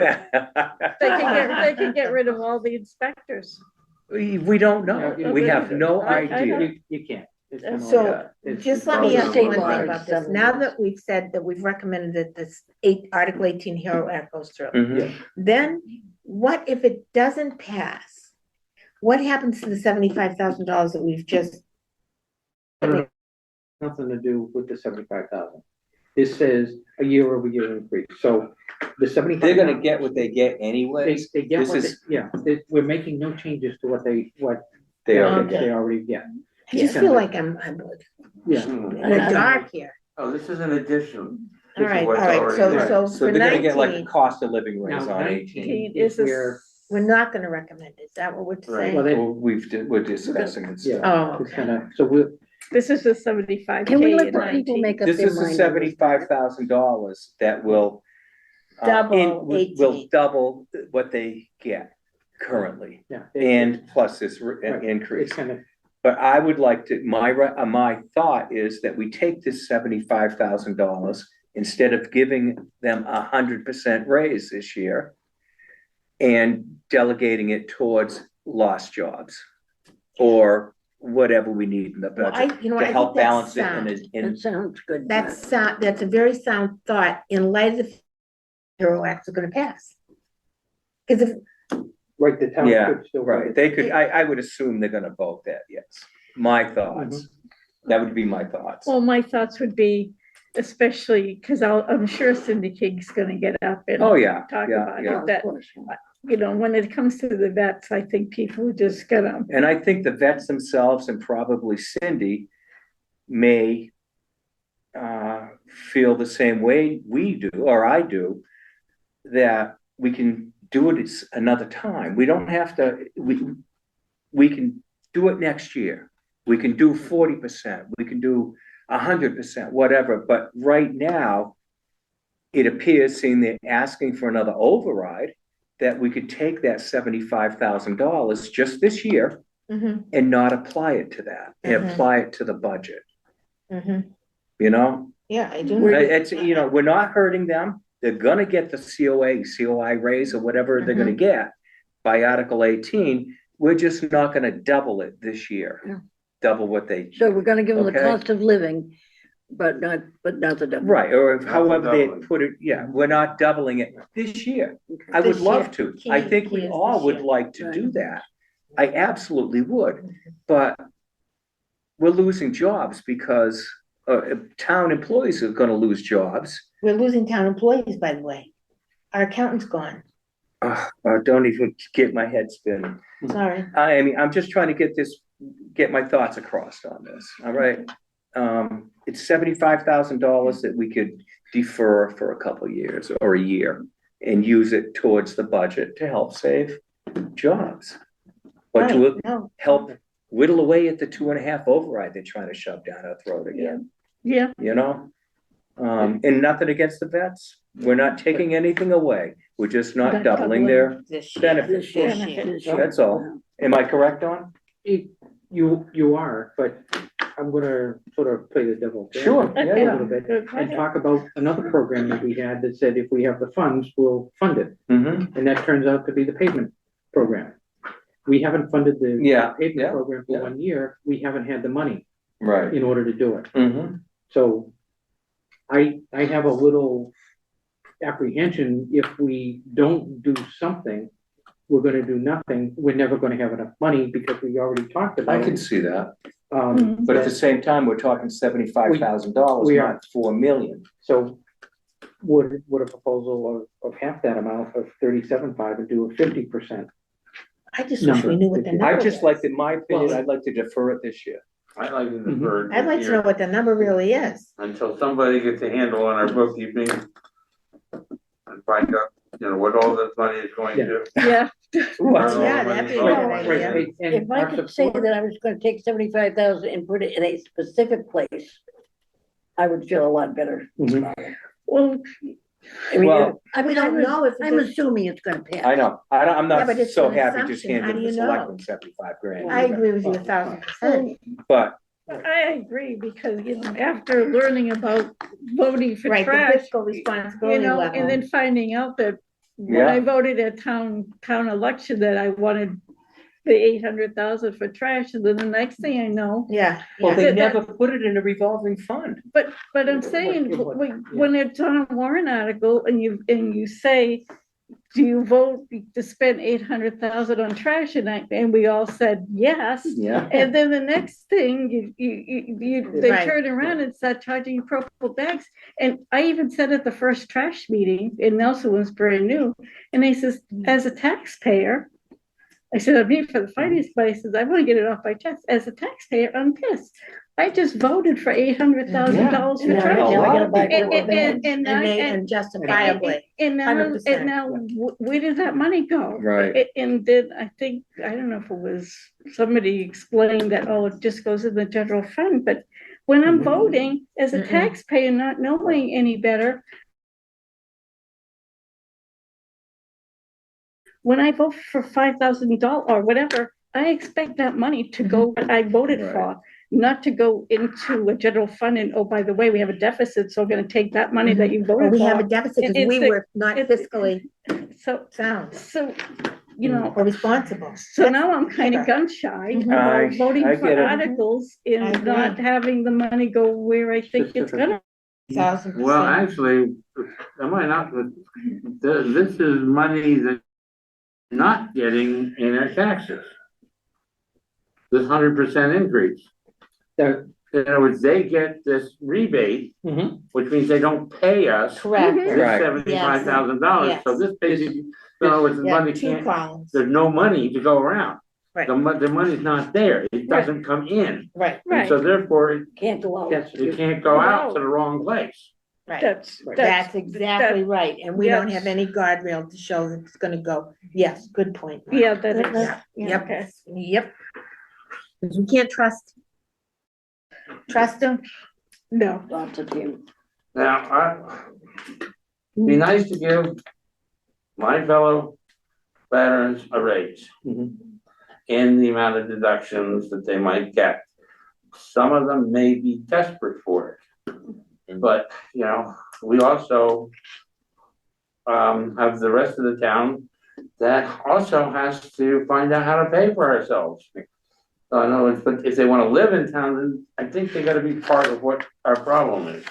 they could get rid of all the inspectors. We don't know. Yeah, We have no I idea. know. You can't. It's kinda So, like that. It's- just it's let all me the ask down you state one the law thing line. about this. seven Now years. that we've said that we've recommended that this Article 18 Hero Act goes through, Mhm. then what if it doesn't pass? What happens to the $75,000 that we've just, Nothing to do with the 75,000. This says a year-over-year increase, so the 75. They're gonna get what they get anyways. They get This what, is- we're making no changes to what They Okay. already get. they already get. I just feel like I'm Yeah. in the dark here. Oh, this is an addition. All right, so, there. so So for they're gonna get like a 19, cost of living raise Now, on 19 18. Is is where, we're not gonna recommend it. Is that what we're Right. well, saying? they, Well, we're discussing it still. Oh, it's okay. kinda, so we're, This is the 75K Can we let and the people 19. make up This their is the mind? on this? $75,000 that will. Double will 18. double what they get currently, yeah. and plus this Right. increase. It's kinda, But I would like to, my thought is that we take this $75,000, instead of giving them 100% raise this year, and delegating it towards lost jobs, or whatever we need in the Well, I, budget, you know, to I help think that's balance it sound. in, That sounds good. That's a very sound thought in light of the Hero Acts are gonna pass. Because if, right, the town Yeah, could still. right, they could, I would assume they're gonna vote that, yes. My thoughts, that would be my thoughts. Well, my thoughts would be, especially, because I'm sure Cindy King's gonna get up and Oh, yeah, talk yeah, about yeah. it, that, you know, when it comes to the vets, I think people are just gonna, And I think the vets themselves and probably Cindy may feel the same way we do, or I do, that we can do it another time. We don't have to, we can do it next year. We can do 40%, we can do 100%, whatever, but right now, it appears, seeing they're asking for another override, that we could take that $75,000 just this year mhm, and not apply it to that, and Mhm. apply it to the budget, mhm. you know? Yeah, I do. know. It's, you know, we're not hurting them, they're gonna get the COI raise or whatever they're gonna get by Article 18, we're just not gonna double it this year. Yeah. Double what they, So we're gonna give them the Okay. cost of living, but not the double. right, or Not however they doubling. put it, yeah, we're not doubling it this year. I would This love year. to, I Key- think key we is all this would year. like to do Right. that. I absolutely would, but we're losing jobs because town employees are gonna lose jobs. We're losing town employees, by the way. Our accountant's gone. Don't even get my head spinning. Sorry. I mean, I'm just trying to get my thoughts across on this, all right? It's $75,000 that we could defer for a couple of years or a year and use it towards the budget to help save jobs. But to Right, no. help whittle away at the 2.5 override they're trying to shove down our throat again, yeah, you know? And nothing against the vets. We're not taking anything away. We're just not Not doubling doubling. their This year. benefits. This year, This year. this year. That's all. Am I correct, Don? You are, but I'm gonna sort of play the devil. Sure, yeah, A yeah. little bit, and talk about another program that we had that said if we have the funds, we'll fund it, Mm-hmm. and that turns out to be the pavement program. We haven't funded the Yeah, pavement yeah, program for yeah. 1 year, we haven't had the money Right. in order to do it. Mm-hmm. So I have a little apprehension if we don't do something, we're gonna do nothing, we're never gonna have enough money because we already talked I about can it. see that. Mhm. But at the same time, we're talking $75,000, We are. not 4 million. So would a proposal of half that amount of 37.5 and do a 50%? I just wish we knew what the number I was. just like, in my opinion, Well- I'd like to defer it this year. I like to defer. I'd like to know what the number really is. Until somebody gets a handle on our bookkeeping. And find out, you know, what all this money is going to. yeah. What? Yeah, that'd be a Right, good Right, idea. right, and If I our could say support- that I was gonna take 75,000 and put it in a specific place, I would feel a lot better. Mhm. Well, I mean, Well- We don't know if I'm it's, assuming it's gonna pass. I know, I'm Yeah, not but it's so an happy just assumption. How handing do the you know? selectmen 75 grand. I either. agree with you 1,000%. But, I agree, because, you know, after learning about voting for Right, the trash, fiscal you responsibility know, level. and then finding out that when Yeah. I voted at town election that I wanted the 800,000 for trash, and then the next thing I know, Yeah. Well, yeah. they That- never put it in a revolving fund. but I'm saying, What- when it's on a warrant article and you say, do you vote to spend 800,000 on trash? And we all said yes. Yeah. And then the next thing, they Right. turn around and start charging you purple bags. And I even said at the first trash meeting, and Nelson was brand new, and he says, as a taxpayer, I said, I mean, for the finance places, I want to get it off my chest. As a taxpayer, I'm pissed. I just voted for $800,000 for Now- trash. now I gotta buy And- purple bags. And justifiably. And now, 100%. where did that money go? Right. And then I think, I don't know if it was, somebody explained that, oh, it just goes in the general fund, but when I'm Mhm. voting as a Mm-mm. taxpayer, not knowing any better, when I vote for $5,000 or whatever, I expect that money to go what I voted Right. for, not to go into a general fund and, oh, by the way, we have a deficit, so we're gonna take that money that you Well, voted we have a for. deficit because It's we the- were not it's- fiscally So, sound or or responsible. so now I'm kind of bigger. gun shy Mhm. about voting I for get it. articles I and agree. not having the money go where I think it's gonna. 1,000%. Well, actually, am I not, this is money that not getting in our taxes. This 100% increase. There- In other words, they get this rebate, Mhm. which means they don't pay us Correct. Mhm. this Right. $75,000. Yes. So this basically, in other words, the Yeah, money 2 can't, columns. there's no money to go around. Right. The money's not there. It doesn't come in. Right, And so therefore, Can't go out. That's, it can't go out to the wrong place. right. That's, That's exactly right. And we don't have yes. any guardrail to show that it's gonna go. Yes, good point. yeah, that is, Yeah, yeah, okay. Yep. Because we can't trust them. No, Lots of him. Now, be nice to give my fellow veterans a raise Mhm. in the amount of deductions that they might get. Some of them may be desperate for it. But, you know, we also have the rest of the town that also has to find out how to pay for ourselves. So I know, but if they wanna live in town, then I think they gotta be part of what our problem is.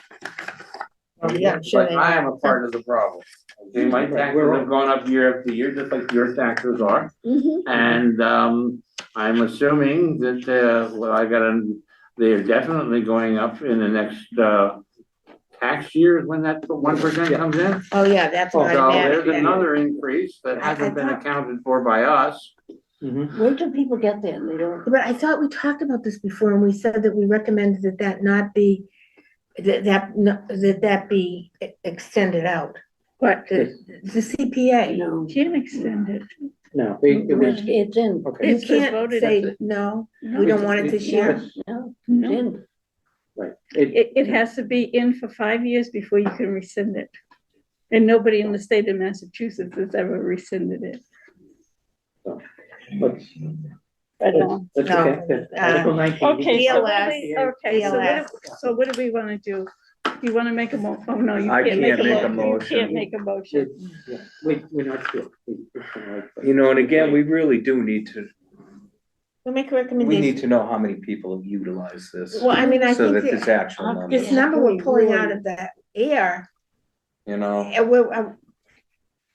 Yeah, I'm sure But they I am are. a part of the problem. Okay, my Right, taxes we're all- have gone up year after year, just like your taxes are. Mhm. And, I'm assuming that, they're definitely going up in the next, tax years when that 1% comes in. Oh, yeah, that's Oh, what So I there's imagine. another increase that hasn't been accounted for by us. Mhm. Where do people get that? They don't. But I thought we talked about this before and we said that we recommended that not be, that be extended out. but The CPA. No. can't extend it. No, it was, It's in. okay. You It's been can't voted. say, no, we No, don't want it this year. Yes, No, it's no. in. Right. It has to be in for 5 years before you can rescind it. And nobody in the state of Massachusetts has ever rescinded it. Let's, But, let's No, look at that. Article 19. okay, so what DLS, do we, okay, so what do we wanna do? You wanna make a oh, no, you I can't make a can't make a motion. You can't motion. make a motion. Yeah, we're not sure. You know, and again, we really do need to, We'll make a we need recommendation. to know how many people have utilized this. Well, I mean, I So think that this that actual number, this number we're pulling out of the air, you know,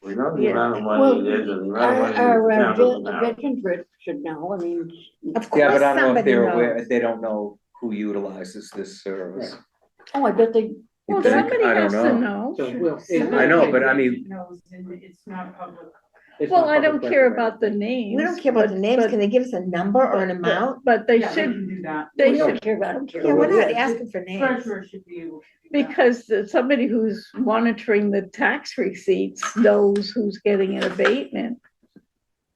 We know the Yeah. amount of Well, money it is and the amount of money that Our, the town doesn't have. veterans rep should know, I mean, of yeah, course, but I don't know if somebody they're aware, knows. they don't know who utilizes this service. oh, I bet they, Well, think? somebody I don't has to know. know. So, well, I know, but I mean- Knows, and it's not public. it's Well, not I don't public care record. about the names. We don't care about the but- names. but- Can they give us a number or an amount? But they Yeah, they should, can do that. they we don't should, care about them. Yeah, we're not asking for names. Treasurer should be able to do that. because somebody who's monitoring the tax receipts knows who's getting an abatement.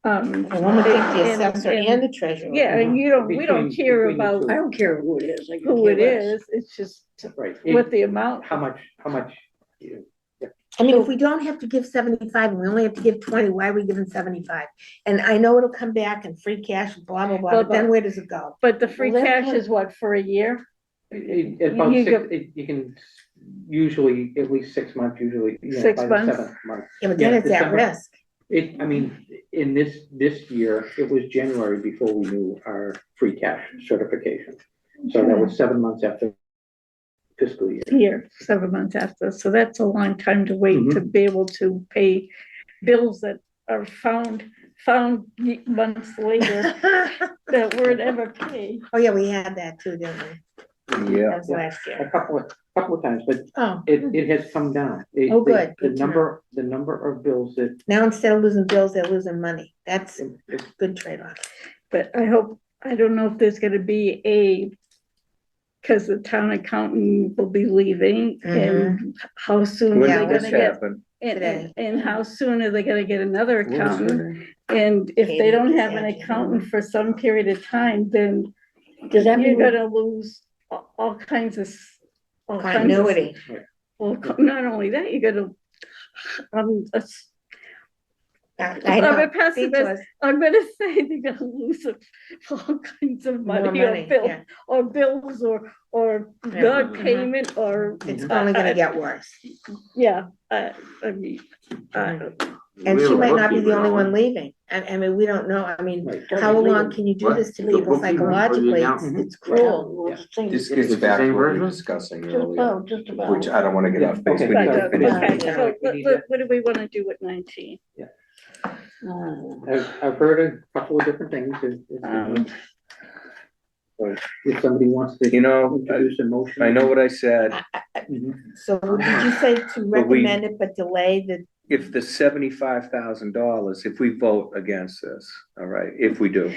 And one would think the and- assessor and the treasurer. Yeah, and we don't Between care the about two. I don't care who it is. I could who it care less. is, it's just Right. what the amount. How much, I mean, if we don't have to give 75 and we only have to give 20, why are we giving 75? And I know it'll come back and free cash, blah, blah, blah, but then where does it go? But the free Well, cash that's is what, for a year? about You six, you can usually, at least 6 months, usually, you know, 6 by the months? 7th month. Yeah, but then Yeah, it's at December. risk. I mean, in this year, it was January before we knew our free cash certification. So that was 7 months after fiscal year. Here, 7 months after, so that's a long time to wait to be able to pay bills that are found months later that weren't ever paid. Oh, yeah, we had that too, didn't we? Yeah. That was last year. A couple of times, but Oh, it has come down. Oh, good. The Good to know. number of bills that, now instead of losing bills, they're losing money. That's a it- good trade-off. But I don't know if there's gonna be because the town accountant will be leaving and how soon are When they Yeah, did this gonna get? happen? And how soon are they gonna get another What was accountant? her- And if they don't have an Katie. accountant for some period of time, then Does that you're mean, gonna lose all kinds of. all kinds of- Continuity. Well, not only that, you're gonna, I I'm know. a pessimist. Because I'm gonna say they're gonna lose all kinds of more money or money, bill, yeah. or bills or Yeah. non-payment or. It's only gonna get worse. Yeah, I mean, And We she have a might not be the bookkeeper, only don't one we? leaving. I mean, we don't know. I mean, right. how long can you do What? this to The people bookkeeper for the psychologically? accountant? It's cruel. well, just think- This Is gets it the back to same what we were version? discussing just earlier, about, just about. which I don't wanna get Yeah, off base. okay, We need to but, finish okay, this. so we need to- what do we wanna do with 19? I've heard a couple of different things. So if somebody wants to You know, introduce a motion. I know what I said. Mhm. So did you say to But we- recommend it but delay the, If the $75,000, if we vote against this, all right, if we do.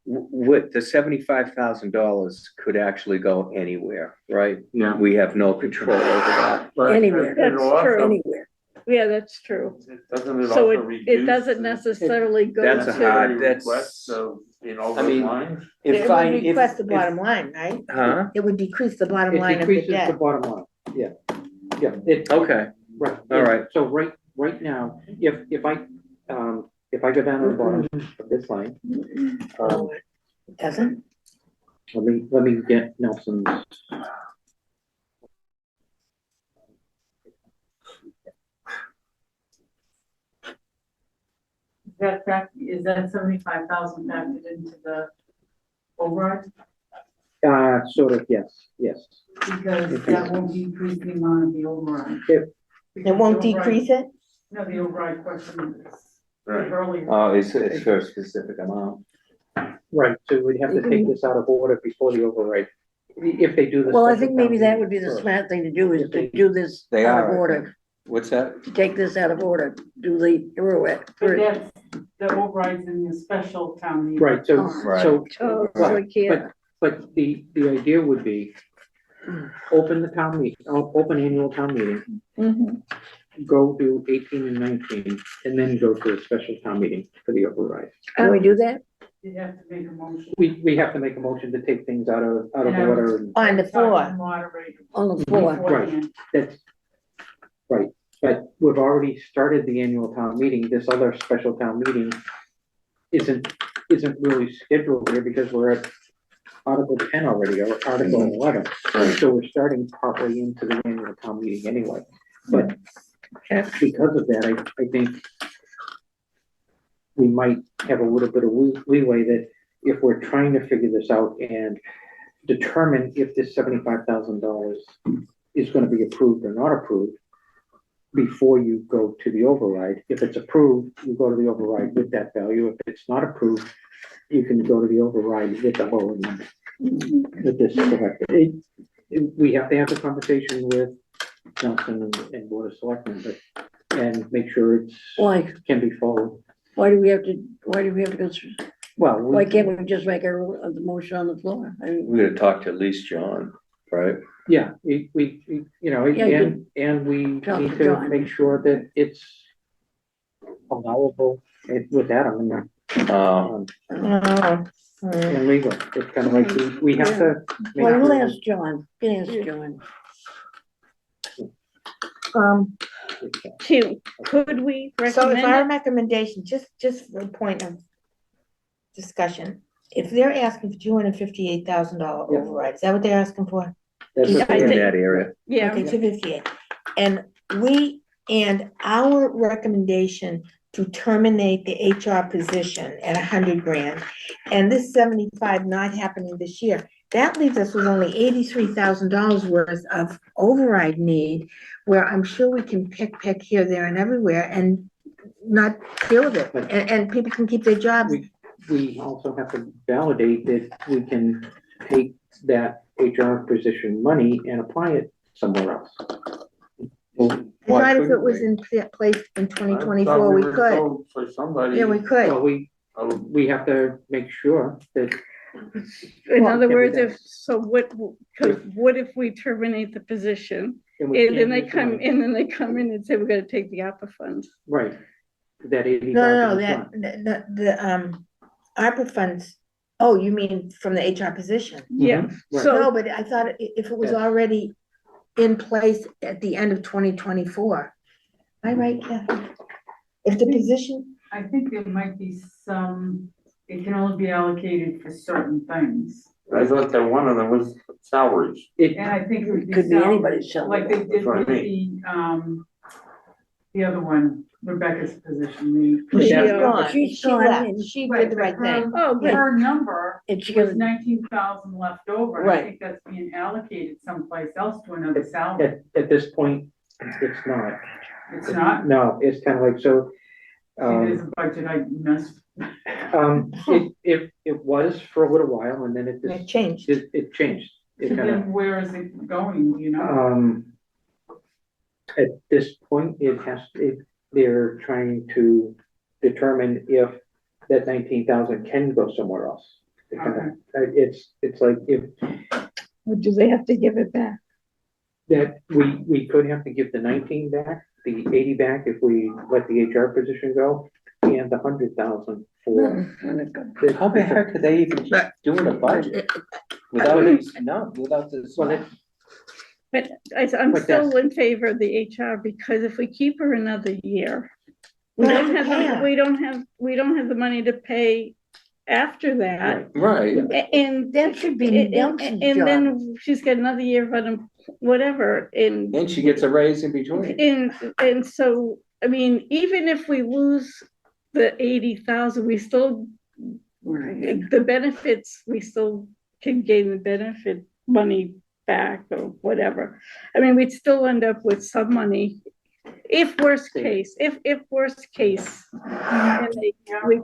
What, the $75,000 could actually go anywhere, right? Yeah. We have no control over that. But Anywhere. it'll That's also- true. Anywhere. Yeah, that's true. Doesn't it So also it reduce? doesn't necessarily go That's a to, hard- the that's- requests of, in all I those mean, lines? it If I, would request the if, bottom line, right? huh? It would decrease the bottom It line of the decreases the debt. bottom line, yeah. Yeah, it, Okay, right. all right. So right now, if I go down to the bottom of this line, Doesn't? let me get Nelson's. Is that 75,000 factored into the override? Sort of, yes. Because that won't decrease the amount of the override. If- It won't decrease it? No, the override question is Right. earlier. Oh, it's for a specific amount. Right, so we'd have to take this out of order before the override, if they do this. Well, I think maybe that would be the smart thing to do, is to do this They out are, of I order, What's that? to take this out of order, do the pirouette. But that's, the override's in the special town meeting. Right, so, Right. so, oh, so we can't, but the idea would be open the town meeting, open annual town meeting, mhm. go to 18 and 19, and then go to a special town meeting for the override. Can we do that? You have to make a motion. We have to make a motion to take things out of Yeah. order, and On the Talk to floor. Moderator. On the floor? beforehand. that's, right, but we've already started the annual town meeting, this other special town meeting isn't really scheduled here because we're at Article 10 already, or Article 11, so we're starting partly into the annual town meeting anyway, but because of that, I think we might have a little bit of leeway that if we're trying to figure this out and determine if this $75,000 is gonna be approved or not approved before you go to the override. If it's approved, you go to the override with that value. If it's not approved, you can go to the override with the lower number. With this correct. We have to have the conversation with Johnson and Board of Selectmen, and make sure it's, Why, can be followed. why do we have to go through, Well, why can't we just make the motion on the floor? I mean, We gotta talk to at least John, right? yeah, we, you know, Yeah, and we Talk need to to John. make sure that it's allowable with Adam Um, and legal. It's kind of like we have to. make well, we'll sure- ask John, can ask John. Could we So if our recommend recommendation, just for a point of discussion, if they're asking for $258,000 Yeah. override, is that what they're asking for? That's Yeah, what- I in think- that area. Yeah, Okay, 258. And our recommendation to terminate the HR position at 100 grand. And this 75 not happening this year, that leaves us with only $83,000 worth of override need, where I'm sure we can pick here, there, and everywhere and not deal with it, and people can keep their jobs. We also have to validate that we can take that HR position money and apply it somewhere else. I Why thought if it couldn't was we? in place in I thought 2024, we were could. told For somebody. Yeah, we could. Well, we have to make sure that, In Well, other can we words, do- if, so what if we terminate the position? and we And then can't they use the money. and then they come in and say, we're gonna take the ARPA funds. Right, that 80,000. No, is gone. the ARPA funds, oh, you mean from the HR position? Yeah, Mhm, right. so, No, but I thought if it was Yes. already in place at the end of 2024. Am I right, Kathy? If the position, I think there might be some, it can only be allocated for certain things. I thought that one of them was salaries. It, And I think it would be. Could be salary, anybody's salary. Like they did That's what I with the other one, Rebecca's position, she's Yeah. gone, She's she gone left, and- she the. did the right thing. Oh, good. Her number And she was goes, 19,000 left over, and I Right. think that's being allocated someplace else to another salary. at this point, it's not. It's not, No, it's kind of like, so, it is a budget I missed. it was for a little while and then It it changed. changed. It So kind of, then where is it going, you know? at this point, they're trying to determine if that 19,000 can go somewhere else. It kinda- It's like if or do they have to give it back? that we could have to give the 19 back, the 80 back if we let the HR position go, and the 100,000 for. How the heck are they even doing a budget without these, no, without this? Well, But I'm But still in favor of the HR, because if we keep her another year, we We don't have to pay have, her. we don't have the money to pay after that. Right, And that should be Nelson's and job. then she's got another year of whatever, and and she gets a raise in between. and so, I mean, even if we lose the 80,000, we still, Right. the benefits, we still can gain the benefit money back or whatever. I mean, we'd still end up with some money, if worst case, if worst case. And they- we-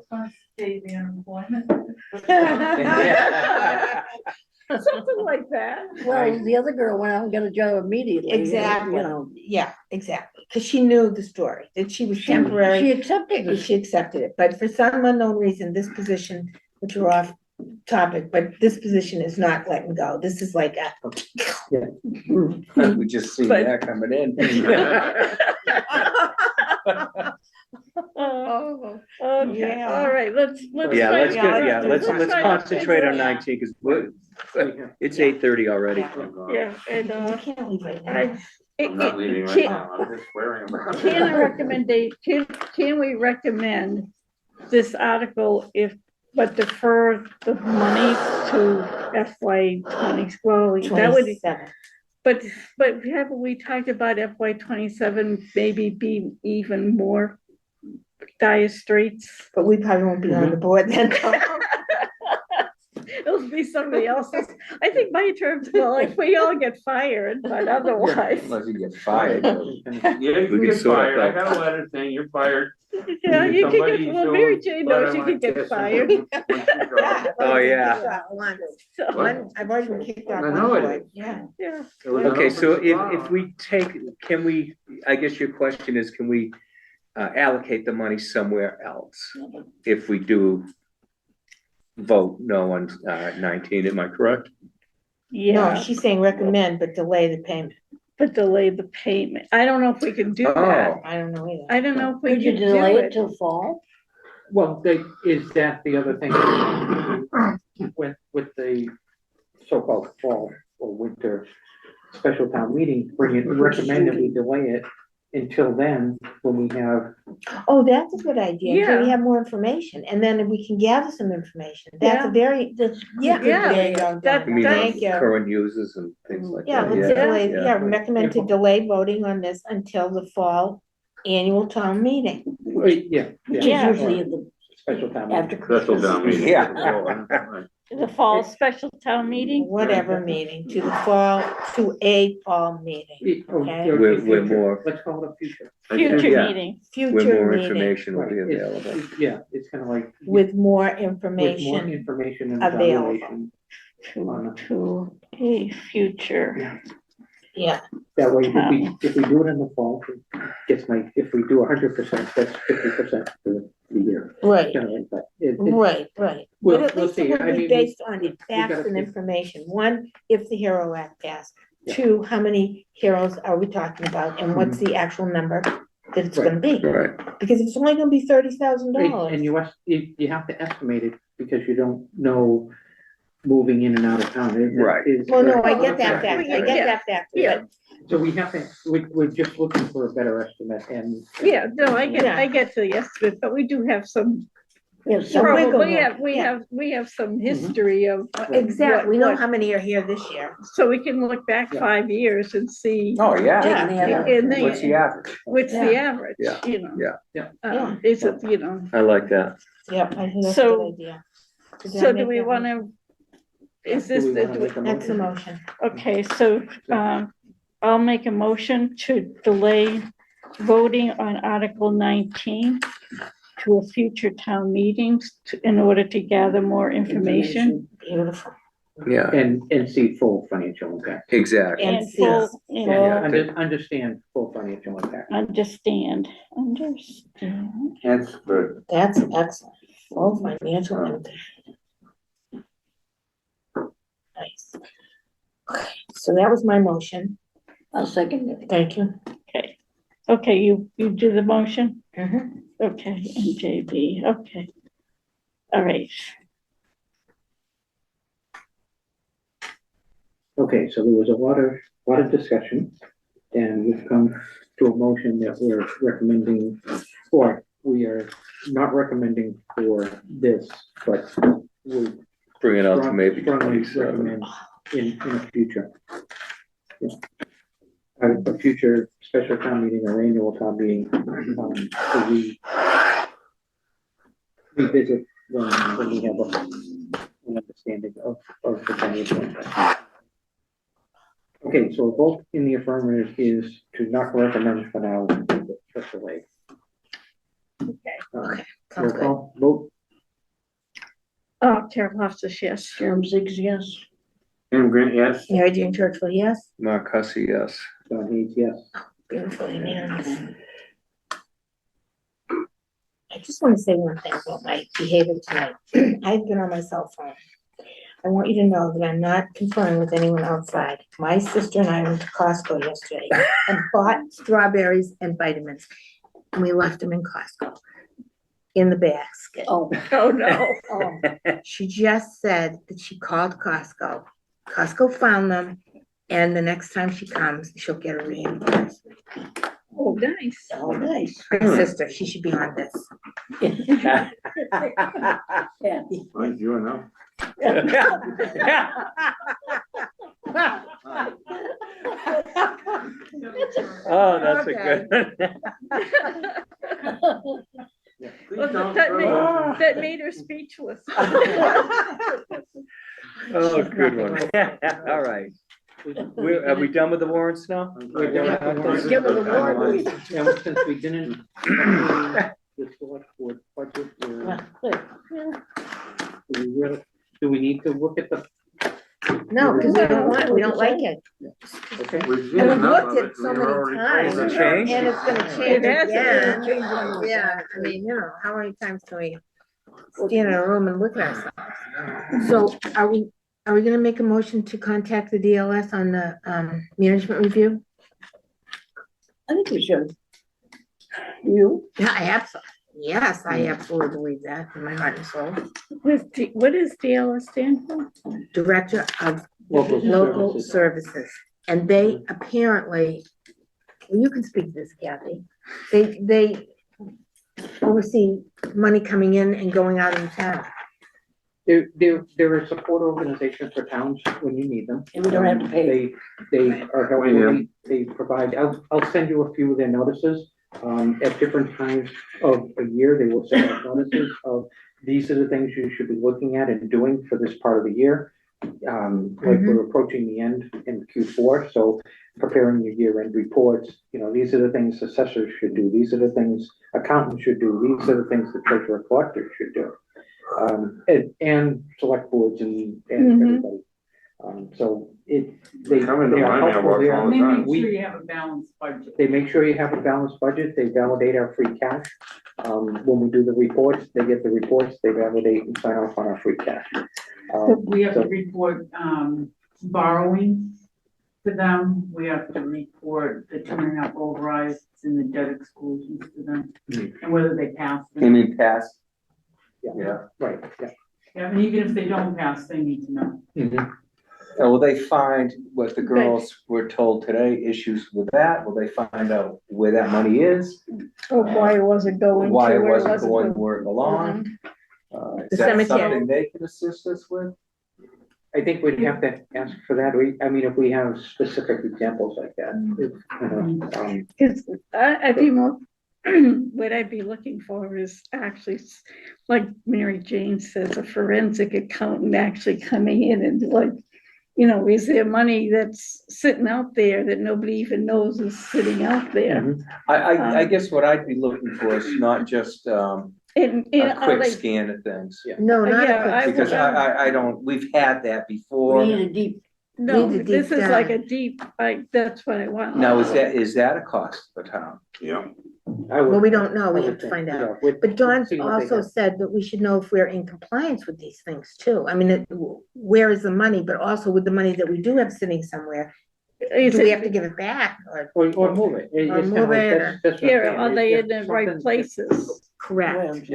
Pay the unemployment. Something like that. Well, the other girl went out and got a job immediately. Exactly. You know, Yeah, exactly, because she knew the story, that she was she temporary, accepted it. she accepted it, but for some unknown reason, this position, which we're off topic, but this position is not letting go, this is like, We just see But- that coming in. Oh, okay, Yeah. all right, let's. Yeah, let's try- get, yeah, let's try to concentrate on figure out- 19, because it's 8:30 already. Yeah, and, you can't leave right now. I, I'm not leaving right can, now, I'm just swearing about it. can we recommend this article but defer the money to FY 20, well, that would, 27. but haven't we talked about FY 27 maybe being even more dire straits? But we probably won't be on the board then. It'll be somebody else's. I think my terms, well, if we all get fired, but otherwise, Unless you get fired. Yeah, you We can can get sort out fired, I that. got a letter saying you're fired. yeah, you can Somebody get, well, show Mary them Jane what knows I you can might get guess fired. when she goes. Oh, yeah. One, So, I've already been kicked off I one know it board, is. yeah. yeah, It was an Okay, so open if spot. we take, can we, I guess your question is, can we allocate the money somewhere else? If we do vote no on 19, am I correct? No, yeah, she's saying recommend, but delay the payment. but delay the payment. I don't know if we can do that. Oh, I don't know either. I don't know if we Could you can do delay it it. till fall? Well, is that the other thing? With the so-called fall or winter special town meeting, recommend that we delay it until then, when we have, Oh, that's a good idea, until we Yeah. have more information, and then we can gather some information. That's a Yeah. very, That's. yeah, Yeah, there you go. that- I mean, Thank you. current users and things like Yeah, that. let's Yeah. delay, yeah, recommend to delay voting on this until the fall annual town meeting. Yeah. Which is Yeah. usually in the, Special town after meeting. Special Christmas. town meeting. Yeah. The fall special town meeting? Whatever meeting, to the fall, to a fall meeting, Okay. We're more- Let's call it a future. Future Yeah. meeting. where future more meeting information will be Right, it's- available. Yeah, it's kind of like. with more With more information. information and available. evaluation. To a future. Yeah, That way, if we do it in the fall, it gets my, if we do 100%, that's 50% for the year. right, Generally, but it- right. Well, But at we'll least it see. I would be mean, based on we facts gotta and see. information. One, if the HERO Act passed. Yeah. Two, how many heroes are we talking about and what's the actual number that it's gonna be? Right, Because if it's only gonna be $30,000. And you have to estimate it because you don't know moving in and out of town. Right. Well, no, I get that Right, fact, I right. get that fact, Yeah. but So we have to, we're just looking for a better estimate and. Yeah, no, I Yeah. get to the estimate, but we do have some, yeah, Some so, wiggle probably, room, yeah. we have some history of. exactly, we know what- how many are here this year. So we can look back Yeah. 5 years and see. oh, yeah, Yeah. And then- what's the average? What's the Yeah. average, Yeah. you know? Yeah. Yeah. Is it, you know, I like that. Yep, I think that's a So- good idea. Did I so do make we that wanna, is this, Do we wanna make a That's a motion? motion. okay, so, I'll make a motion to delay voting on Article 19 to a future town meetings in order to gather more information. Beautiful. Yeah, And see full financial impact. exactly. And And see. full, Yeah. Understand full financial impact. understand. That's good. That's excellent. Full financial impact. Nice. Okay, so that was my motion. I'll second it. Thank you. Okay, you do the motion? Mhm. Okay, NJB, okay. All right, Okay, so there was a lot of discussion, and we've come to a motion that we're recommending, or we are not recommending for this, but we Bring it out to maybe strongly 27. recommend in the future. Yeah. A future special town meeting or annual town meeting, so we revisit when we have an understanding of the financial impact. Okay, so a vote in the affirmative is to not recommend for now, just delay. okay. Roll Sounds good. call, vote, Oh, Tara Loftus, yes. Jerem Ziggs, yes. Jim Grant, yes? Mary Jane Churchwell, yes? Mark Hussey, yes. Don Hayes, yes. Beautiful, unanimous. I just want to say one thing about my behavior tonight. I've been on my cell phone. I want you to know that I'm not conferring with anyone outside. My sister and I went to Costco yesterday and bought strawberries and vitamins. And we left them in Costco, in the basket. Oh, Oh, no. Oh, she just said that she called Costco. Costco found them, and the next time she comes, she'll get a reimbursement. Oh, nice. oh, nice. My sister, she should be on this. Yeah. Well, you know. Oh, that's a Okay. good. Well, that made her speechless. Oh, good one. All right. Are we done with the warrants now? We're done with the warrant. Give her the warrant. And since we didn't, the select board budget, do we need to look at the? No, because we don't want it, we don't like it. Okay, We've seen And we've enough looked of at it. so We've many already times. told Has it them. changed? And it's gonna change It has, again. Yeah, I mean, you know, how many times can we stand in a room and look at ourselves? So are we gonna make a motion to contact the DLS on the, management review? I think we should. You? Yeah, yes, I absolutely believe that in my heart and soul. What does DLS stand for? Director of Local Local services. Services, and they apparently, well, you can speak to this, Kathy. They oversee money coming in and going out in town. they're a support organization for towns when you need them. And we don't have to pay. They are helpful, they provide, I'll send you a few of their notices. At different times of a year, they will send out notices of, these are the things you should be looking at and doing for this part of the year. Like we're approaching the end in Q4, so preparing your year-end reports, these are the things assessors should do, these are the things accountants should do, these are the things the treasurer collector should do. And select boards and everybody. So they Come into are my helpful mailbox there. all the They make time. sure you have a balanced budget. They make sure you have a balanced budget, they validate our free cash. When we do the reports, they get the reports, they validate and sign off on our free cash. We have to So- report, borrowing to them. We have to report the turning up overrides and the debt exclusions to them, and whether they pass You them. mean pass? Yeah, right, yeah. Yeah, and even if they don't pass, they need to know. Will they find what the girls were told today, issues with that? Will they find out where that money is? Or why it wasn't going to Why it where wasn't going where it belonged? The Is that cemetery. something they can assist us with? I think we'd have to ask for that, if we have specific examples like that. Because I'd be more, what I'd be looking for is actually, like Mary Jane says, a forensic accountant actually coming in and like, is there money that's sitting out there that nobody even knows is sitting out there? I guess what I'd be looking for is not just, And, a are quick they, scan of things. No, not Yeah, a I quick. Because I don't, we've had that before. We need a deep, no, need a this deep is like a dive. deep, that's what I want. Now, is that a cost for town? Yeah. Well, we don't know, we have to find out. But Dawn See what they also have. said that we should know if we're in compliance with these things too. I mean, where is the money, but also with the money that we do have sitting somewhere, Is do we it- have to give it back or? Or move it. It's Or kinda move like it, that's what I'm Yeah, saying. are they in If the right something- places? Correct.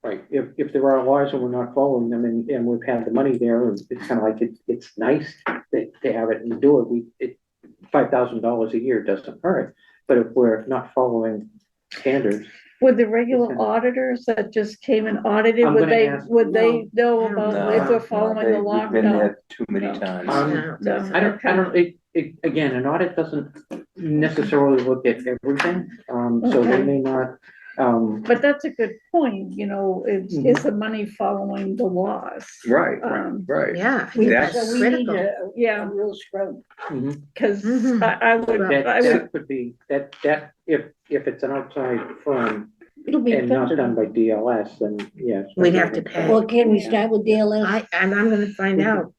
Right, if there are laws and we're not following them and we've had the money there, it's kind of like, it's nice that they have it and do it, $5,000 a year doesn't hurt. But if we're not following standards, Would the regular auditors that just came and audited, I'm would gonna they, ask- would they know No. about if we're following the law? We've been No. there too many No. times. No. I don't, again, an audit doesn't necessarily look at everything, so they Okay. may not, But that's a good point, is the money following the laws? Right, Um, right. Yeah. I We- think That's- that's so we need critical. a Yeah, real scrub. because Mhm. I would, that could be, that, if it's an outside firm It'll be and not expensive. done by DLS, then yes. We'd have to pay. Well, can we start with DLS? And I'm gonna find out.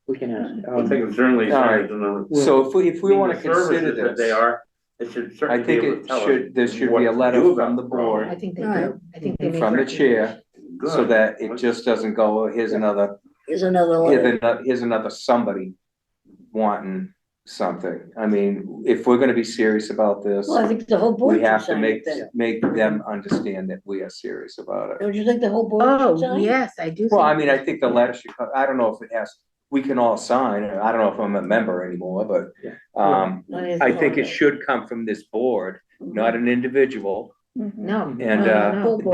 We can ask. I think it's certainly All right. said, you know, So if we want to being the services consider that They this, are, it should I certainly be think able to it tell us. should, there should what be a to letter do from about the problem. I board, think they Alright. do. I think they make from the chair, Good. so that it just doesn't go, here's another, Here's another letter. here's another somebody wanting something. I mean, if we're gonna be serious about this, Well, I think the whole board we should have to sign it make then. them understand that we are serious about it. Don't you think the whole board Oh, should sign? yes, I do. Well, I think- mean, I think the letter should come, I don't know if it has, we can all sign, I don't know if I'm a member anymore, but, Mine is I think the it should come from this board, not an individual. Mhm. No. And, no, no.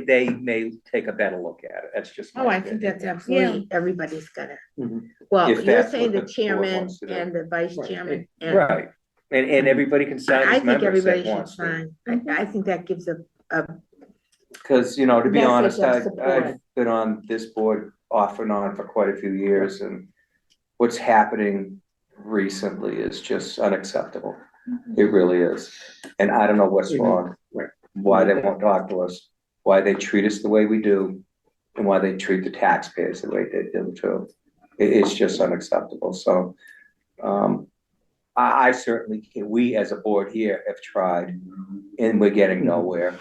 they may take a better look at it, that's just. my Oh, I think opinion. that's absolutely, everybody's gonna. Mhm. Well, If you're that's saying what the the board chairman wants to do. and the vice Right. chairman. and- Right, and everybody can sign I as think members everybody that should wants to. sign. I think that gives a, Cause, to be Message honest, of I've support. been on this board off and on for quite a few years, and what's happening recently is just unacceptable. It really is, and I don't know what's Mhm. wrong. Right. Why they won't talk to us, why they treat us the way we do, and why they treat the taxpayers the way they do too. It's just unacceptable, so, I certainly, we as a board here have tried, and we're getting nowhere.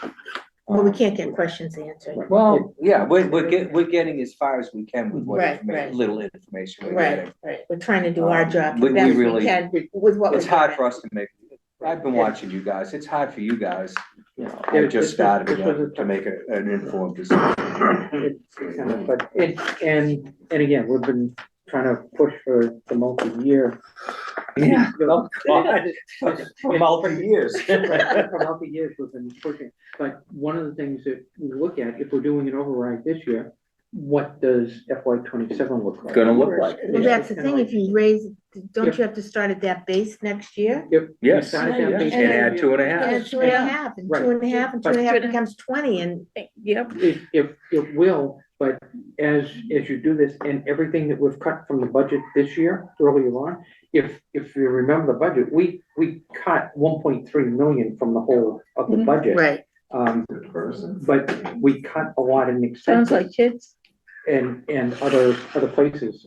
well, we can't get questions answered. Well, yeah, we're getting as far as we can with what Right, right. little information we're Right, getting. right. We're trying to do our job We the best we really- can with what we're It's hard given. for us to make, I've been watching you guys, it's hard for you guys, Yeah. I just This started was a to make an informed decision. It's kind of, but and again, we've been trying to push for the multi-year. Yeah. Oh, God. For multi-years. Right, for multi-years, we've been pushing, but one of the things that we look at, if we're doing an override this year, what does FY 27 look like? Gonna look like. Well, that's the thing, if you raise don't you have to start at that base next year? If. Yes, Started that yeah, base and add year, 2.5. And 2.5, and Right. 2.5, and 2.5 becomes 20, and Yep, It will, but as you do this and everything that we've cut from the budget this year, earlier on, if you remember the budget, we cut 1.3 million from the whole of the Mhm. budget. right, But we cut a lot in sounds expenses like kids. and other places.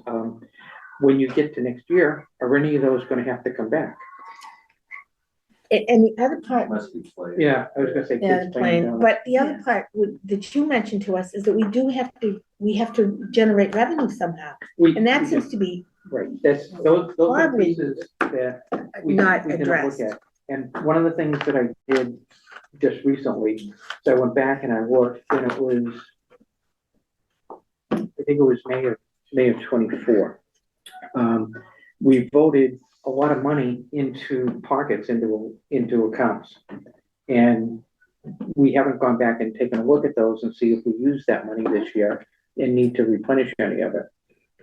When you get to next year, are any of those gonna have to come back? and the other part, Yeah, I was gonna say. yeah, kids the playing plan, down. but the other part that you mentioned to us is that we have to generate revenue somehow, and that seems to be Right, those are Horribly pieces that we not we can look addressed. at. And one of the things that I did just recently, so I went back and I looked, and it was, I think it was May of 24. We voted a lot of money into pockets, into accounts. And we haven't gone back and taken a look at those and see if we use that money this year and need to replenish any of it.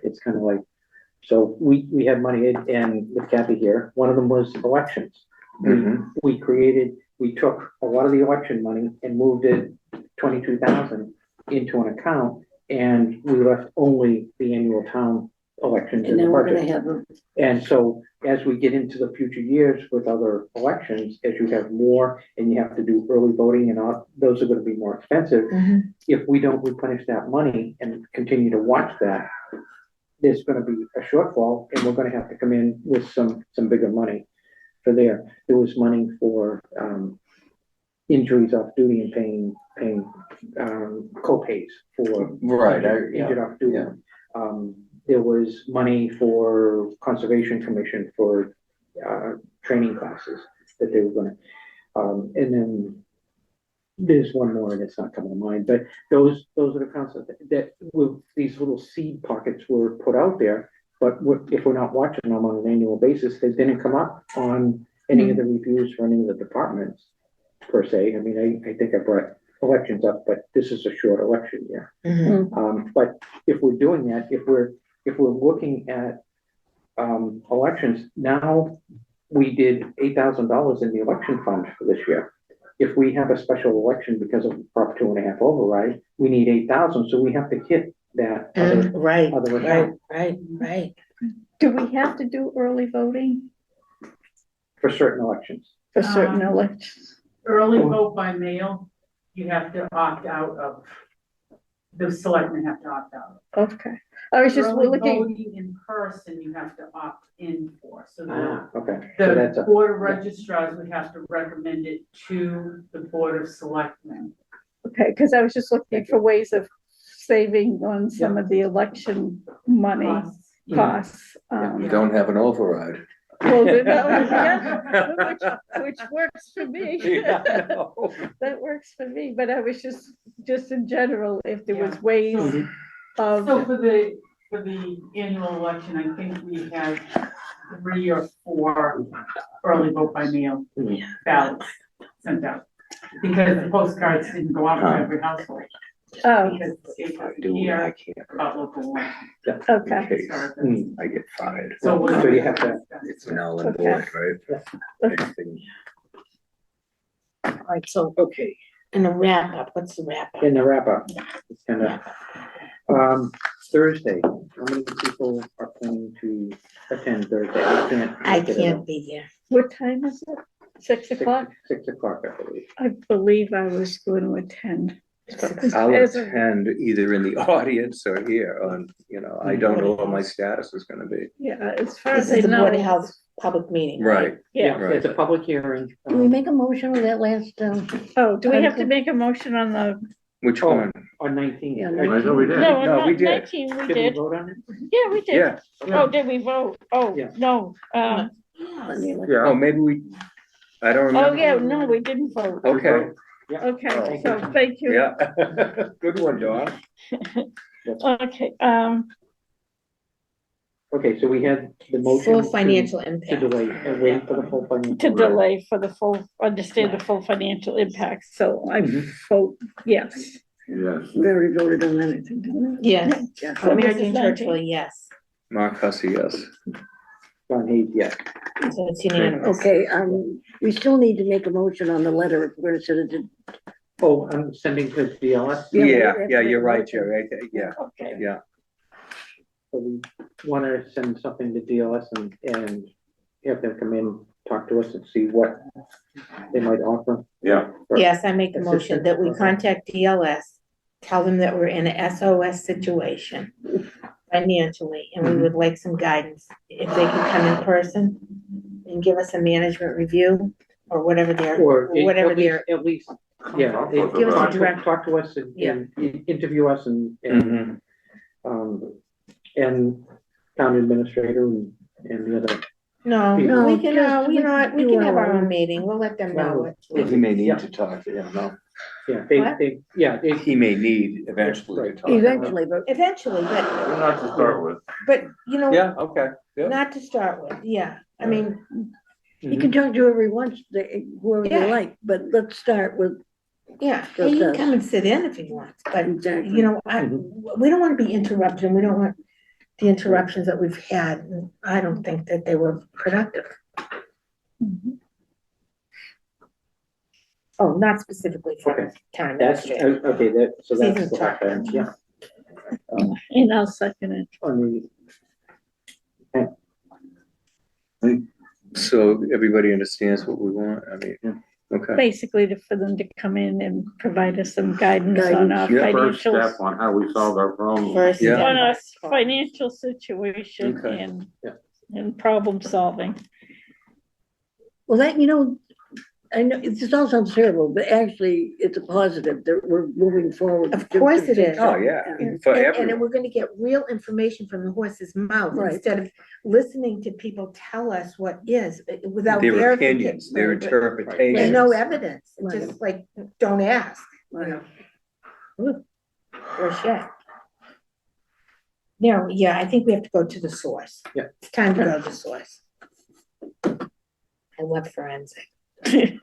It's kind of like, so we had money and with Kathy here, one of them was elections. Mhm. We took a lot of the election money and moved it 22,000 into an account, and we left only the annual town elections in And the then we're gonna budget. have a, And so as we get into the future years with other elections, as you have more and you have to do early voting and all, those are gonna be more expensive. Mhm. If we don't replenish that money and continue to watch that, there's gonna be a shortfall, and we're gonna have to come in with some bigger money for there. There was money for, injuries off duty and paying, co-pays for. Right, Injured off duty. yeah. There was money for Conservation Commission for, training classes that they were gonna, and then there's one more and it's not coming to mind, but those are the concepts that with these little seed pockets were put out there. But if we're not watching them on an annual basis, they didn't come up on any of the reviews for any of the departments per se. I mean, I think I brought elections up, but this is a short election year. Mhm. But if we're doing that, if we're looking at, elections, now we did $8,000 in the election fund for this year. If we have a special election because of Prop 2.5 override, we need 8,000, so we have to hit that other Right, account right. Do we have to do early voting for certain elections. for certain elections? Early vote by mail, you have to opt out of, the selectmen have to opt out. Okay, I was just Early looking, voting in person, you have to opt in for, so Okay, so that's the a, board of registrars would have to recommend it to the board of selectmen. okay, because I was just looking for ways of saving on some of the election money Costs. costs. You don't have an override. Well, yeah, which works for me. Yeah, I know. That works for me, but I was just in general, if there was Yeah. ways Mhm. of, So for the annual election, I think we have 3 or 4 early vote by mail Mhm. ballots sent out. Because the postcards didn't go out to every household. oh, Because it I was do, I here can't. about local elections. okay, Case. Mm. I get fired. So So you have to- It's null and Okay. void, right? Anything. All right, so okay, in the wrap up, what's the wrap up? in the wrap up, it's kind of, Thursday, how many people are planning to attend Thursday? I can't be there. what time is it? 6 o'clock? 6 o'clock, I believe. I believe I was going to attend. I'll As a- attend either in the audience or here on, I don't know what my status is gonna be. Yeah, as far This as I is the Board of know, Health public meeting. Right, yeah. Right. It's a public hearing. do we make a motion with that last, Oh, do we have to Article? make a motion on the, which Oh. one? On 19. Yeah, I thought we did. no, No, we not did. 19, we Did we did. vote on it? Yeah, we did. Yeah, Oh, did we vote? Oh, Yeah. no, let me look. oh, maybe I don't remember. oh, yeah, no, we didn't vote. Okay, Okay, Oh. so thank you. yeah. Good one, Dawn. Okay, Okay, so we had the motion. Full to- financial To impact. delay, and wait for the full financial. to delay for the full, understand the full financial impact, so I vote yes. Yes. We already voted on that, I think, didn't we? Yes. So Mary this is Jane 19. Churchwell, yes. Mark Hussey, yes. John Hayes, yes. So it's unanimous. Okay, we still need to make a motion on the letter if we're gonna send it to. Oh, I'm sending to DLS. Yeah, we Yeah, have to yeah, make you're a right, motion. Jerry, yeah, Okay. yeah. So we wanna send something to DLS and have them come in, talk to us and see what they might offer. Yeah. Yes, I make a motion Assistant. that we contact DLS, tell them that we're in a SOS situation financially, and we would like some guidance. If they can come in person and give us a management review, or whatever Or whatever at least, yeah, Give us a talk direct- talk to us Yeah. and interview us and, Mhm. and town administrator and the other. No, No, we can, just you know what, we do can have our our own own. meeting, we'll let them know it. He may need Yeah. to talk to him, no? Yeah, What? He may need eventually to talk. to him. Eventually, but Eventually, but, Not to start with. you know, Yeah, okay, good. not to start with, yeah, I mean, you can talk to whoever you want, whoever you Yeah. like, but let's start with. yeah, Just he can us. come and sit in if he wants, but, Exactly. you know, we don't wanna be interrupted, and we don't want the interruptions that we've had, and I don't think that they were productive. Oh, not specifically for Okay. town That's, administrator. okay, so that's Season the talk. hot yeah, And I'll second it. on So everybody understands what we want, I mean, okay. Basically, for them to come in and provide us some guidance on our Guidance, First step financials. on how we solve our problems. First Yeah. step. On our financial situation Okay. Yeah. and problem solving. Well, I know, this all sounds terrible, but actually, it's a positive that we're moving forward. Of course it is. Oh, yeah, And, for and then everyone. we're gonna get real information from the horse's mouth, Right. instead of listening to people tell us what is, without Their verification. opinions, their There's interpretations. no evidence, Right. just like, don't ask, you Right. know. Ooh, or shit. No, yeah, I think we have to go to the source. Yeah. It's time to go to the source. I love forensic. We've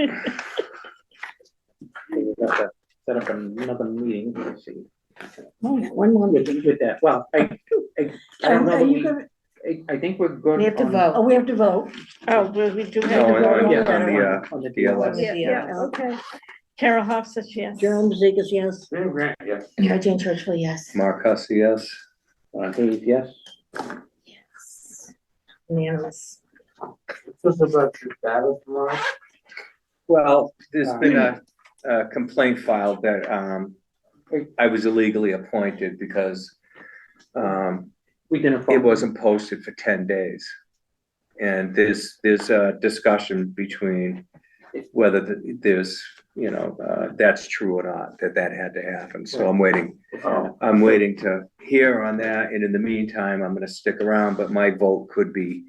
got to set up another meeting, let's see. Oh, yeah, one more meeting. With that, well, I don't know Are that you we, gonna, I think we're good. We have to on- vote. oh, we have to vote. Oh, well, we do have No, to on vote on Yeah, that. on the DLS. Yeah, yeah, okay. Carol Hoff says yes. Jerome Zegas, yes. Jim Grant, yes. Mary Jane Churchwell, yes. Mark Hussey, yes. Hayes, yes. Yes. Unanimous. This is about your status tomorrow. Well, there's been a complaint filed that, I was illegally appointed because, We didn't. it wasn't posted for 10 days. And there's a discussion between whether there's, that's true or not, that had to happen. So I'm waiting to hear on that. And in the meantime, I'm gonna stick around, but my vote could be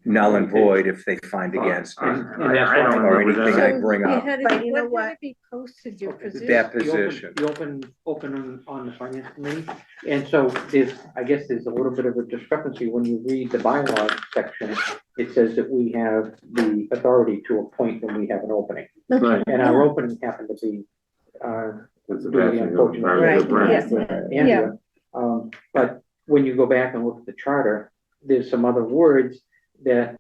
null and void if they find against me. I don't Or agree with anything I that. bring up. But you know When had what? it be posted, your position? That The position. open on the finance committee, and so I guess there's a little bit of a discrepancy when you read the bylaws section. It says that we have the authority to appoint when we have an opening, Right. and our opening happened to be, It's a due to bad the thing. unfortunate. Right, event yes. with Andrea. But when you go back and look at the charter, there's some other words that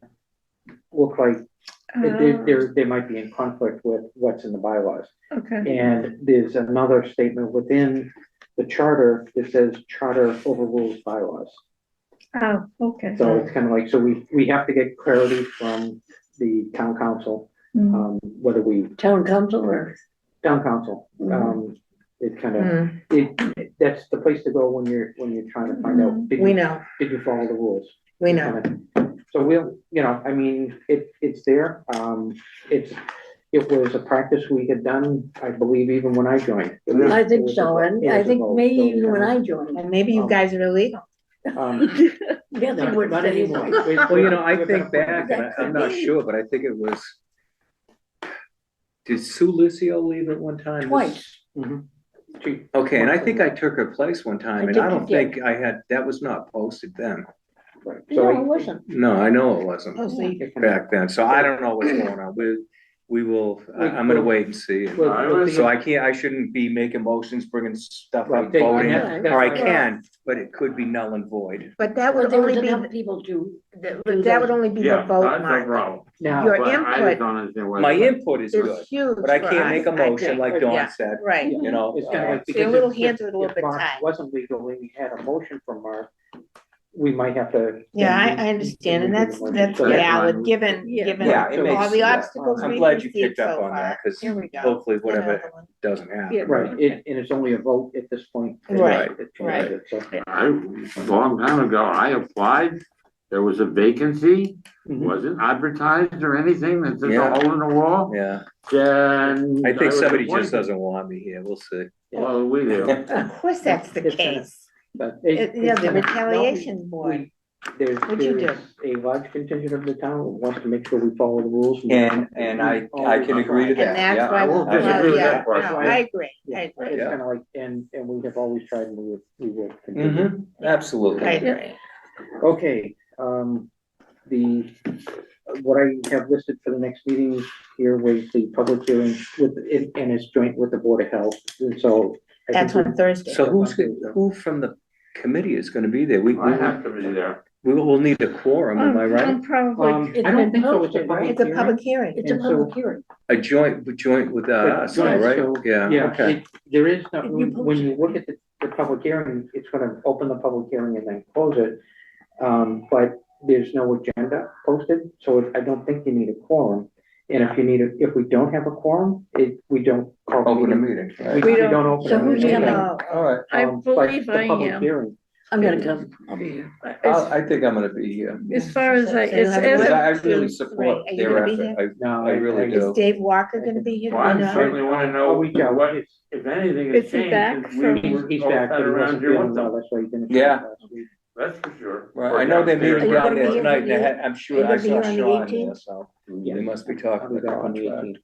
look like they might be in conflict with what's in the bylaws. Okay, And there's another statement within the charter that says charter overrules bylaws. oh, okay. So it's kind of like, so we have to get clarity from the town council, Mm. whether we, Town council or? town council. It kind of, that's the place to go when you're trying to find out. did We you- know, Did you follow the rules? we know. So we'll, I mean, it's there. It was a practice we had done, I believe, even when I joined. It was- I it think was so, a- and it I was a think vote, maybe so, even when I joined. And maybe you guys are illegal. Yeah, they Not would not say anymore. so. Well, I think back, and I'm not sure, but I think it was, did Sue Lucio leave at one time? Twice. Okay, and I think I took her place one time, I and think I you don't did. think I had, that was not posted then. No, it wasn't. No, I know it wasn't Oh, so you could. back then, so I don't know what's going on. we will, I'm gonna wait and see. Well, So I shouldn't be making motions, bringing stuff Right, up, they- voting, and or I that's- can, but it could be null and void. But that But would there was only be, enough people to, that would only be the Yeah, vote, that's no Mark. problem. Now, Your But I just input don't understand why. My input is good, is huge but I for can't make a us, I motion think. like Yeah, Dawn said, right. you know. it's kind of like. So your because little if- hands are a little if bit Mark tied. Wasn't legal, and we had a motion from Mark, we might have to. Yeah, then I understand, and we do the that's motion. So valid, given, Yeah. given Yeah, it makes- all the yeah. obstacles I'm we've glad you received picked up so on that, far. because Here we go. hopefully whatever Another one. doesn't happen. Yeah. Right, and it's only a vote at this point. Right, It changes right. it, so. A long time ago, I applied, there was a vacancy, Mhm. wasn't advertised or anything, that there's a Yeah. hole in the wall, Yeah, then. I think was somebody just appointed. doesn't want me here, we'll see. Well, we do. Of course, that's the It's kinda- case. But Yeah, the no, retaliation board. There's, What'd you do? there's a large contingent of the town who wants to make sure we follow the rules. And I can agree to And that, that's yeah. why, I won't well, disagree with yeah, that part. no, I agree, Yeah, I it's agree, Yeah. kind of like, and we have always tried, and we will continue. Mm-hmm, absolutely. I agree. Okay, what I have listed for the next meeting here was the public hearing with, and it's joint with the Board of Health, and so. I That's think on Thursday. So who from the committee is gonna be there? I have to be there. We will need a quorum, am I right? Um, Probably, I don't think so, it's a It's public It's a hearing. public hearing. it's a And so- public hearing. A joint with us, all Joint, right? so, Yeah, okay. There is, no- Can you when you post look at the public hearing, it's gonna open the public hearing and then close it. But there's no agenda posted, so I don't think you need a quorum. And if we don't have a quorum, we don't. call Open a meeting. meeting, We right? We we don't- don't open. So a who's meeting. coming? No. All right. I But believe the I public am. hearing, I'm gonna come, I'll be here. I think I'm gonna be here. As far as I, So you it's, have a as Because a- I really Two, support three. Are you their gonna be effort. here? no. I really Is do. Dave Walker gonna be here? Well, I No. certainly wanna I'll know reach out. what, if anything has Is he back changed, since from- we were He's all back, sat but he around wasn't here feeling with well, them, that's why he didn't. Yeah. last week. that's for sure. Right, I know they're meeting Are you down gonna there be here tonight, for and they the- had, I'm sure Are you I gonna be saw here on the Sean 18th? there, so Yeah. they must be I'll talking be the back on the contract.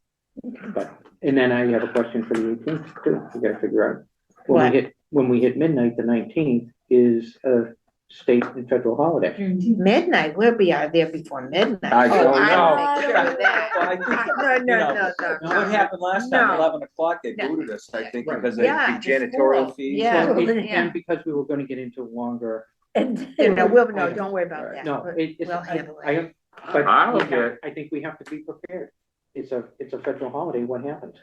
18th. But, and then I have a question for the 18th too, we gotta figure out. What? When we hit midnight, the 19th is a state and federal holiday. Midnight, we'll be out there before midnight. I don't Oh, I'll know. make sure of that. Well, I think, No, you know, no. what happened last time, No. 11 o'clock, they No. booted us, I think, Right. because of Yeah, the the janitorial school. fees. Yeah. Well, Well, and because we were gonna get into longer, And, You know, no, don't worry about Right. that. no, it's, We'll handle I it. have, but I'll we have- get- I think we have to be prepared. It's a federal holiday, what happens?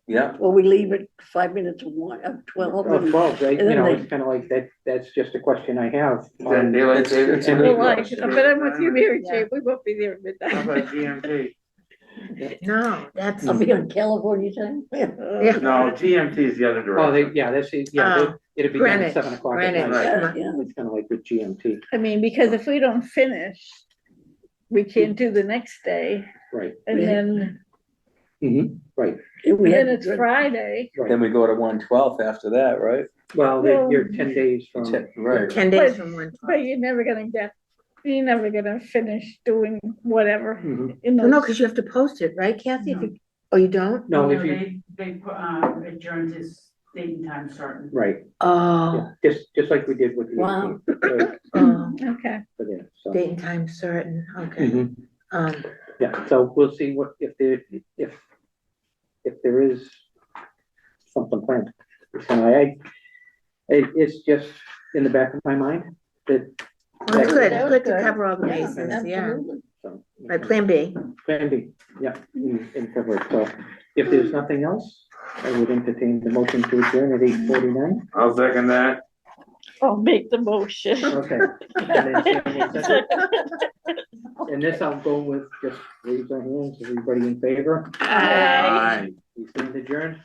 Yeah, well, we leave at 5 minutes of 12. Oh, 12, right, and you know, then it's kind of like that's just a question I have. Is that daylight savings? And well, we- like, but I'm with you, Mary Yeah. Jane, we won't be there at How midnight. about GMT? No, that's, I'll be on California time. Yeah. No, GMT is the other Oh, direction. that's it, yeah, Oh, it'd be done at Greenwich, 7 o'clock at Greenwich. night. Right. Yeah. It's kind of like with GMT, I mean, because if we don't finish, we can't do the next day, right, and Yeah. then, right, We then had it's Friday. then right. we go to 1/12 after that, right? Well, Well- you're 10 days from, Right. 10 days But- from one. But you're never gonna finish doing whatever Mhm. in Well, no, those. because you have to post it, right, Kathy? If you- Oh, you don't? no, if you, They adjourned his date and time certain. right, Oh, yeah, just like we did with the Wow. 18th, right, oh, Okay, for them, so. date and time certain, okay. Mhm. Um, Yeah, so we'll see what, if there is something planned. So it's just in the back of my mind that. well, it's good, That it's was good to good. cover all the Yeah, bases, yeah. absolutely. So, Right, plan B. Plan B, yeah, in February, so if there's nothing else, I would entertain the motion to adjourn at 8:49. I'll second that. I'll make the motion. Okay. And then Sam will second. And this I'll go with, just raise our hands, everybody in favor? Aye. Aye. We stand adjourned.